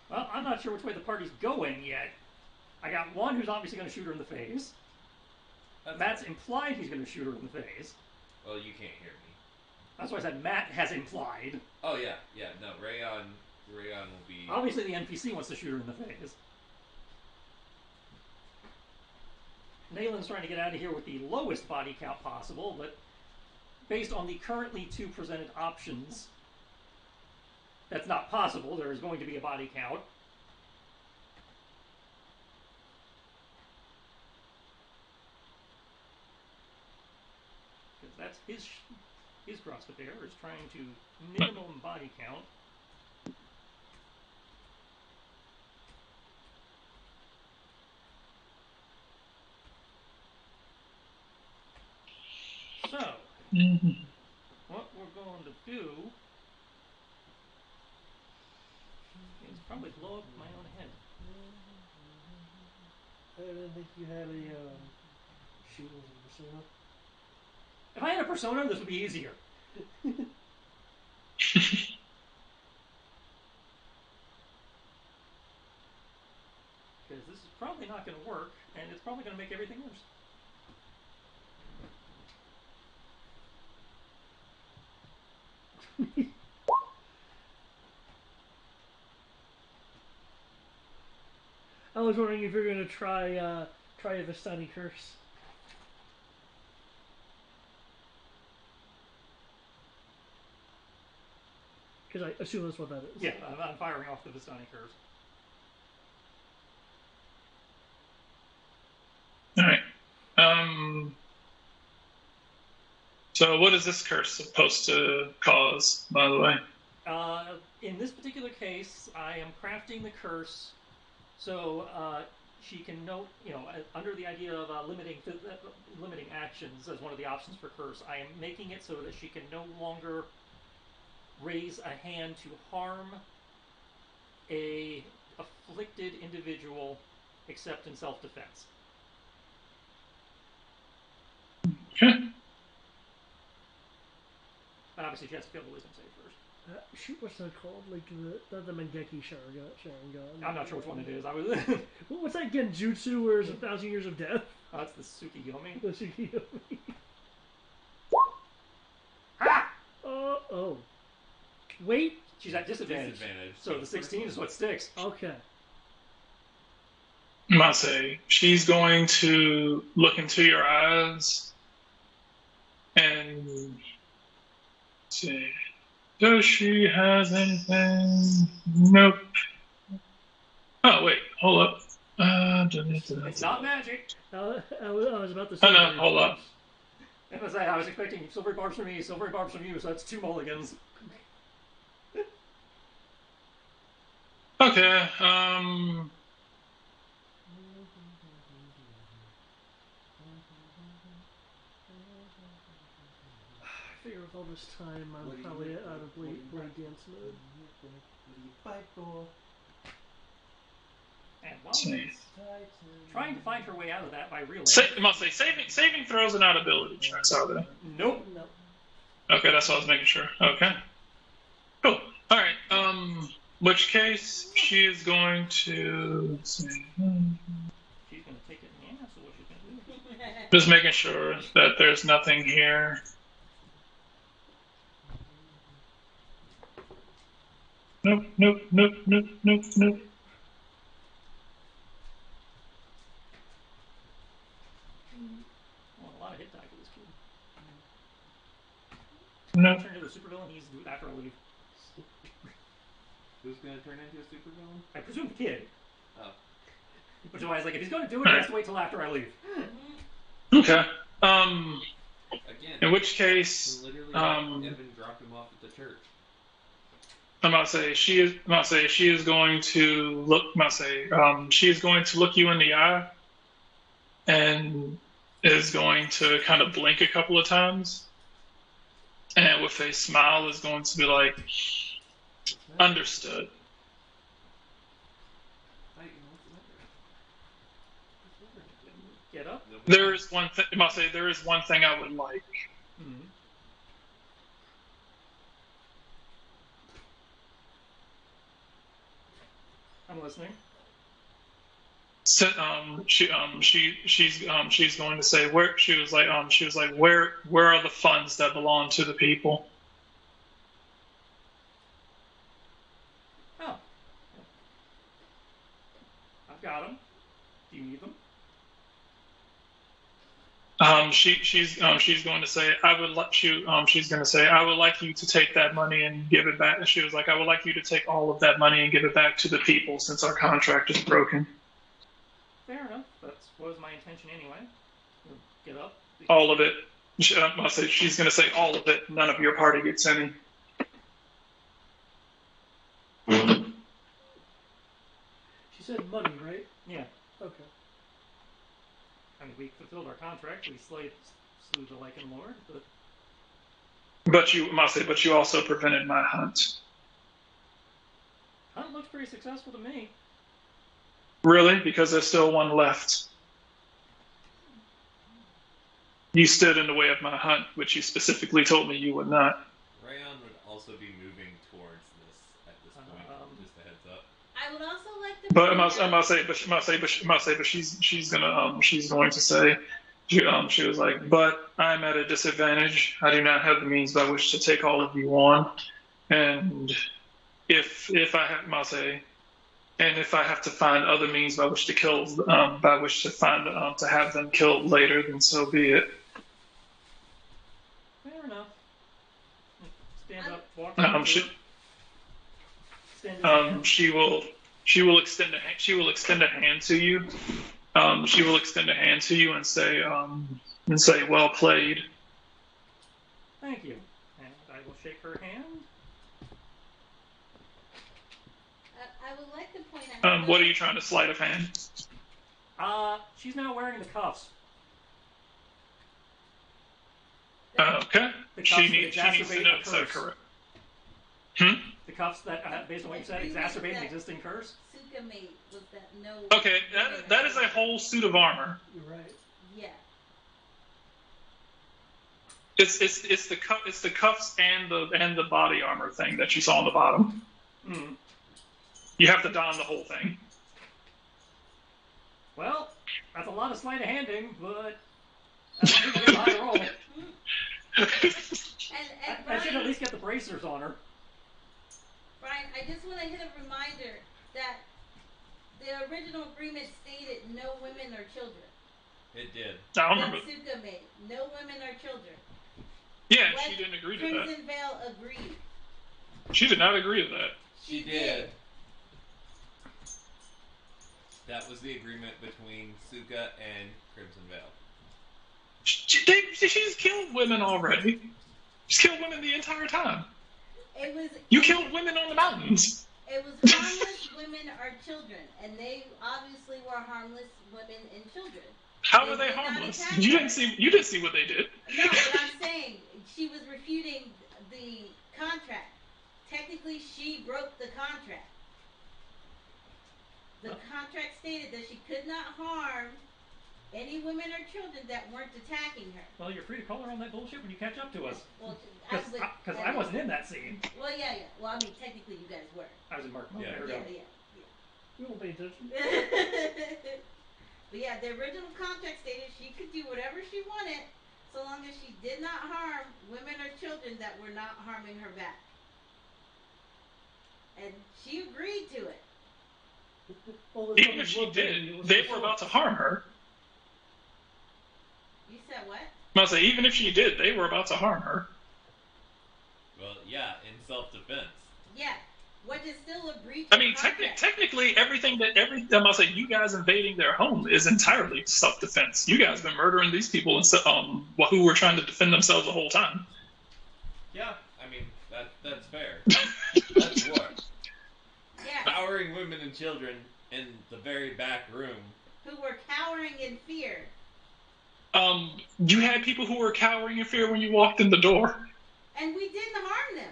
Well, I'm not sure which way the party's going yet. I got one who's obviously going to shoot her in the face. Matt's implied he's going to shoot her in the face. Well, you can't hear me. That's why I said Matt has implied. Oh yeah. No, Rayon will be. Obviously, the NPC wants to shoot her in the face. Nayland's trying to get out of here with the lowest body count possible, but based on the currently 2 presented options, that's not possible. There is going to be a body count. Because that's his CrossFit there, is trying to minimum body count. So, what we're going to do is probably blow up my own head. I didn't think you had a shoot as a persona. If I had a persona, this would be easier. Because this is probably not going to work, and it's probably going to make everything worse. was wondering if you're gonna try a Vistani curse. Because I assume that's what that is. Yeah, I'm firing off the Vistani curse. All right. So what is this curse supposed to cause, by the way? In this particular case, I am crafting the curse so she can note, under the idea of limiting actions as one of the options for curse, I am making it so that she can no longer raise a hand to harm a afflicted individual except in self-defense. Okay. But obviously, she has to fail the wisdom save first. Shoot, what's that called? Like the Mangeki Sharingan. I'm not sure which one it is. I was. What's that Genjutsu where it's 1,000 years of death? Oh, that's the Tsukiyomi. The Tsukiyomi. Ha! Oh. Wait. She's at disadvantage. So the 16 is what sticks. Okay. Mase, she's going to look into your eyes and see. Does she have anything? Nope. Oh, wait. Hold up. It's not magic. I was about to say. Oh, no. Hold up. I was expecting silvery barbs from me, silvery barbs from you, so that's 2 mulligans. Okay. I figure with all this time, I'm probably out of blade dance mode. What do you fight for? And while she's trying to find her way out of that by realizing... Must say, saving throws are not ability checks, are they? Nope. No. Okay, that's what I was making sure. Okay. Cool. All right. Which case she is going to... She's going to take it in the ass, or what she's going to do? Just making sure that there's nothing here. Nope. Well, a lot of hit die for this kid. Nope. Turn into a supervillain, he's after I leave. Who's going to turn into a supervillain? I presume the kid. Oh. Which is why I was like, if he's going to do it, he has to wait till after I leave. Okay. Again, In which case, literally, Evan dropped him off at the church. I'm about to say she is going to look. She is going to look you in the eye, and is going to kind of blink a couple of times, and with a smile is going to be like, "Understood." Get up. There is one thing. There is one thing I would like. Mm-hmm. I'm listening. So, she's going to say where she was like where are the funds that belong to the people? Oh. I've got them. Do you need them? She's going to say I would like you. She's going to say I would like you to take that money and give it back. She was like I would like you to take all of that money and give it back to the people since our contract is broken. Fair enough. That was my intention anyway. Get up. All of it. She's going to say all of it. None of your party gets any. She said money, right? Yeah. Okay. I mean, we fulfilled our contract. We slew the Lycan Lord, but... But you also prevented my hunt. Hunt looks pretty successful to me. Really? Because there's still one left. You stood in the way of my hunt, which you specifically told me you would not. Rayon would also be moving towards this at this point. Just a heads up. I would also like to. But she's going to say, she was like, but I'm at a disadvantage. I do not have the means by which to take all of you on, and if I have And if I have to find other means by which to kill, by which to find to have them killed later, then so be it. Fair enough. Stand up, walk Um, over to she, it. Extend his hand. she will extend a hand to you. She will extend a hand to you and say, "Well played." Thank you. And I will shake her hand. I would like to point out. What are you trying to sleight of hand? She's now wearing the cuffs. Okay. The She cuffs needs that to exacerbate know a is that curse. correct? Hmm? The cuffs that, based on what you said, exacerbate an existing curse. Suka made was that no. Okay, that is a whole suit of armor. You're right. Yeah. It's the cuffs and the body armor thing that you saw on the bottom. Hmm. You have to don the whole thing. Well, that's a lot of sleight of handing, but that's a pretty high roll. And I should Brian, at least get the bracers on her. Brian, I just want to hit a reminder that the original agreement stated no women or children. It did. I remember. That Suka made. No women or children. Yeah, What she didn't agree to that. Crimson Veil agreed. She did not agree to that. She did. That was the agreement between Suka and Crimson Veil. She's killed women already. She's killed women the entire time. It was. You killed women on the mountains. It was harmless women or children, and they obviously were harmless women and children. How were They they did not harmless? attack You her. didn't see what they did. No, but I'm saying she was refuting the contract. Technically, she broke the contract. The contract stated that she could not harm any women or children that weren't attacking her. Well, you're free to call her on that bullshit when you catch up to us. Well, Because I wasn't in that scene. Well, yeah. Well, I mean, technically, you guys were. I was in Mark. Yeah. There we Yeah. go. We won't pay attention. But yeah, the original contract stated she could do whatever she wanted so long as she did not harm women or children that were not harming her back. And she agreed to it. Well, Even if she did, they were about to harm her. You said what? I say, even if she did, they were about to harm her. Well, yeah, in self-defense. Yeah. What is still a breach I of mean, contract. technically, I must say, you guys invading their home is entirely self-defense. You guys been murdering these people who were trying to defend themselves the whole time. Yeah, I mean, that's fair. That's war. Yeah. Powering women and children in the very back room. Who were cowering in fear. You had people who were cowering in fear when you walked in the door. And we didn't harm them.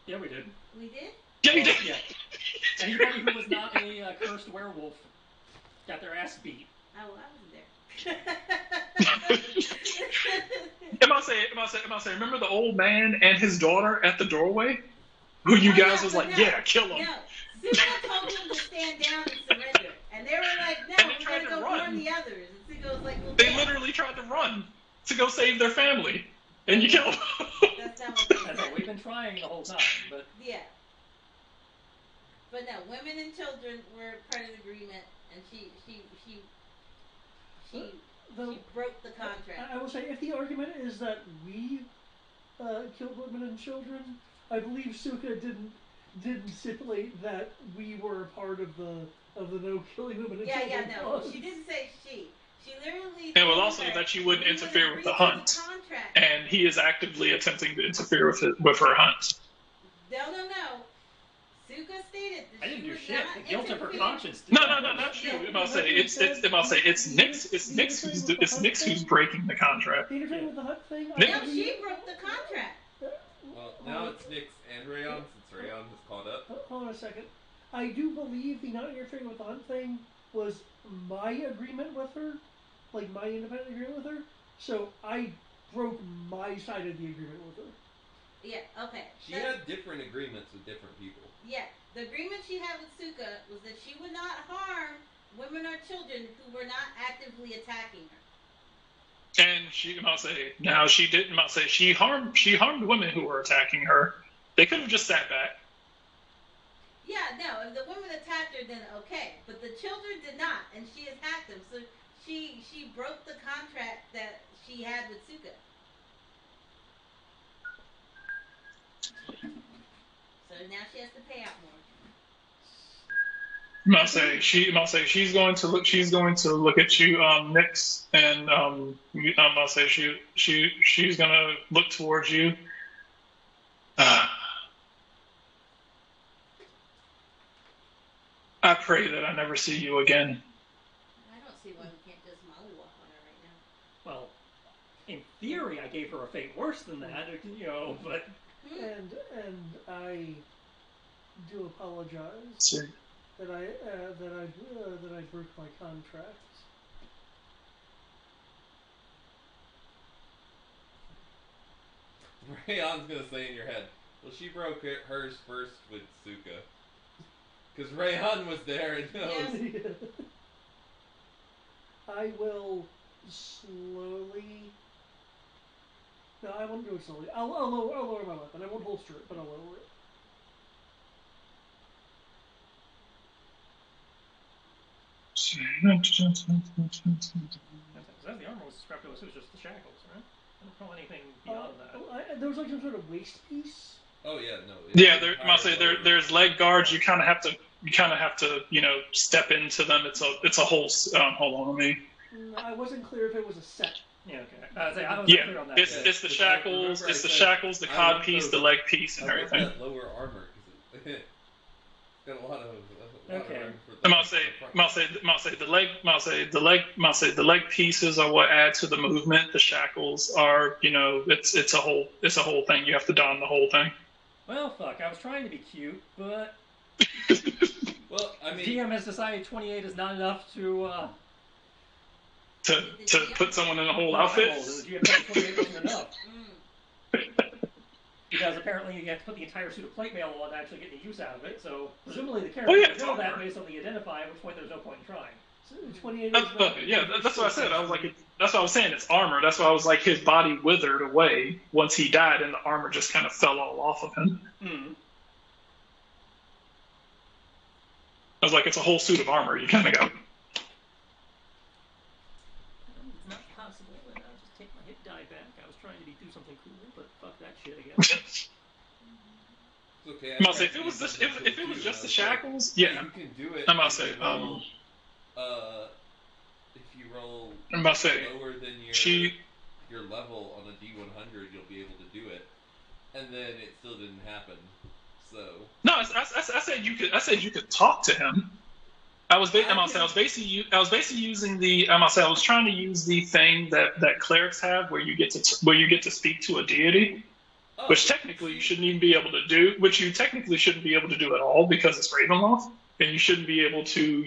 Yeah, we did. We did? Yeah, you did. Yeah. Anybody who was not a cursed werewolf got their ass beat. Oh, well, I wasn't there. Am I saying, remember the old man and his daughter at the doorway? Who you guys was like, yeah, kill him. No. Zuko told them to stand down and surrender. And they were like, no, And they we're tried going to to go run. warn the others. And Zuko was like, well, They damn. literally tried to run to go save their family, and you killed them. That's not what they That's said. what we've been trying the whole time, but Yeah. But no, women and children were part of the agreement, and she broke the contract. I will say, if the argument is that we killed women and children, I believe Suka didn't stipulate that we were a part of the no killing women and Yeah, children. no, she didn't say she. She literally. And it was told also her, that she wouldn't "You interfere would with the agree to hunt. contract." And he is actively attempting to interfere with her hunt. No. Suka stated that I didn't she do would shit. not The guilt of her interfere. conscience. No, not you. It's Nix who's breaking the contract. The interfering with the hunt thing. I No, believe- she broke the contract. Well, now it's Nyx and Rayon, since Rayon has caught up. Hold on a second. I do believe the not interfering with the hunt thing was my agreement with her, like my independent agreement with her. So I broke my side of the agreement with her. Yeah. Okay. She had different agreements with different people. Yeah, the agreement she had with Suka was that she would not harm women or children who were not actively attacking her. And she harmed women who were attacking her. They could have just sat back. Yeah, no, if the woman attacked her, then okay. But the children did not, and she attacked them. So she broke the contract that she had with Suka. So now she has to pay out more. I'm gonna say she's going to look at you, Nix, and I'm gonna say she's gonna look towards you. I pray that I never see you again. I don't see why we can't just mollywop on her right now. Well, in theory, I gave her a fate worse than that, but. And I do apologize See. that I broke my contract. Rayon's gonna say in your head, well, she broke hers first with Suka. Because Rayon was there and knows. Yeah. I will slowly. No, I won't do it slowly. I'll lower my weapon. I won't holster it, but I'll lower it. The armor was strapped to us. It was just the shackles, right? I don't recall anything beyond that. There was like some sort of waist piece. Oh yeah, no. Yeah, there's leg guards. You kind of have to step into them. It's a whole. Hold on, let me. I wasn't clear if it was a set. Yeah, okay. I was clear on that. It's the shackles. It's the shackles, the cod piece, the leg piece, and everything. That lower armor because it's got a lot of. Okay. I'm say the leg pieces are what add to the movement. The shackles are, it's a whole thing. You have to don the whole thing. Well, fuck. I was trying to be cute, but well, I mean, GM has decided 28 is not enough to put someone in a whole outfit. The GM said 28 wasn't enough. Because apparently you have to put the entire suit of plate mail on to actually get the use out of it, so presumably the character would know that based on the identify, at which point there's no point in trying. So 28 that's what I said. I was like, that's what I was saying. It's armor. That's why I was like, his body withered away once he died, and the armor just kind of fell all off of him. Mm. I was like, it's a whole suit of armor. You kind of go. It's not possible, and I'll just take my hit die back. I was trying to do something cool, but fuck that shit again. Okay, I'm gonna say if it was just the shackles, yeah. You can do it. I'm gonna say, if you roll I'm gonna say, lower than your level on a D100, you'll be able to do it, and then it still didn't happen. So no, I said you could. I said you could talk to him. I was basically using the. I was trying to use the thing that clerics have, where you get to speak to a deity. Which technically you shouldn't even be able to do, which you technically shouldn't be able to do at all because it's Ravenloft, and you shouldn't be able to,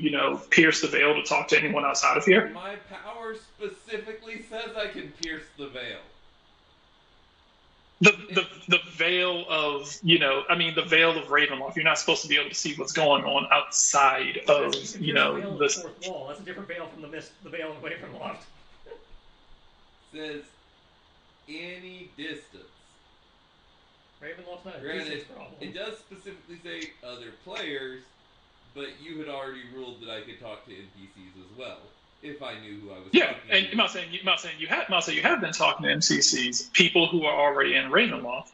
pierce the veil to talk to anyone outside of here. My power specifically says I can pierce the veil. The veil of, the veil of Ravenloft. You're not supposed to be able to see what's going on outside of, the fourth wall. That's a different veil from the veil in Ravenloft. Says any distance. Ravenloft's not a Granted, distance problem. it does specifically say other players, but you had already ruled that I could talk to NPCs as well, if I knew who I was talking to. And I'm not saying you have been talking to NPCs, people who are already in Ravenloft.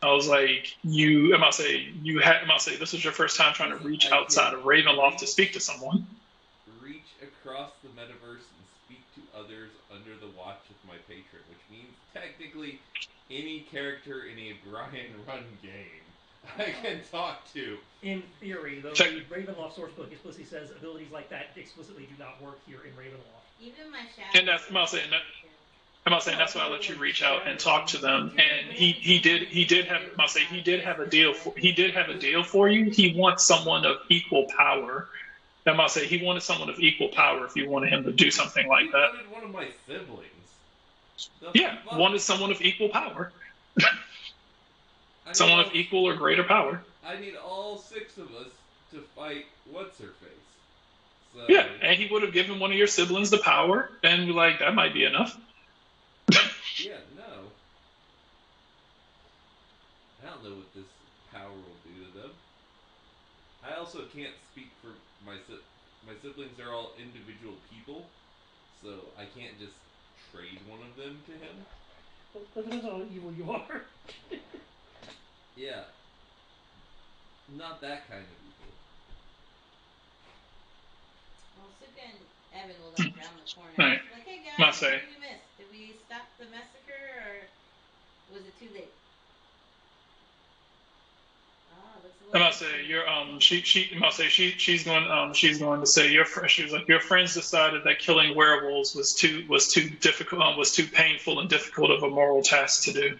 I was like, this is your first time trying to reach outside of Ravenloft to speak to someone. Reach across the metaverse and speak to others under the watch of my patron, which means technically any character in a Brian Run game I can talk to. In theory, though, the Ravenloft sourcebook explicitly says abilities like that explicitly do not work here in Ravenloft. Even my shadow. And that's that's why I let you reach out and talk to them. And he did have a deal for you. He wants someone of equal power. He wanted someone of equal power if you wanted him to do something like that. He wanted one of my siblings. Wanted someone of equal power. Someone of equal or greater power. I need all 6 of us to fight what's-her-face. So, yeah, and he would have given one of your siblings the power, and that might be enough. Yeah, no. I don't know what this power will do to them. I also can't speak for my siblings are all individual people, so I can't just trade one of them to him. Well, that depends on how evil you are. Yeah, not that kind of evil. Well, Suka and Evan will like round the corner. Right. Like, hey I guys, what say. did we miss? Did we stop the massacre or was it too late? Ah, looks a I'm little about to say interesting. your I'm about to say she's going to say she was like your friends decided that killing werewolves was too difficult was too painful and difficult of a moral task to do.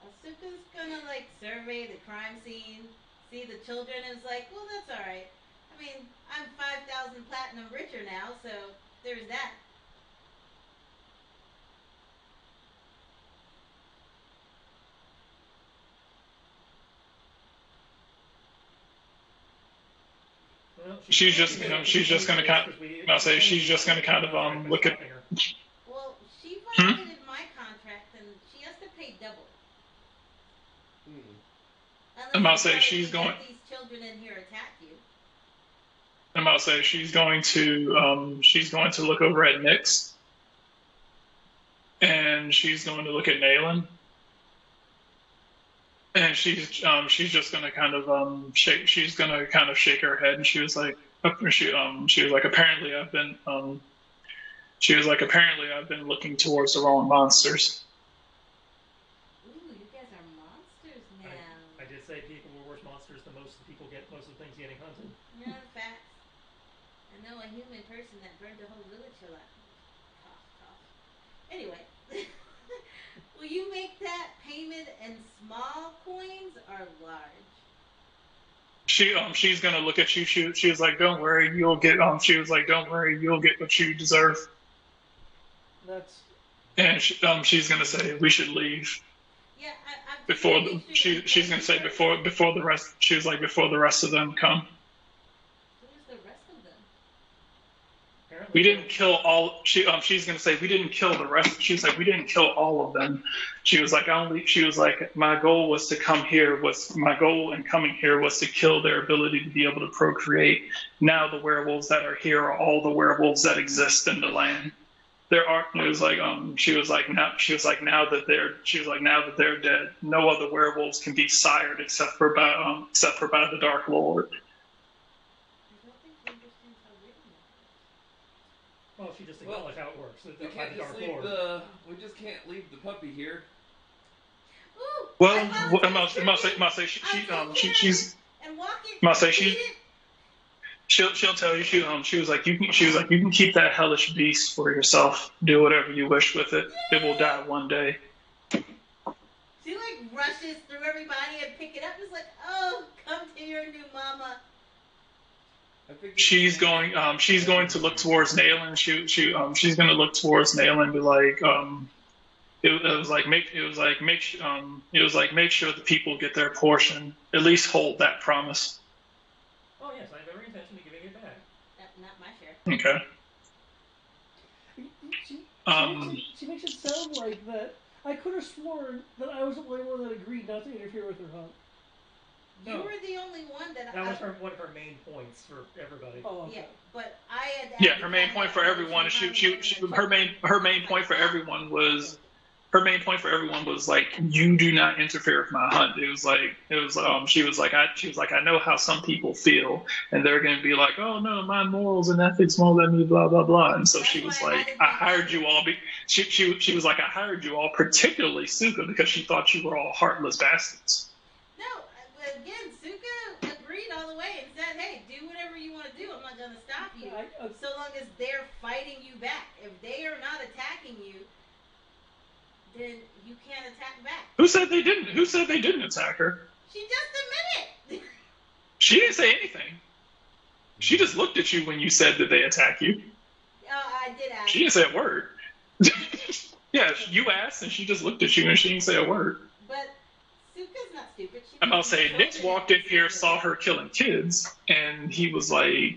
Asuka's gonna like survey the crime scene, see the children, and is like, well, that's all right. I mean, I'm 5,000 platinum richer now, so there's that. Well, She's just she's just going to kind because we I'll say she's just going to violated the kind of contract by look at stopping her. Well, she hmm? violated my contract, and she has to pay double. Hmm. I'm Unless about you to say tell her she's to going let these children in here attack you. I'm about to say she's going to look over at Nyx and she's going to look at Nayland and she's just going to kind of she's going to kind of shake her head and she was like apparently I've been looking towards the wrong monsters. Ooh, you guys are monsters now. I did say people were worse monsters than most of the people get most of the things getting hunted. Yeah, facts. I know a human person that burned a whole village alive. Cough, cough. Anyway, will you make that payment in small coins or large? She's gonna look at you. She was like, "Don't worry, you'll get." She was like, "Don't worry, you'll get what you deserve." That's And she's gonna say, "We should leave." Yeah, I'm just Before making sure, she's gonna making say sure. before the rest. She was like, "Before the rest of them come." Who's the rest of them? Apparently, We there didn't kill all. She's gonna say we didn't kill the rest. She was like, we didn't kill all of them. She was like, only. She was like, my goal was to come here. Was my goal in coming here was to kill their ability to be able to procreate. Now the werewolves that are here are all the werewolves that exist in the land. There are. It was like She was like now. She was like now that they're. She was like now that they're dead. No other werewolves can be sired except for by the Dark Lord. I don't think he understands how written that well, she just Well, acknowledged how it works. we By can't the just Dark leave Lord. we just can't leave the puppy here. is. Ooh, Well, I volunteer must say I'll take care of it she's and walk it must and say feed she it. she'll tell you she was like you can keep that hellish beast for yourself. Do whatever you wish with it. It will die one day. She like rushes through everybody and pick it up. It's like, oh, come to your new mama. I think She's going to look towards Nail she's going to look towards Nail and be like it was like make sure the people get their portion. At least hold that promise. Oh yes, I have every intention of giving it back. Not my share. Okay. she makes it sound like that. I could have sworn that I was the only one that agreed not to interfere with her hunt. You No. were the only one that That was one of her main points for everybody. Oh, okay. Yeah, but I had. Yeah, her main point for everyone. Her main point for everyone was her main point for everyone was like, you do not interfere with my hunt. She was like I know how some people feel, and they're going to be like, oh no, my morals and ethics won't let me blah blah blah. And so That's she why was I like, had to I be hired you quiet. all. She was like, I hired you all, particularly Suka, because she thought you were all heartless bastards. No, again, Suka agreed all the way and said, hey, do whatever you want to do. I'm not going to stop you. So long as they're fighting you back. If they are not attacking you, then you can't attack back. Who said they didn't? Who said they didn't attack her? She just admitted. She didn't say anything. She just looked at you when you said that they attack you. I did ask. She didn't say a word. Yeah, you asked and she just looked at you and she didn't say a word. But Suka's not stupid. She I'm about to say, knows Nix that walked in it's here, stupid. saw her killing kids, and he was like,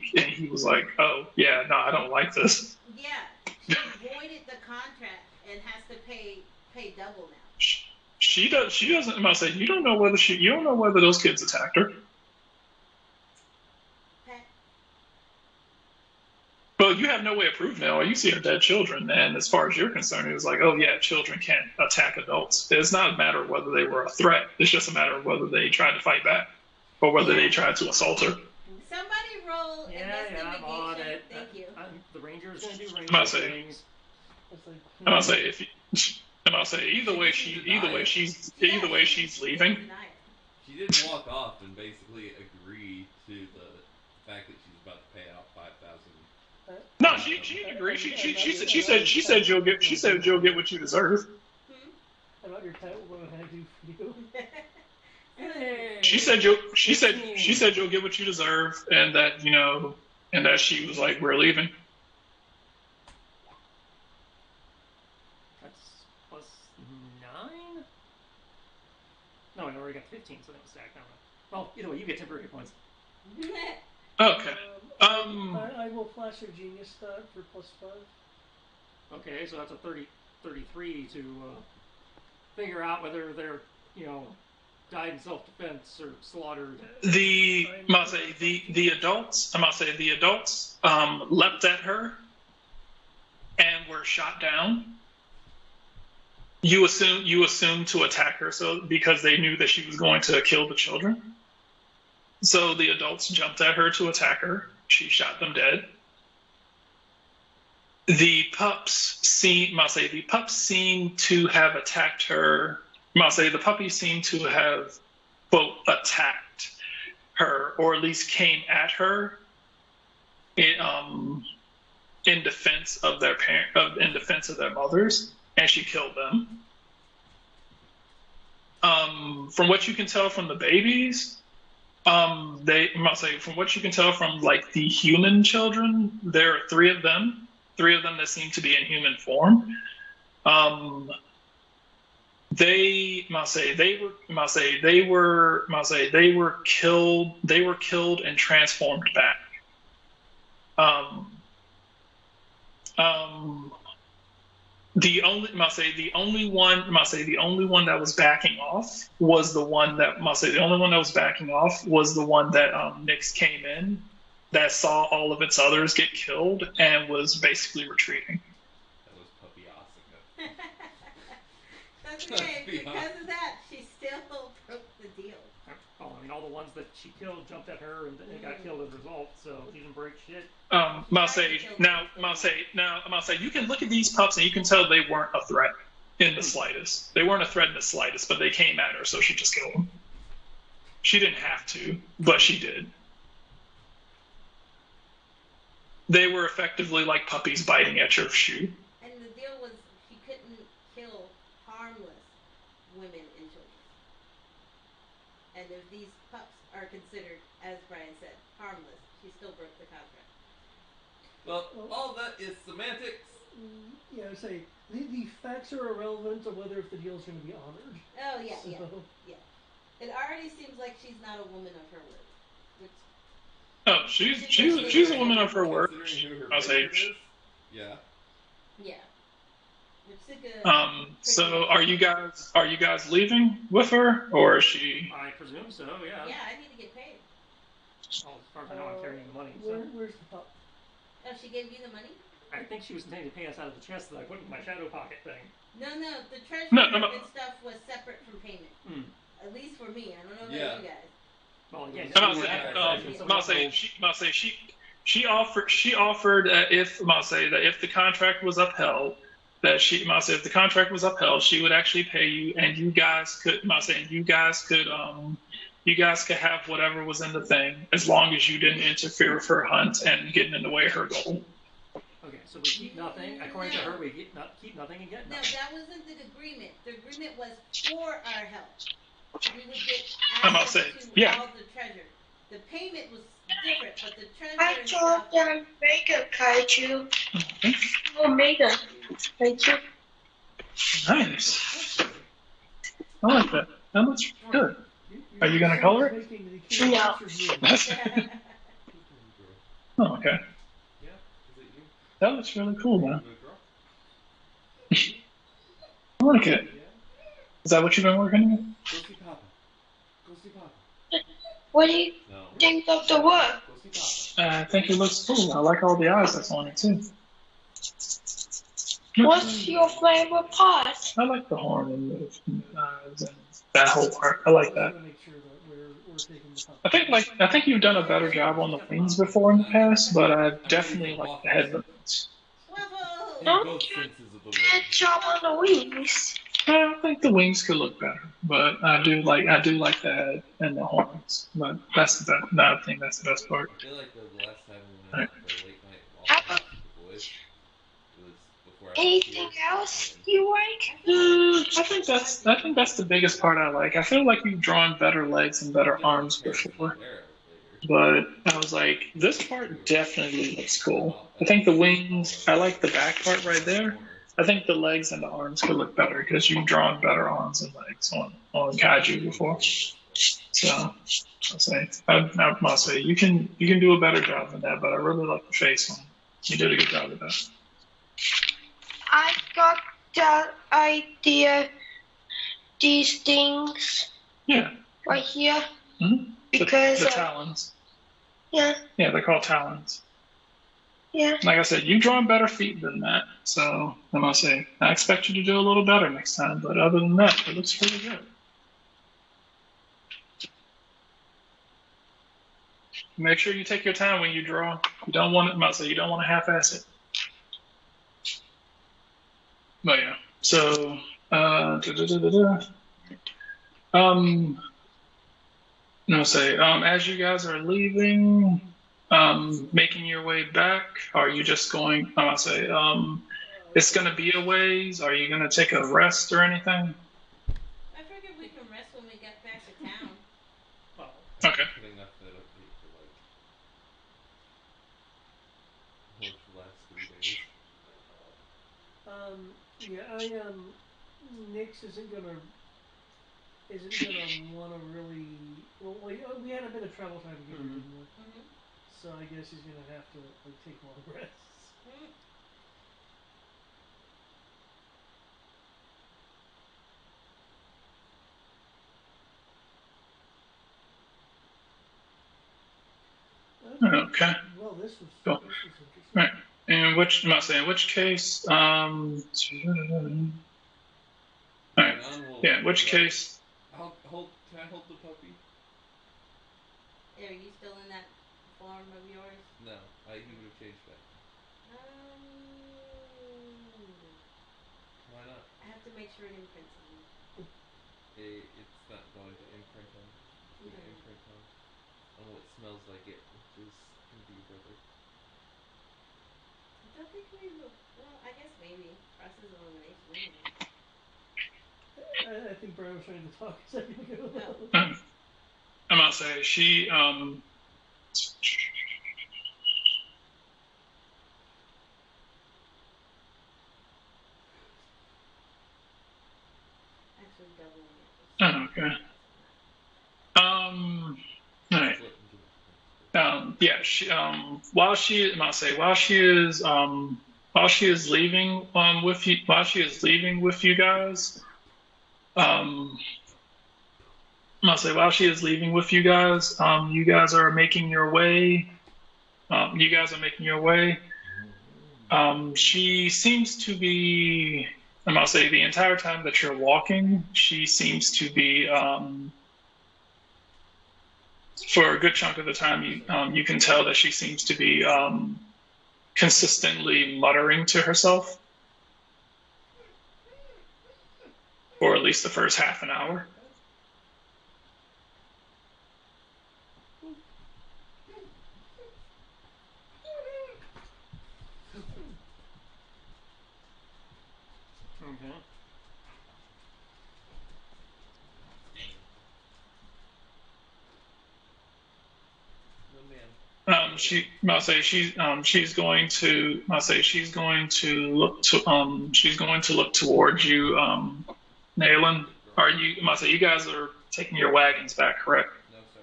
oh yeah, no, I don't like this. Yeah, she voided the contract and has to pay double now. she does. She doesn't. I'm about to say you don't know whether you don't know whether those kids attacked her. Pat, Well, you have no way of proving it. All you see are dead children, and as far as you're concerned, it was like, oh yeah, children can't attack adults. It's not a matter of whether they were a threat. It's just a matter of whether they tried to fight back or whether they tried to assault her. somebody roll I'm on investigation. it. Thank you. The ranger's gonna do I'm ranger about to say. things. It's like, I'm about to say if. I'm about to say either way she's leaving. Denier. She did walk off and basically agree to the fact that she's about to pay out 5,000. No, she didn't agree. She said you'll get what you deserve. I about your title, what can I do for you? Hey, She said you'll get what you deserve, and that and that she was like, we're leaving. That's plus 9? No, I already got 15, so that was stacked. I don't know. Well, either way, you get temporary points. Okay. I will flash a genius stat for +5. Okay, so that's a 33 to figure out whether they're, died in self-defense or slaughtered. The adults leapt at her and were shot down. You assume to attack her, so because they knew that she was going to kill the children. So the adults jumped at her to attack her. She shot them dead. The pups seem to have attacked her. The puppies seem to have, quote, attacked her, or at least came at her in defense of their in defense of their mothers, and she killed them. From what you can tell from the babies, from what you can tell from like the human children, there are three of them that seem to be in human form. They were killed and transformed back. The only one that was backing off was the one that Nyx came in, that saw all of its others get killed and was basically retreating. That was puppy awesome. That's okay. Because of that, she still broke the deal. Oh, I mean, all the ones that she killed jumped at her and they got killed as a result, so she didn't break shit. You can look at these pups and you can tell they weren't a threat in the slightest. They weren't a threat in the slightest, but they came at her, so she just killed them. She didn't have to, but she did. They were effectively like puppies biting at your shoe. And the deal was she couldn't kill harmless women and children. And if these pups are considered, as Brian said, harmless, she still broke the contract. Well, all that is semantics. Yeah, I say the facts are irrelevant to whether if the deal is going to be honored. Oh yeah, So- yeah. It already seems like she's not a woman of her word. Which Oh, she's a woman of her word. Considering who her I'll say. favorite is. Yeah. yeah. Which is a good. So are you guys leaving with her, or is she? I presume so, yeah. Yeah, I need to get paid. Well, as far as I know, I'm carrying the money. So. Where's the pup? Oh, she gave you the money? I think she was intending to pay us out of the chest that I put in my shadow pocket thing. No, the treasure No. and stuff was separate from payment. At least for me. I don't know about you guys. Well, again, She offered if the contract was upheld, if the contract was upheld, she would actually pay you, and you guys could have whatever was in the thing, as long as you didn't interfere with her hunt and getting in the way of her goal. Okay, so we keep nothing. According to her, we keep nothing and get No, nothing. that wasn't the agreement. The agreement was for our help. We would get I'm about access to say, to yeah. all the treasure. The payment was different, but the treasure I and told stuff. them make a kaiju. We'll make a kaiju. Nice. I like that. That looks good. Are you gonna color it? No. Oh, okay. Yeah. Is it you? That looks really cool, man. You wanna draw? I like it. Yeah. Is that what you've been working on? Go see Papa. Go see Papa. What do you No. think of the work? Go see Papa. I think it looks cool. I like all the eyes that's on it too. What's your favorite part? I like the horn and the eyes and that whole part. I like I that. just want to make sure that we're taking the top. I think you've done a better job on the wings before in the past, but I definitely like the head movements. Waffle! In both senses of the word. Good job on the wings. I think the wings could look better, but I do like the head and the horns. But that's the best. I think that's the best part. I feel like the last time we Right. went out for late night How waffles about with the boys, it was before I was anything here, else and you like? I think that's the biggest part I like. I feel like you've drawn better legs and better I'm gonna arms compare it to before, my arrow later. but I was like, this part definitely looks cool. I think the wings. I like the back part right there. I think the legs and the arms could look better because you've drawn better arms and legs on Kaiju before. So I must say you can do a better job than that. But I really like the face one. You did a good job with that. I got that idea. These things Yeah. right here. Mm-hmm. Because the talons. yeah, Yeah, they're called talons. yeah. Like I said, you've drawn better feet than that. So I must say, I expect you to do a little better next time. But other than that, it looks really good. Make sure you take your time when you draw. You don't want you don't want to half-ass it. But yeah. So as you guys are leaving, making your way back, are you just going? It's gonna be a ways. Are you gonna take a rest or anything? I figured we can rest when we get back to town. Well, Okay. Putting that update for like the last 3 days. Yeah, Nix isn't gonna want to really. Well, we had a bit of travel time to get here, didn't we? Mm-hmm. So I guess he's gonna have to take long rests. Mm-hmm. Okay. Well, this was Cool. interesting. Right. In which case, all right. Yeah. In which case, Can I hold the puppy? Are you still in that form of yours? No, he would have changed back. Why not? I have to make sure it imprints on you. It's not going to imprint on. It's going to imprint on what smells like it, which is going to be your brother. I don't think we will. Well, I guess maybe. Process of elimination anyway. I think Brian was trying to talk a second ago. I'm gonna say she Actually, doubling it. okay. All right. Yeah. While she is leaving with you guys, I'll say while she is leaving with you guys, you guys are making your way. She seems to be. I'll say the entire time that you're walking, she seems to be. For a good chunk of the time, you can tell that she seems to be consistently muttering to herself for at least the first half an hour. okay. She's going to look towards you, Nayland. You guys are taking your wagons back, correct? No, sir.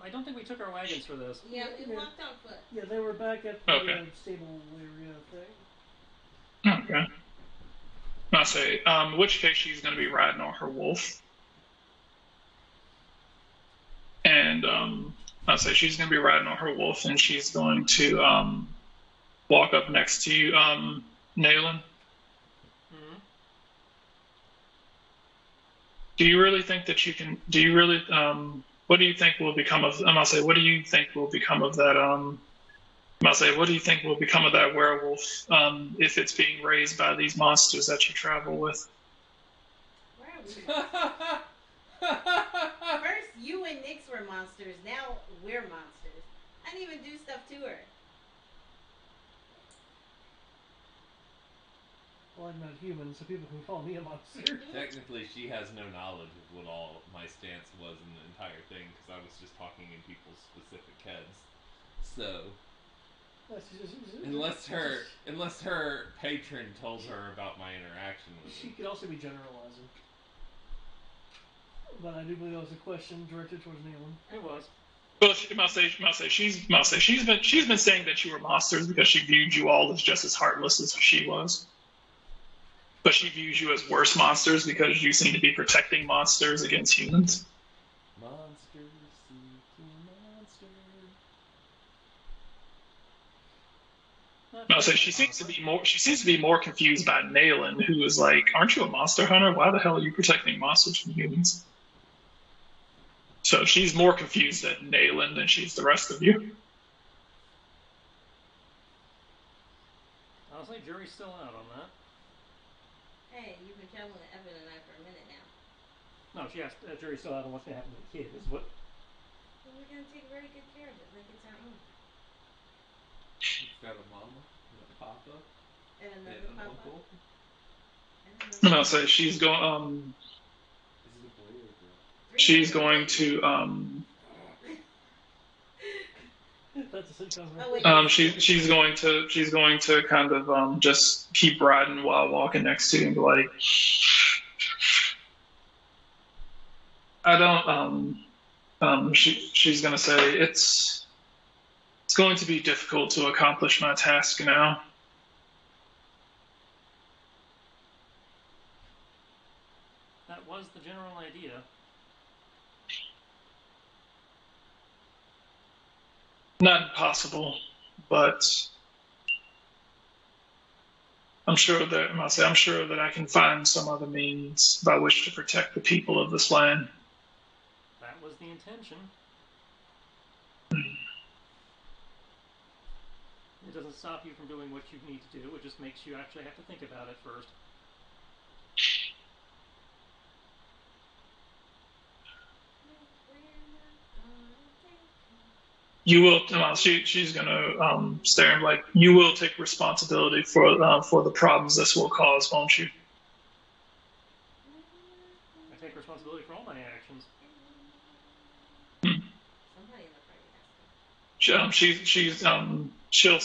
I don't think we took our wagons for this. Yeah, we walked on foot. Yeah, they were back at the Okay. stable area thing. Okay. I say, in which case she's going to be riding on her wolf, and I say she's going to be riding on her wolf, and she's going to walk up next to you, Nayland. Hmm. Do you really think that you can? Do you really? What do you think will become of? I must say, what do you think will become of that? I must say, what do you think will become of that werewolf if it's being raised by these monsters that you travel with? Where are we monsters? First, you and Nyx were monsters. Now we're monsters. I didn't even do stuff to her. Well, I'm not human, so people can call me a monster. Technically, she has no knowledge of what all my stance was in the entire thing because I was just talking in people's specific heads. So unless her patron told her about my interaction with She him. could also be generalizing. But I do believe that was a question directed towards Nayland. It was. Well, she's been saying that you were monsters because she viewed you all as just as heartless as she was. But she views you as worse monsters because you seem to be protecting monsters against humans. Monster seeking monster. No, so she seems to be more confused by Nayland, who is like, "Aren't you a monster hunter? Why the hell are you protecting monsters from humans?" So she's more confused at Nayland than she's the rest of you. Honestly, jury's still out on that. Hey, you've been traveling with Evan and I for a minute now. No, she asked, jury's still out on what's going to happen to the kid. Is what. Well, we're gonna take very good care of it, like it's our own. It's got a mama and a papa And and another an papa. uncle. And No, another so she's going. Is it a boy or a girl? She's going to. That's a sitcom Oh, wait, reference. She's going to kind of just keep riding while walking next to you and be like, I don't. She's going to say it's going to be difficult to accomplish my task now. That was the general idea. Not impossible, but I'm sure that I can find some other means by which to protect the people of this land. That was the intention. It doesn't stop you from doing what you need to do. It just makes you actually have to think about it first. You will. She's gonna stare and like you will take responsibility for the problems this will cause, won't you? I take responsibility for all my actions. Somebody in the party has to. She'll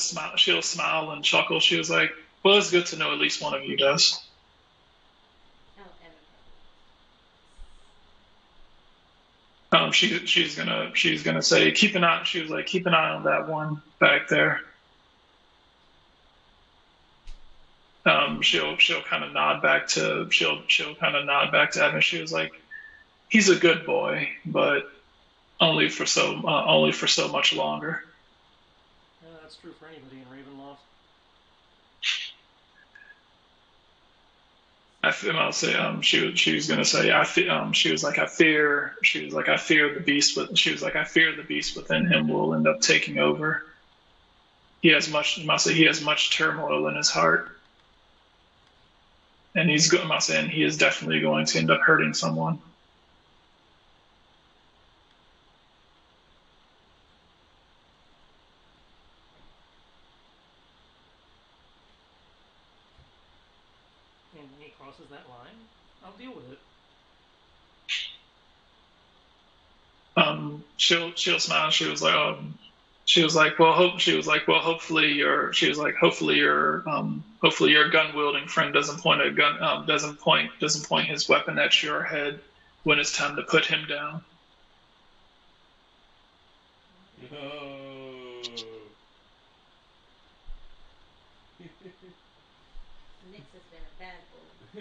smile and chuckle. She was like, "Well, it's good to know at least one of you does." Oh, Evan probably. She's gonna say, "Keep an eye." She was like, "Keep an eye on that one back there." She'll kind of nod back to she'll kind of nod back to Evan. She was like, "He's a good boy, but only for so much longer." Yeah, that's true for anybody in Ravenloft. I'll say she was gonna say she was like I fear the beast but she was like I fear the beast within him will end up taking over. He has much turmoil in his heart, and he is definitely going to end up hurting someone. And when he crosses that line, I'll deal with it. She'll smile. She was like, well, hopefully your gun wielding friend doesn't point his weapon at your head when it's time to put him down. Oh. Nyx has been a bad boy.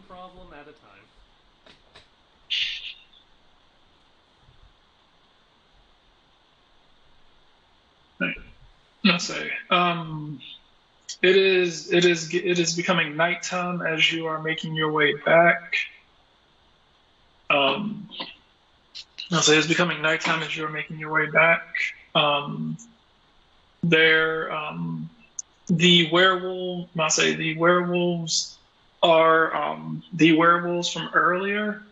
problem at a time. Let's say, it is becoming nighttime as you are making your way back. Um, I'll say it's becoming nighttime as you are making your way back. Um, there, the werewolf. I'll say the werewolves are the werewolves from earlier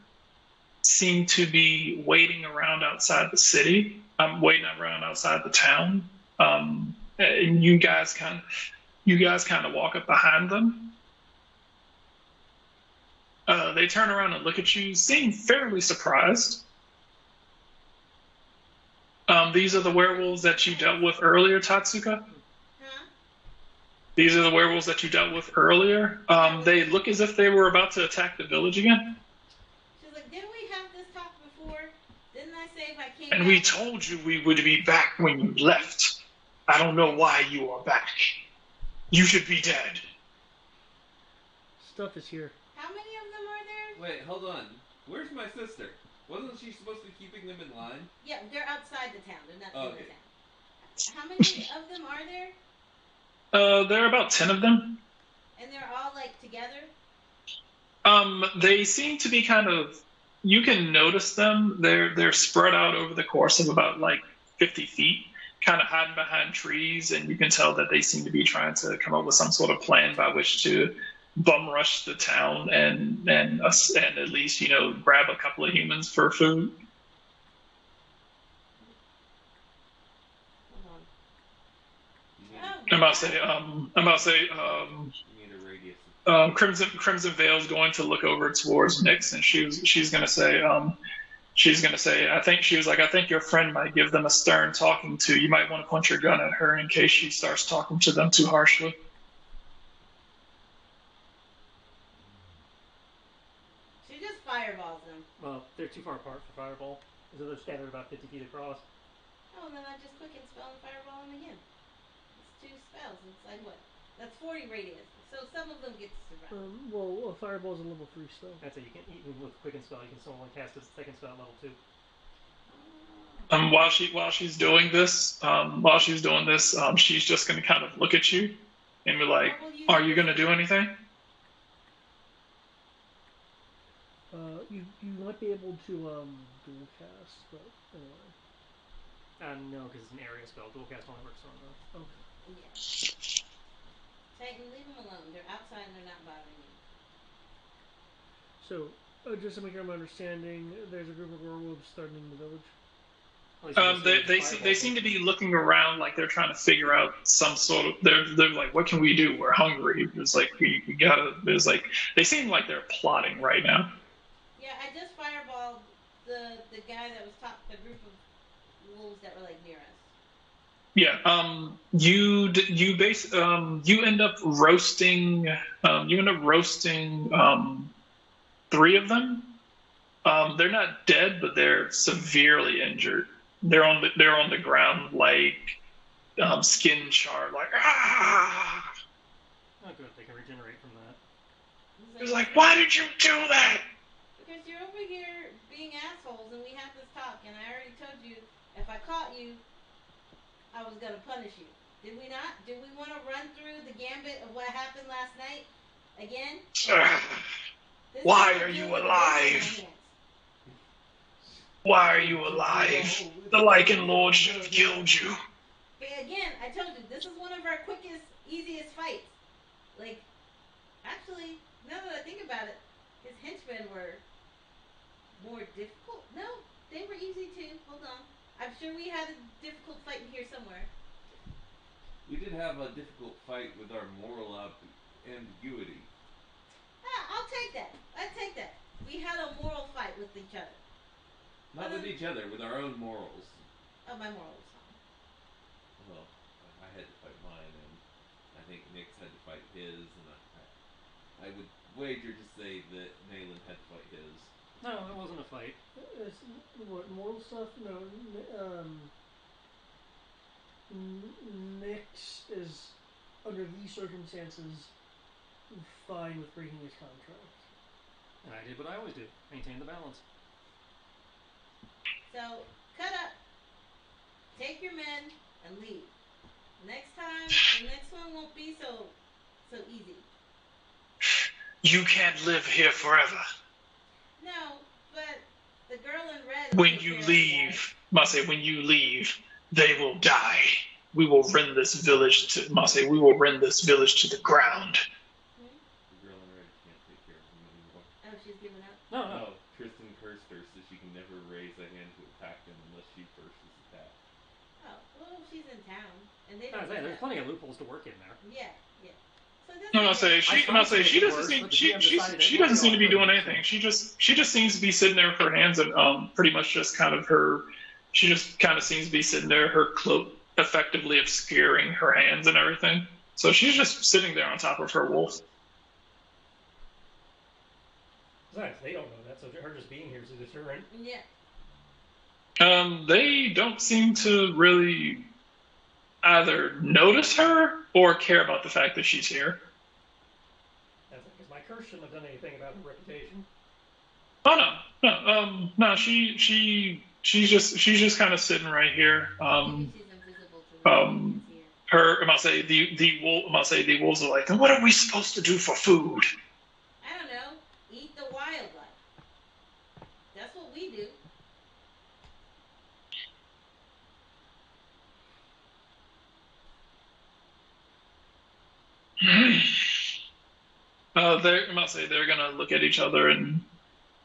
seem to be waiting around outside the city. Waiting around outside the town. And you guys kind of walk up behind them. They turn around and look at you, seem fairly surprised. These are the werewolves that you dealt with earlier, Tatsuka. Huh? These are the werewolves that you dealt with earlier. They look as if they were about to attack the village again. She's like, didn't we have this talk before? Didn't I say if I came And back? we told you we would be back when you left. I don't know why you are back. You should be dead. Stuff is here. How many of them are there? Wait, hold on. Where's my sister? Wasn't she supposed to be keeping them in line? Yeah, they're outside the town. They're not in Okay. the town. How many of them are there? There are about 10 of them. And they're all like together? They seem to be kind of. You can notice them. They're spread out over the course of about like 50 feet, kind of hiding behind trees, and you can tell that they seem to be trying to come up with some sort of plan by which to bum rush the town and at least grab a couple of humans for food. Hold on. You need, Oh, I'm my about to say. I'm about to say. you need a radius of Crimson Vale's going to look over towards Nyx, and she's gonna say. She's gonna say. I think your friend might give them a stern talking to. You might want to point your gun at her in case she starts talking to them too harshly. She just fireballs them. Well, they're too far apart for fireball. So they're scattered about 50 feet across. Oh, and then I just quick and spell and fireball them again. It's 2 spells. It's like what? That's 40 radius. So some of them get to survive. Well, a fireball is a level 3 spell. That's it. You can even with quicken spell. You can still only cast a second spell at level 2. While she's doing this, she's just gonna kind of look at you and be like, "Are you gonna do anything?" You might be able to dual cast, but anyway. No, because it's an area spell. Dual cast only works on the. Okay. Yeah. Titan, leave them alone. They're outside and they're not bothering you. So, just to make sure I'm understanding, there's a group of werewolves threatening the village. They seem to be looking around like they're trying to figure out some sort of. They're like, what can we do? We're hungry. It's like we gotta. There's like they seem like they're plotting right now. Yeah, I just fireballed the guy that was the group of wolves that were like near us. Yeah. You end up roasting. You end up roasting 3 of them. They're not dead, but they're severely injured. They're on the ground, like skin charred, like ah. Oh, good. They can regenerate from that. It's like, why did you do that? Because you're over here being assholes, and we had this talk, and I already told you if I caught you, I was gonna punish you. Did we not? Did we want to run through the gambit of what happened last night again? Why are you alive? Why are you alive? The Lycan Lord should have killed you. But again, I told you, this is one of our quickest, easiest fights. Like, actually, now that I think about it, his henchmen were more difficult. No, they were easy too. Hold on. I'm sure we had a difficult fight in here somewhere. We did have a difficult fight with our moral ambiguity. I'll take that. I take that. We had a moral fight with each other. Not with each other, with our own morals. Oh, my moral was fine. Well, I had to fight mine, and I think Nyx had to fight his, and I would wager to say that Nayland had to fight his. No, it wasn't a fight. What, moral stuff? No, Nyx is, under these circumstances, fine with breaking his contract. And I did what I always do: maintain the balance. So, cut up. Take your men and leave. Next time, the next one won't be so easy. You can't live here forever. No, but the girl in red will When take you care of leave, Mase, when you leave, they will die. We will rend this village to Mase, we will rend this village to the ground. The girl in red can't take care of him anymore. Oh, she's given up? No. Tristan cursed her so she can never raise a hand to attack them unless she first is attacked. Oh, well, she's in town. And they I don't was saying, do there's that. plenty of loopholes to work in there. Yeah. So that's I'm okay. gonna say she doesn't seem she doesn't seem to be doing anything. She just seems to be sitting there with her hands and pretty much just kind of she just kind of seems to be sitting there, her cloak effectively obscuring her hands and everything. So she's just sitting there on top of her wolf. Besides, they don't know that, so her just being here is a deterrent. Yeah. They don't seem to really either notice her or care about the fact that she's here. Because my curse shouldn't have done anything about her reputation. Oh no. She's just kind of sitting right here. Maybe she's invisible to the her I'm gonna say the wolves are like, then what are we supposed to do for food? I don't know. Eat the wildlife. That's what we do. They're gonna look at each other, and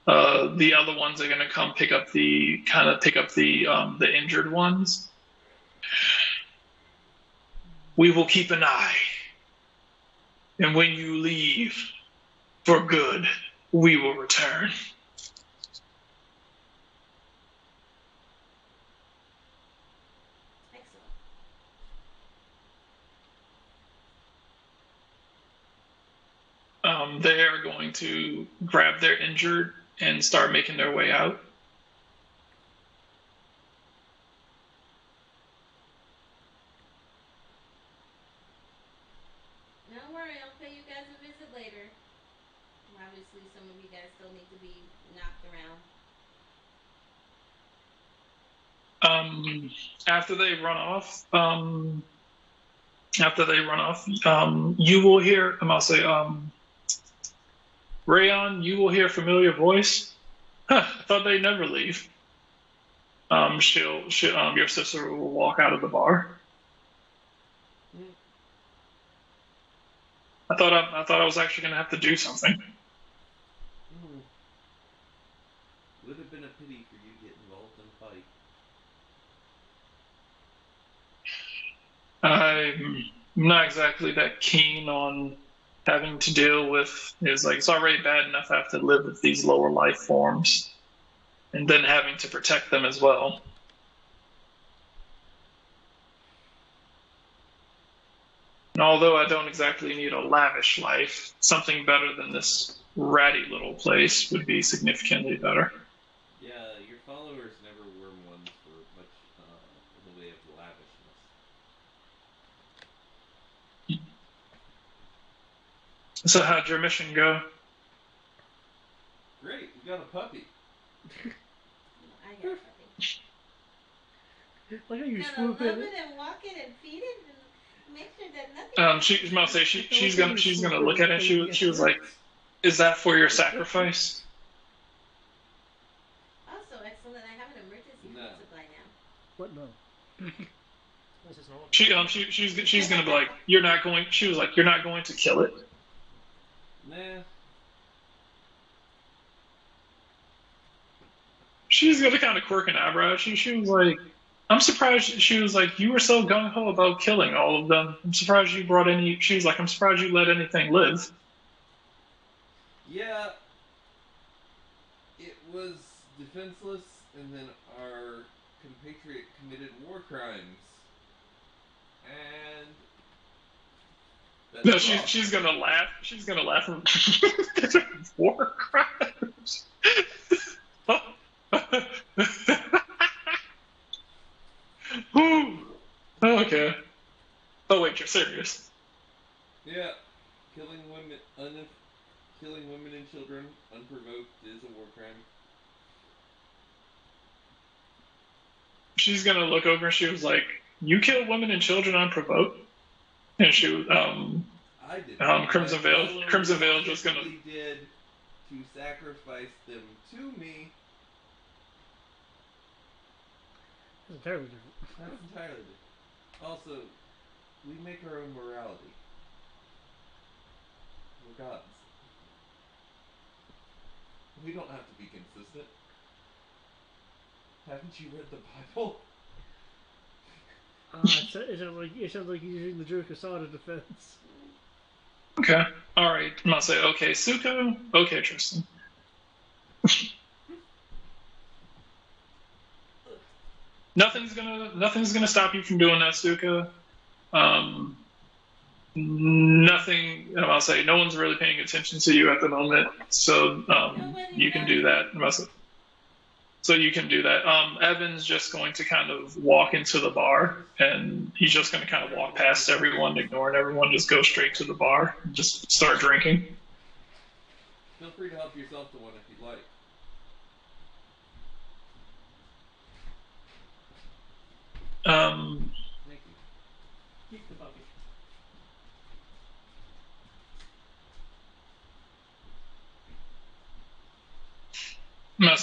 the other ones are gonna come pick up the injured ones. We will keep an eye, and when you leave for good, we will return. They are going to grab their injured and start making their way out. Don't worry, I'll pay you guys a visit later. Obviously, some of you guys still need to be knocked around. After they run off, you will hear. I'll say, Rayon, you will hear a familiar voice. Huh, I thought they'd never leave. Your sister will walk out of the bar. I thought I was actually gonna have to do something. Would have been a pity for you to get involved in a fight. I'm not exactly that keen on having to deal with. It's already bad enough I have to live with these lower life forms, and then having to protect them as well. And although I don't exactly need a lavish life, something better than this ratty little place would be significantly better. Yeah, your followers never were ones for much in the way of lavishness. So how'd your mission go? Great, we got a puppy. I got a puppy. Like how you Gotta swoop love in. it and walk it and feed it and make sure that nothing. She's gonna look at it. She was like, "Is that for your sacrifice?" Also excellent. I have an emergency food supply now. What no? She's gonna be like, "You're not going." She was like, "You're not going to kill it." Nah. She's gonna kind of quirk an eyebrow. She was like, "I'm surprised." She was like, "You were so gung ho about killing all of them. I'm surprised you brought any." She was like, "I'm surprised you let anything live." Yeah. It was defenseless, and then our compatriot committed war crimes. And no, she's gonna laugh. She's gonna laugh. War crimes. Okay. Oh wait, you're serious? Yeah, killing women, killing women and children unprovoked is a war crime. She's gonna look over and she was like, "You kill women and children unprovoked?" And she was, I did. Crimson Veil just gonna. Did to sacrifice them to me. That's entirely different. That's entirely different. Also, we make our own morality. We're gods. We don't have to be consistent. Haven't you read the Bible? It sounds like he's using the Joe Quesada defense. Okay. All right. I'm gonna say, okay, Suko. Okay, Tristan. Nothing's gonna stop you from doing that, Suka. Nothing. I'll say no one's really paying attention to you at the moment, so you can do that. So you can do that. Evan's just going to kind of walk into the bar, and he's just going to kind of walk past everyone, ignoring everyone, just go straight to the bar, and just start drinking. Feel free to help yourself to one if you'd like. Thank you. Keep the puppy. I'm gonna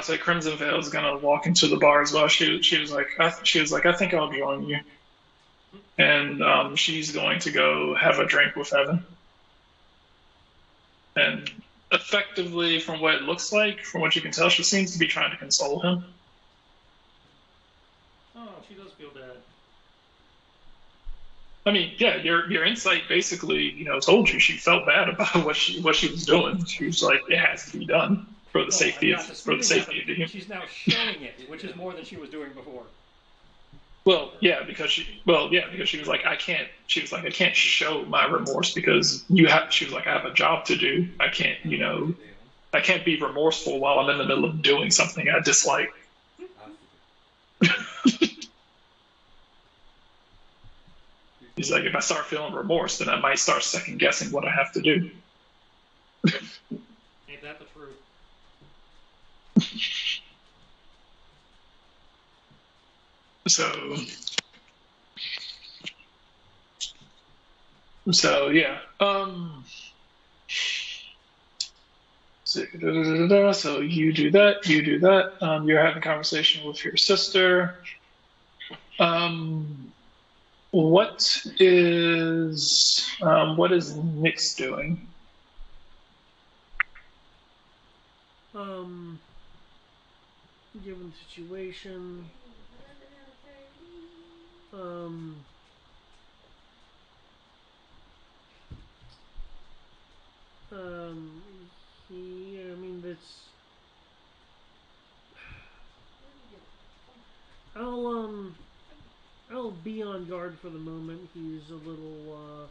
say Crimson Veil is gonna walk into the bar as well. She was like, I think I'll join you, and she's going to go have a drink with Evan, and effectively, from what it looks like, from what you can tell, she seems to be trying to console him. Oh, she does feel bad. I mean, yeah, your insight basically, told you she felt bad about what she was doing. She was like, it has to be done for the safety of the human. She's now showing it, which is more than she was doing before. Well, yeah, because she was like, I can't. She was like, I can't show my remorse because you have. She was like, I have a job to do. I can't, I can't be remorseful while I'm in the middle of doing something I dislike. He's like, if I start feeling remorse, then I might start second guessing what I have to do. Ain't that the truth? So yeah. So you do that. You're having a conversation with your sister. What is Nyx doing? Given the situation, that's. I'll be on guard for the moment. He's a little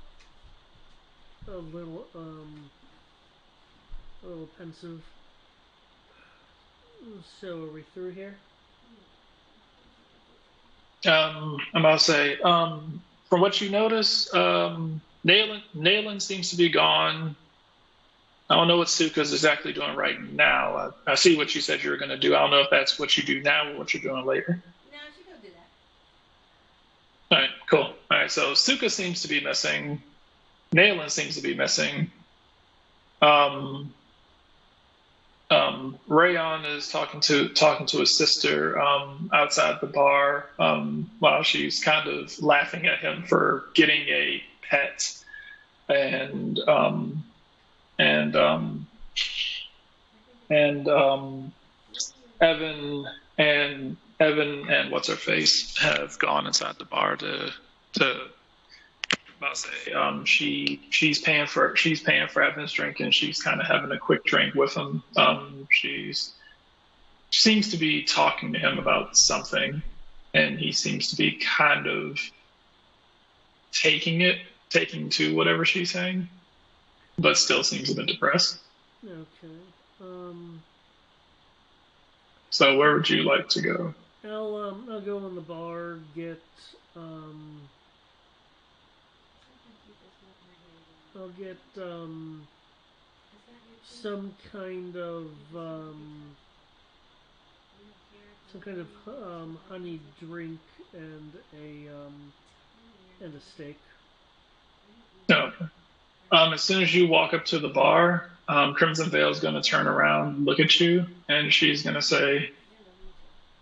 pensive. So are we through here? I'm about to say, from what you notice, Nayland seems to be gone. I don't know what Suka's exactly doing right now. I see what you said you were going to do. I don't know if that's what you do now or what you're doing later. No, she gonna do that. All right, cool. All right, so Suka seems to be missing. Nayland seems to be missing. Rayon is talking to his sister outside the bar while she's kind of laughing at him for getting a pet, and Evan and what's her face have gone inside the bar to about to say she's paying for Evan's drink, and she's kind of having a quick drink with him. She seems to be talking to him about something, and he seems to be kind of taking to whatever she's saying, but still seems a bit depressed. Okay. So where would you like to go? I'll go in the bar, get some kind of honey drink and a steak. No. As soon as you walk up to the bar, Crimson Veil's going to turn around, look at you, and she's going to say,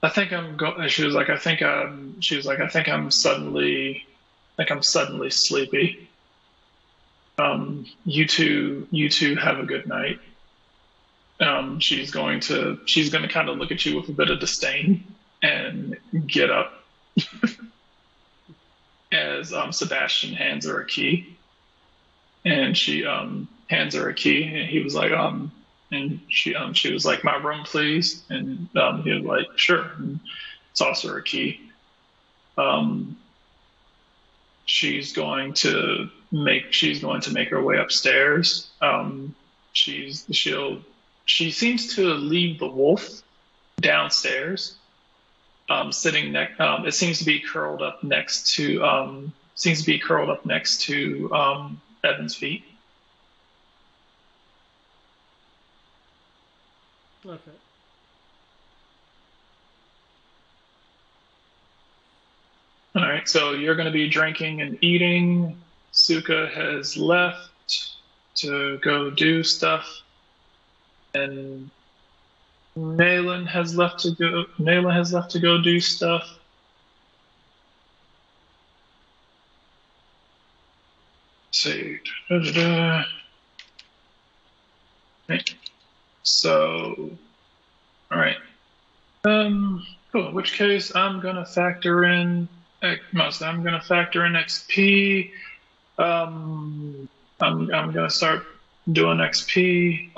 "I think I'm go." She was like, "I think I'm." She was like, "I think I'm suddenly, sleepy. You two have a good night." She's going to kind of look at you with a bit of disdain and get up as Sebastian hands her a key. And she hands her a key, and he was like, and she was like, "My room, please." And he was like, "Sure," and toss her a key. Um, she's going to make her way upstairs. She seems to leave the wolf downstairs, sitting next. It seems to be curled up next to Evan's feet. Okay. All right, so you're going to be drinking and eating. Suka has left to go do stuff, and Malin has left to go do stuff. Let's see. Da-da-da. Right. So, all right. Cool. In which case, I'm gonna factor in. I'm gonna factor in XP. I'm gonna start doing XP.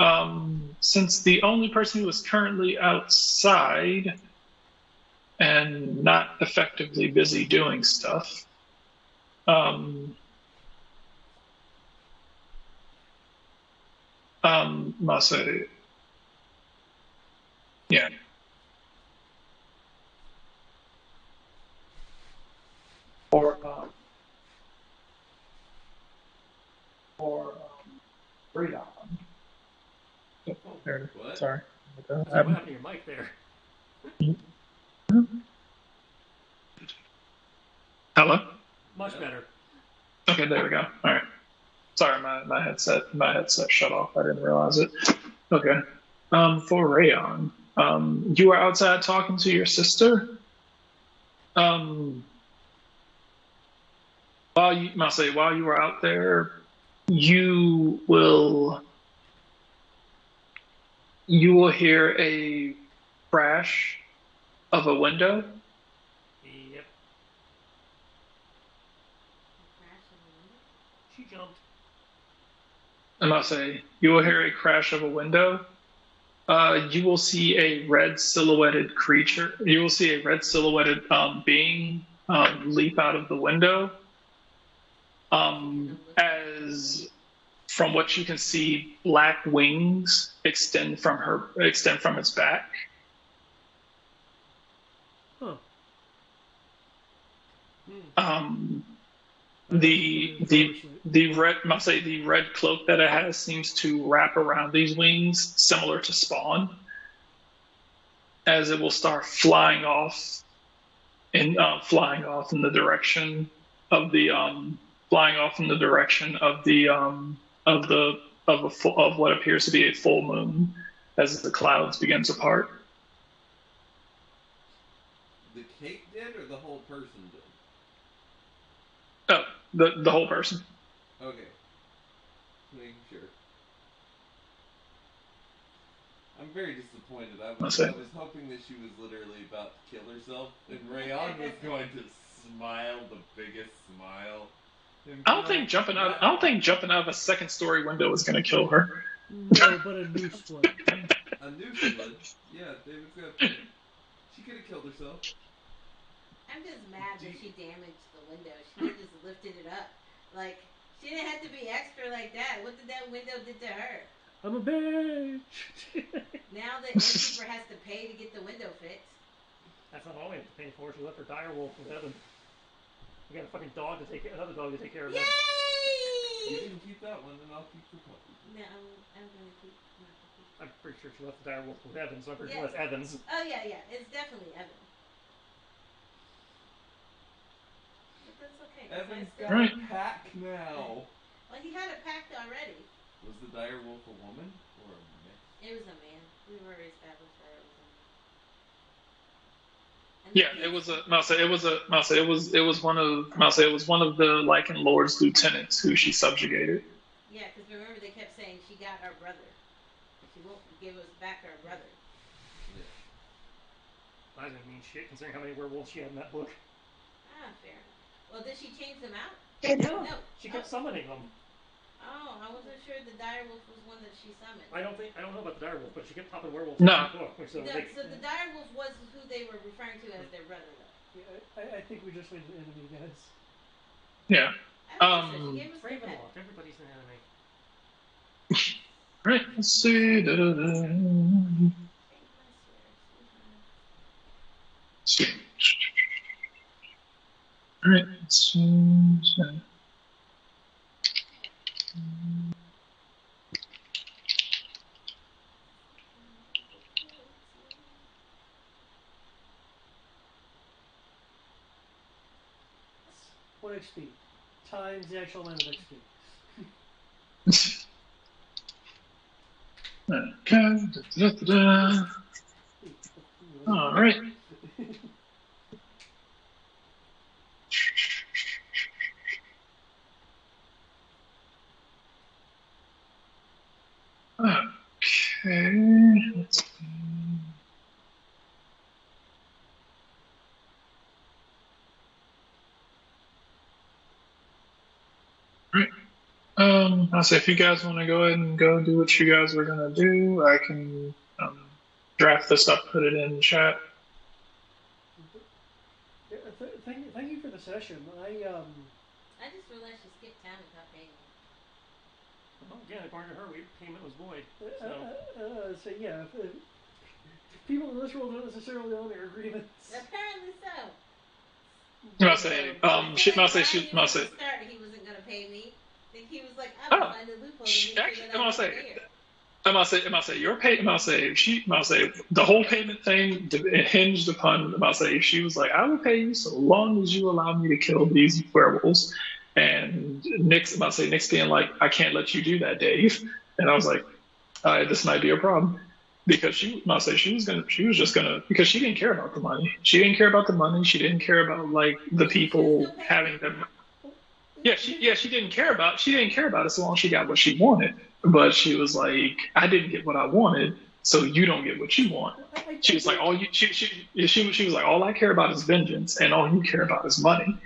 Since the only person who is currently outside and not effectively busy doing stuff, must say, yeah. Or Freedom. There. What? Sorry. What happened to your mic there? Hello? Much better. Okay, there we go. All right. Sorry, my headset shut off. I didn't realize it. Okay. For Rayon, you were outside talking to your sister. While you were out there, you will hear a crash of a window. Yep. She jumped. I must say, you will hear a crash of a window. You will see a red silhouetted creature. You will see a red silhouetted being leap out of the window. As from what you can see, black wings extend from its back. Huh. The red cloak that it has seems to wrap around these wings, similar to Spawn, as it will start flying off in the direction of what appears to be a full moon as the clouds begin to part. The cake did, or the whole person did? Oh, the whole person. Okay. Making sure. I'm very disappointed. I was hoping that she was literally about to kill herself, and Rayon was going to smile the biggest smile. I don't think jumping out of a second-story window is going to kill her. No, but a noose would. A noose would. Yeah, David's got a point. She could have killed herself. I'm just mad that she damaged the window. She could have just lifted it up. Like, she didn't have to be extra like that. What did that window do to her? I'm a bitch. Now the innkeeper has to pay to get the window fixed. That's not all we have to pay for. She left her dire wolf with Evan. We got a fucking another dog to take care of. Yay! you can keep that one, and I'll keep the puppy. No, I'm gonna keep my puppy. I'm pretty sure she left the direwolf with Evans, so I'm pretty Yeah. sure that's Evans. Oh yeah, it's definitely Evan. But that's okay. 'Cause Evan's I still... got Right. a pack now. Well, he had a pact already. Was the direwolf a woman or a man? It was a man. We've already established that it was a man. And Yeah, it was a Mouse. It was a Mouse. It was one of Mouse. It was one of the Lycan Lord's lieutenants who she subjugated. Yeah, because remember they kept saying she got our brother. She won't give us back our brother. Yeah. I didn't mean shit considering how many werewolves she had in that book. Ah, fair enough. Well, did she change them out? Yeah, No. she kept summoning them. Oh, I wasn't sure the direwolf was one that she summoned. I don't know about the direwolf, but she kept popping werewolves No. in the book. So, So the direwolf was who they were referring to as their brother, though. Yeah, I think we just made an enemy, guys. Yeah. I think so. She gave us their pet. Ravenloft, everybody's an enemy. Right. Let's see. Da, da, da. Let's see. All right. Let's see. What XP? Times the actual amount of XP. Okay. Da, da, da, da. All right. Okay. Let's see. Right. I'll say if you guys want to go ahead and go do what you guys were gonna do, I can draft this up, put it in chat. Yeah, thank you for the session. I just realized she skipped town without paying me. Well, again, according to her, payment was void. So yeah, if people in this world don't necessarily own their agreements. Apparently so. I'll say, I'll say, Start, he wasn't gonna pay me. I think he was like, I'm gonna find a loophole to make sure that I don't pay her. I'll say, the whole payment thing hinged upon, I'll say, she was like, I will pay you so long as you allow me to kill these werewolves. And Nick's being like, I can't let you do that, Dave. And I was like, this might be a problem. Because she was just gonna, because she didn't care about the money. She didn't care about the money. She didn't care about like the people having them. Yeah, she didn't care about it so long as she got what she wanted. But she was like, I didn't get what I wanted, so you don't get what you want. She was like, she was like, all I care about is vengeance, and all you care about is money.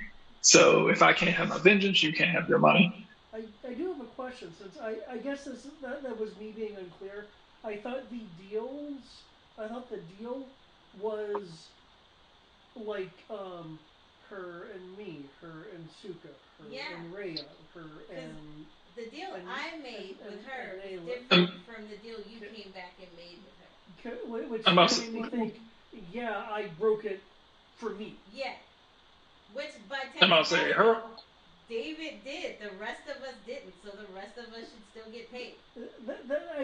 So if I can't have my vengeance, you can't have your money. I do have a question, since I guess that was me being unclear. I thought the deal was like her and me, her and Suka, her and Rhea, her and... The deal I made with her is different from the deal you came back and made with her. Which made me think, yeah, I broke it for me. Yeah. Which by technicality, David did. The rest of us didn't, so the rest of us should still get paid.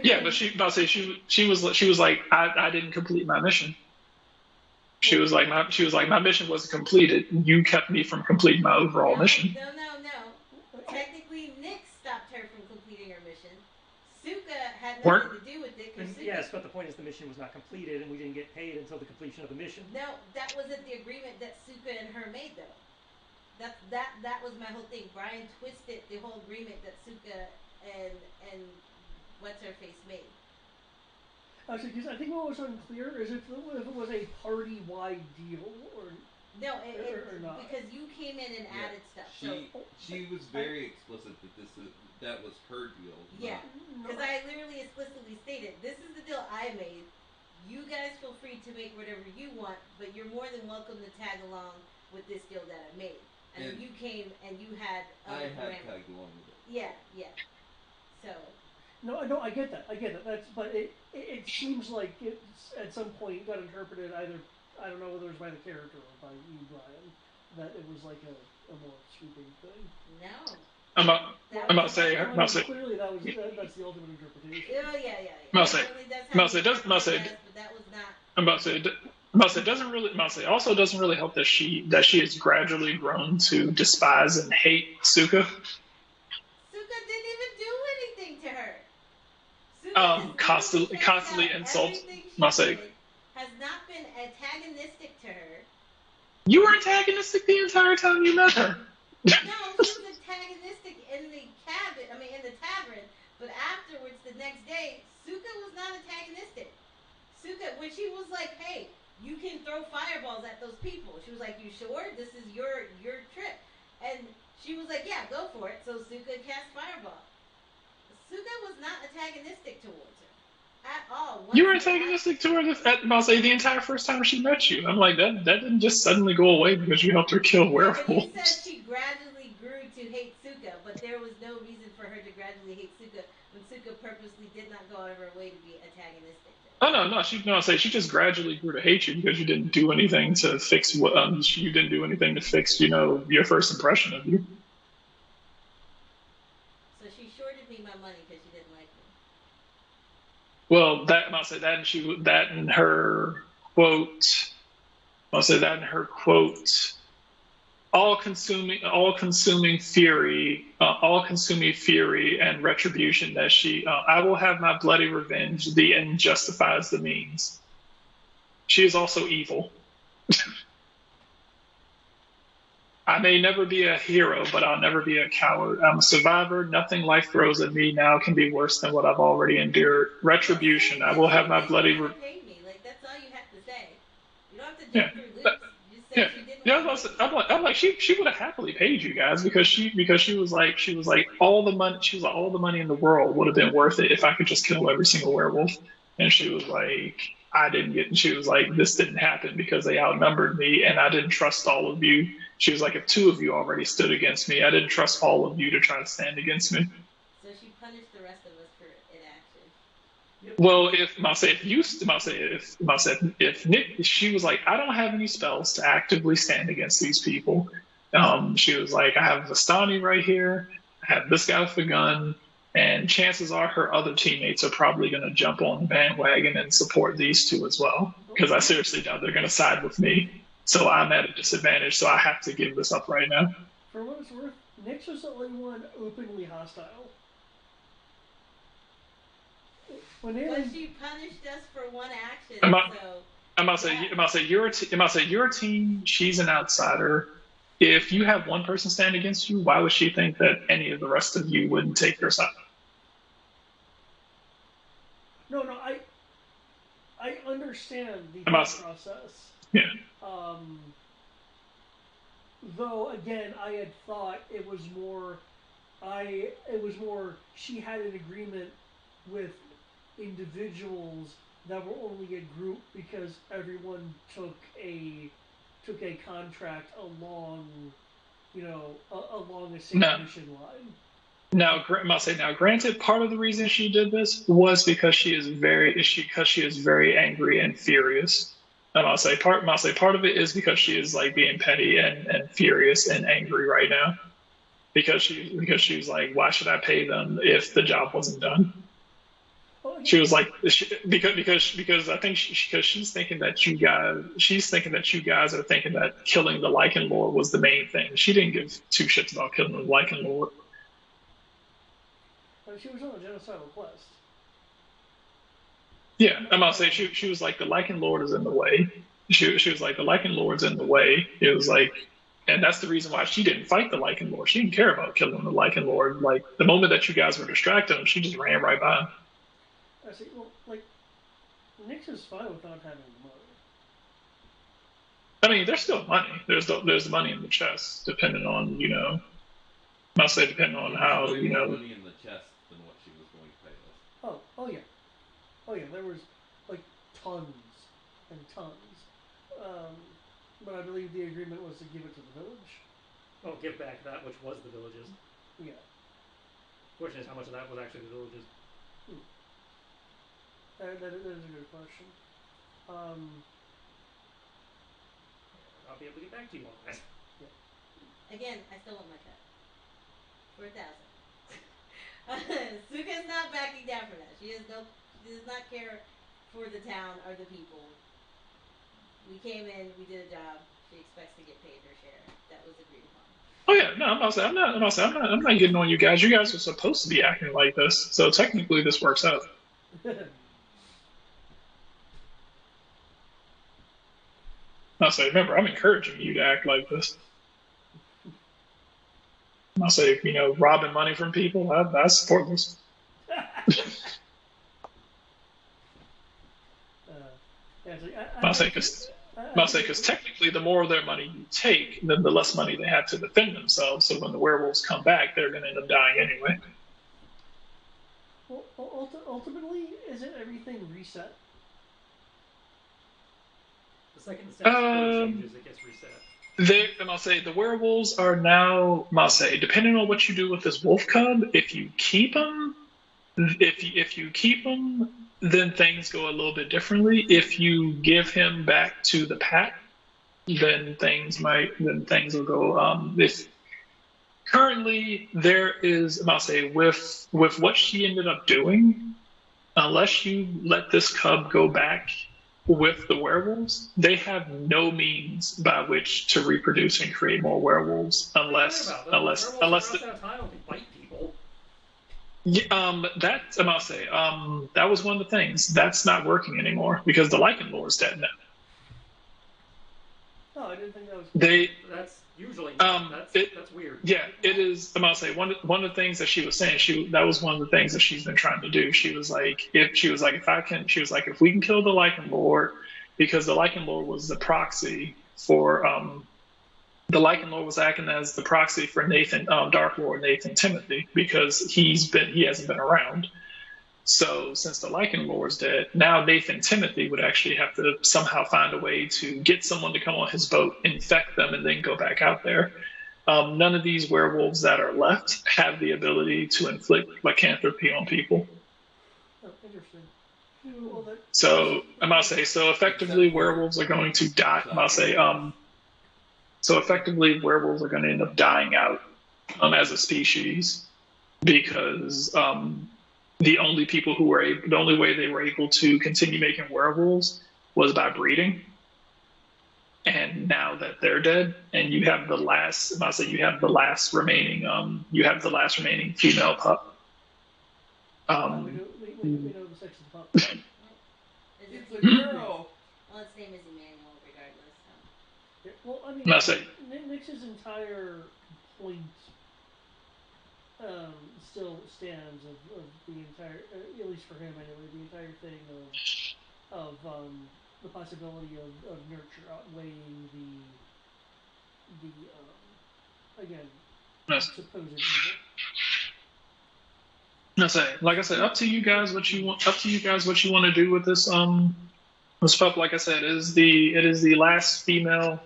Yeah, but she was like, I didn't complete my mission. She was like, my mission wasn't completed. You kept me from completing my overall mission. No. Technically, Nick stopped her from completing her mission. Suka had nothing to do with it. Yes, but the point is the mission was not completed, and we didn't get paid until the completion of the mission. No, that wasn't the agreement that Suka and her made, though. That was my whole thing. Brian twisted the whole agreement that Suka and what's her face made. Actually, because I think what was unclear is if it was a party-wide deal or not. Because you came in and added stuff. She was very explicit that was her deal. Yeah, because I literally explicitly stated, this is the deal I made. You guys feel free to make whatever you want, but you're more than welcome to tag along with this deal that I made. And you came and you had I had tagged along with it. Yeah. So. No, I get that. But it seems like it's at some point got interpreted either, I don't know whether it was by the character or by you, Brian, that it was like a more sweeping thing. No. I'm about, That I'm was about to say, No, I'm I about mean, to say, clearly that's the ultimate interpretation. Oh yeah, yeah, I'm yeah. about to say, Apparently that's I'm how about to you say, interpret it say, as, but that was not. I'm about to say, I'm about to say, it doesn't really, I'm about to say, also doesn't really help that she has gradually grown to despise and hate Suka. Suka didn't even do anything to her. Suka has literally pointed out Constantly insults. everything I'm about she to say, did, has not been antagonistic to her. you were antagonistic the entire time you met her. No, she was antagonistic in the cabin. I mean, in the tavern. But afterwards, the next day, Suka was not antagonistic. Suka, when she was like, "Hey, you can throw fireballs at those people," she was like, "You sure? This is your trip." And she was like, "Yeah, go for it." So Suka cast fireball. Suka was not antagonistic towards her at all. You Once were the act, antagonistic to her I'll say the entire first time she met you. I'm like that didn't just suddenly go away because you helped her kill yeah, but you said werewolves. she gradually grew to hate Suka, but there was no reason for her to gradually hate Suka when Suka purposely did not go out of her way to be antagonistic to her. Oh no, she no, say she just gradually grew to hate you because you didn't do anything to fix what you didn't do anything to fix your first impression of you. So she shorted me my money because she didn't like me. Well, that I'll say that and she that and her quote. I'll say that in her quote. All consuming fury and retribution that I will have my bloody revenge. The end justifies the means. She is also evil. I may never be a hero, but I'll never be a coward. I'm a survivor. Nothing life throws at me now can be worse than what I've already endured. Just Retribution. say I that will she have my didn't bloody. want to pay me. Like that's all you have to say. You don't have to Yeah. jump through But, loops. Just say yeah. she didn't Yeah, want to pay me. I'm like she would have happily paid you guys because she was like all the money in the world would have been worth it if I could just kill every single werewolf. And she was like, I didn't get. And she was like, this didn't happen because they outnumbered me and I didn't trust all of you. She was like, if two of you already stood against me, I didn't trust all of you to try to stand against me. So she punished the rest of us for inaction. Yep. Well, if Masa, if you, Masa, if Masa, if Nick, she was like, I don't have any spells to actively stand against these people. She was like, I have Vistani right here. I have this guy with the gun, and chances are her other teammates are probably going to jump on the bandwagon and support these two as well. Because I seriously doubt they're going to side with me. So I'm at a disadvantage. So I have to give this up right now. For what it's worth, Nyx was the only one openly hostile. When But she punished us for one action, I'm not, so I'm about to say you're a team. She's an outsider. If you have one person stand against you, why would she think that any of the rest of you wouldn't take her side? no, I understand the I'm about thought process. Yeah. Um, though again, I had thought it was more she had an agreement with individuals that were only a group because everyone took a contract along, along the same No. mission line. Now, I'll say now. Granted, part of the reason she did this was because she is very angry and furious. And I'll say part of it is because she is like being petty and furious and angry right now because she's like, why should I pay them if the job wasn't done? Oh, yeah. She was like, because I think because she's thinking that you guys are thinking that killing the Lycan Lord was the main thing. She didn't give two shits about killing the Lycan Lord. She was on a genocidal quest. Yeah, I'm about to say she was like the Lycan Lord is in the way. She was like the Lycan Lord's in the way. It was like, and that's the reason why she didn't fight the Lycan Lord. She didn't care about killing the Lycan Lord. Like the moment that you guys were distracting him, she just ran right by him. I see. Well, like, Nyx is fine without having the money. I mean, there's still money. There's money in the chest, depending on I'll say depending on how Way more money in the chest than what she was going to pay us. Oh yeah. There was like tons and tons. But I believe the agreement was to give it to the village. Oh, give back that which was the villages. Yeah. Question is, how much of that was actually the villages? That is a good question. I'll be able to get back to you on that. again, I still want my cut. for 1,000. Suka's not backing down from that. She does not care for the town or the people. We came in, we did a job. She expects to get paid her share. That was agreed upon. Oh yeah, no, I'm not saying I'm not getting on you guys. You guys are supposed to be acting like this, so technically this works out. I'll say, remember, I'm encouraging you to act like this. I'll say, robbing money from people, I support this. I'll say, because technically, the more of their money you take, then the less money they have to defend themselves. So when the werewolves come back, they're going to end up dying anyway. Well, ultimately, isn't everything reset? The second the status quo changes, it gets reset. I'll say the werewolves are now. I'll say, depending on what you do with this wolf cub, if you keep them, then things go a little bit differently. If you give him back to the pack, then things will go. If currently there is, I'll say, with what she ended up doing, unless you let this cub go back with the werewolves, they have no means by which to reproduce and create more werewolves unless bite people. That I'll say that was one of the things that's not working anymore because the Lycan lore is dead now. Oh, I didn't think that was. That's usually that's weird. Yeah, it is. I'm gonna say one of the things that she was saying. That was one of the things that she's been trying to do. She was like, if we can kill the Lycan Lord, because the Lycan Lord was the proxy for the Lycan Lord was acting as the proxy for Nathan, Dark Lord Nathan Timothy, because he hasn't been around. So since the Lycan Lord is dead, now Nathan Timothy would actually have to somehow find a way to get someone to come on his boat, infect them, and then go back out there. None of these werewolves that are left have the ability to inflict lycanthropy on people. Oh, interesting. So effectively werewolves are going to die. So effectively werewolves are going to end up dying out as a species because the only way they were able to continue making werewolves was by breeding. And now that they're dead, and you have the last remaining female pup. We know the sex of the pup. It's a girl. Well, its name is Emmanuel, regardless. So. Yeah, well, I mean, Nix's entire point still stands of the entire, at least for him anyway, the entire thing of the possibility of nurture outweighing the again supposed evil. Like I said, up to you guys what you want to do with this pup. Like I said, it is the last female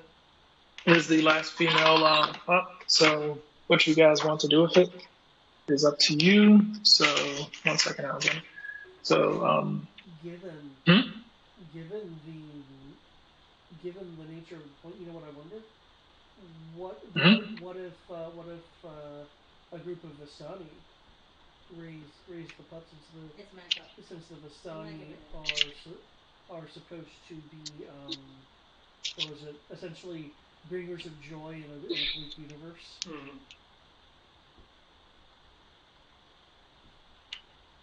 pup. So what you guys want to do with it is up to you. So 1 second, Alvin. So given the nature of the point, you know what I wonder? What if a group of Vistani raise the pup since the Vistani are supposed to be what was it? Essentially bringers of joy in a Greek universe. Mm-hmm.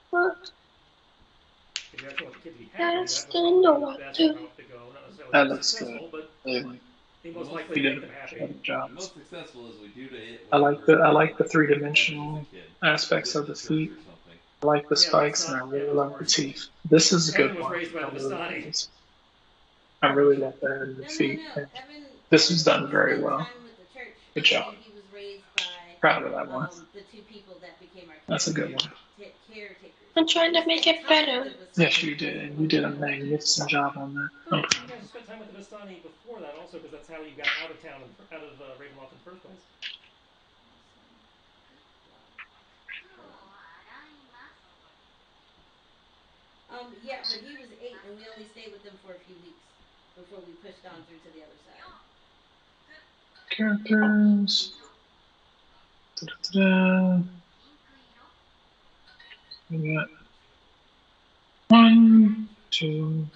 What? If you actually want the kid to be happy, That's the no that's the route to go. Not necessarily that looks successful, good. but the most likely to make them happy. The most successful is we do to it. I like the 3-dimensional aspects of the feet. I like the spikes, and I really love the teeth. This is a good one. I really love that in the feet. This was done very well. Good job. He was raised by Proud of that one. the two people that became our That's a good one. caretakers. I'm trying to make it better. Yes, you did. You did a magnificent job on that. You guys spent time with the Vistani before that also, because that's how you got out of town, out of Ravenloft in the first place. Yeah, but he was 8, and we only stayed with them for a few weeks before we pushed on through to the other side. Characters. We got 1, 2,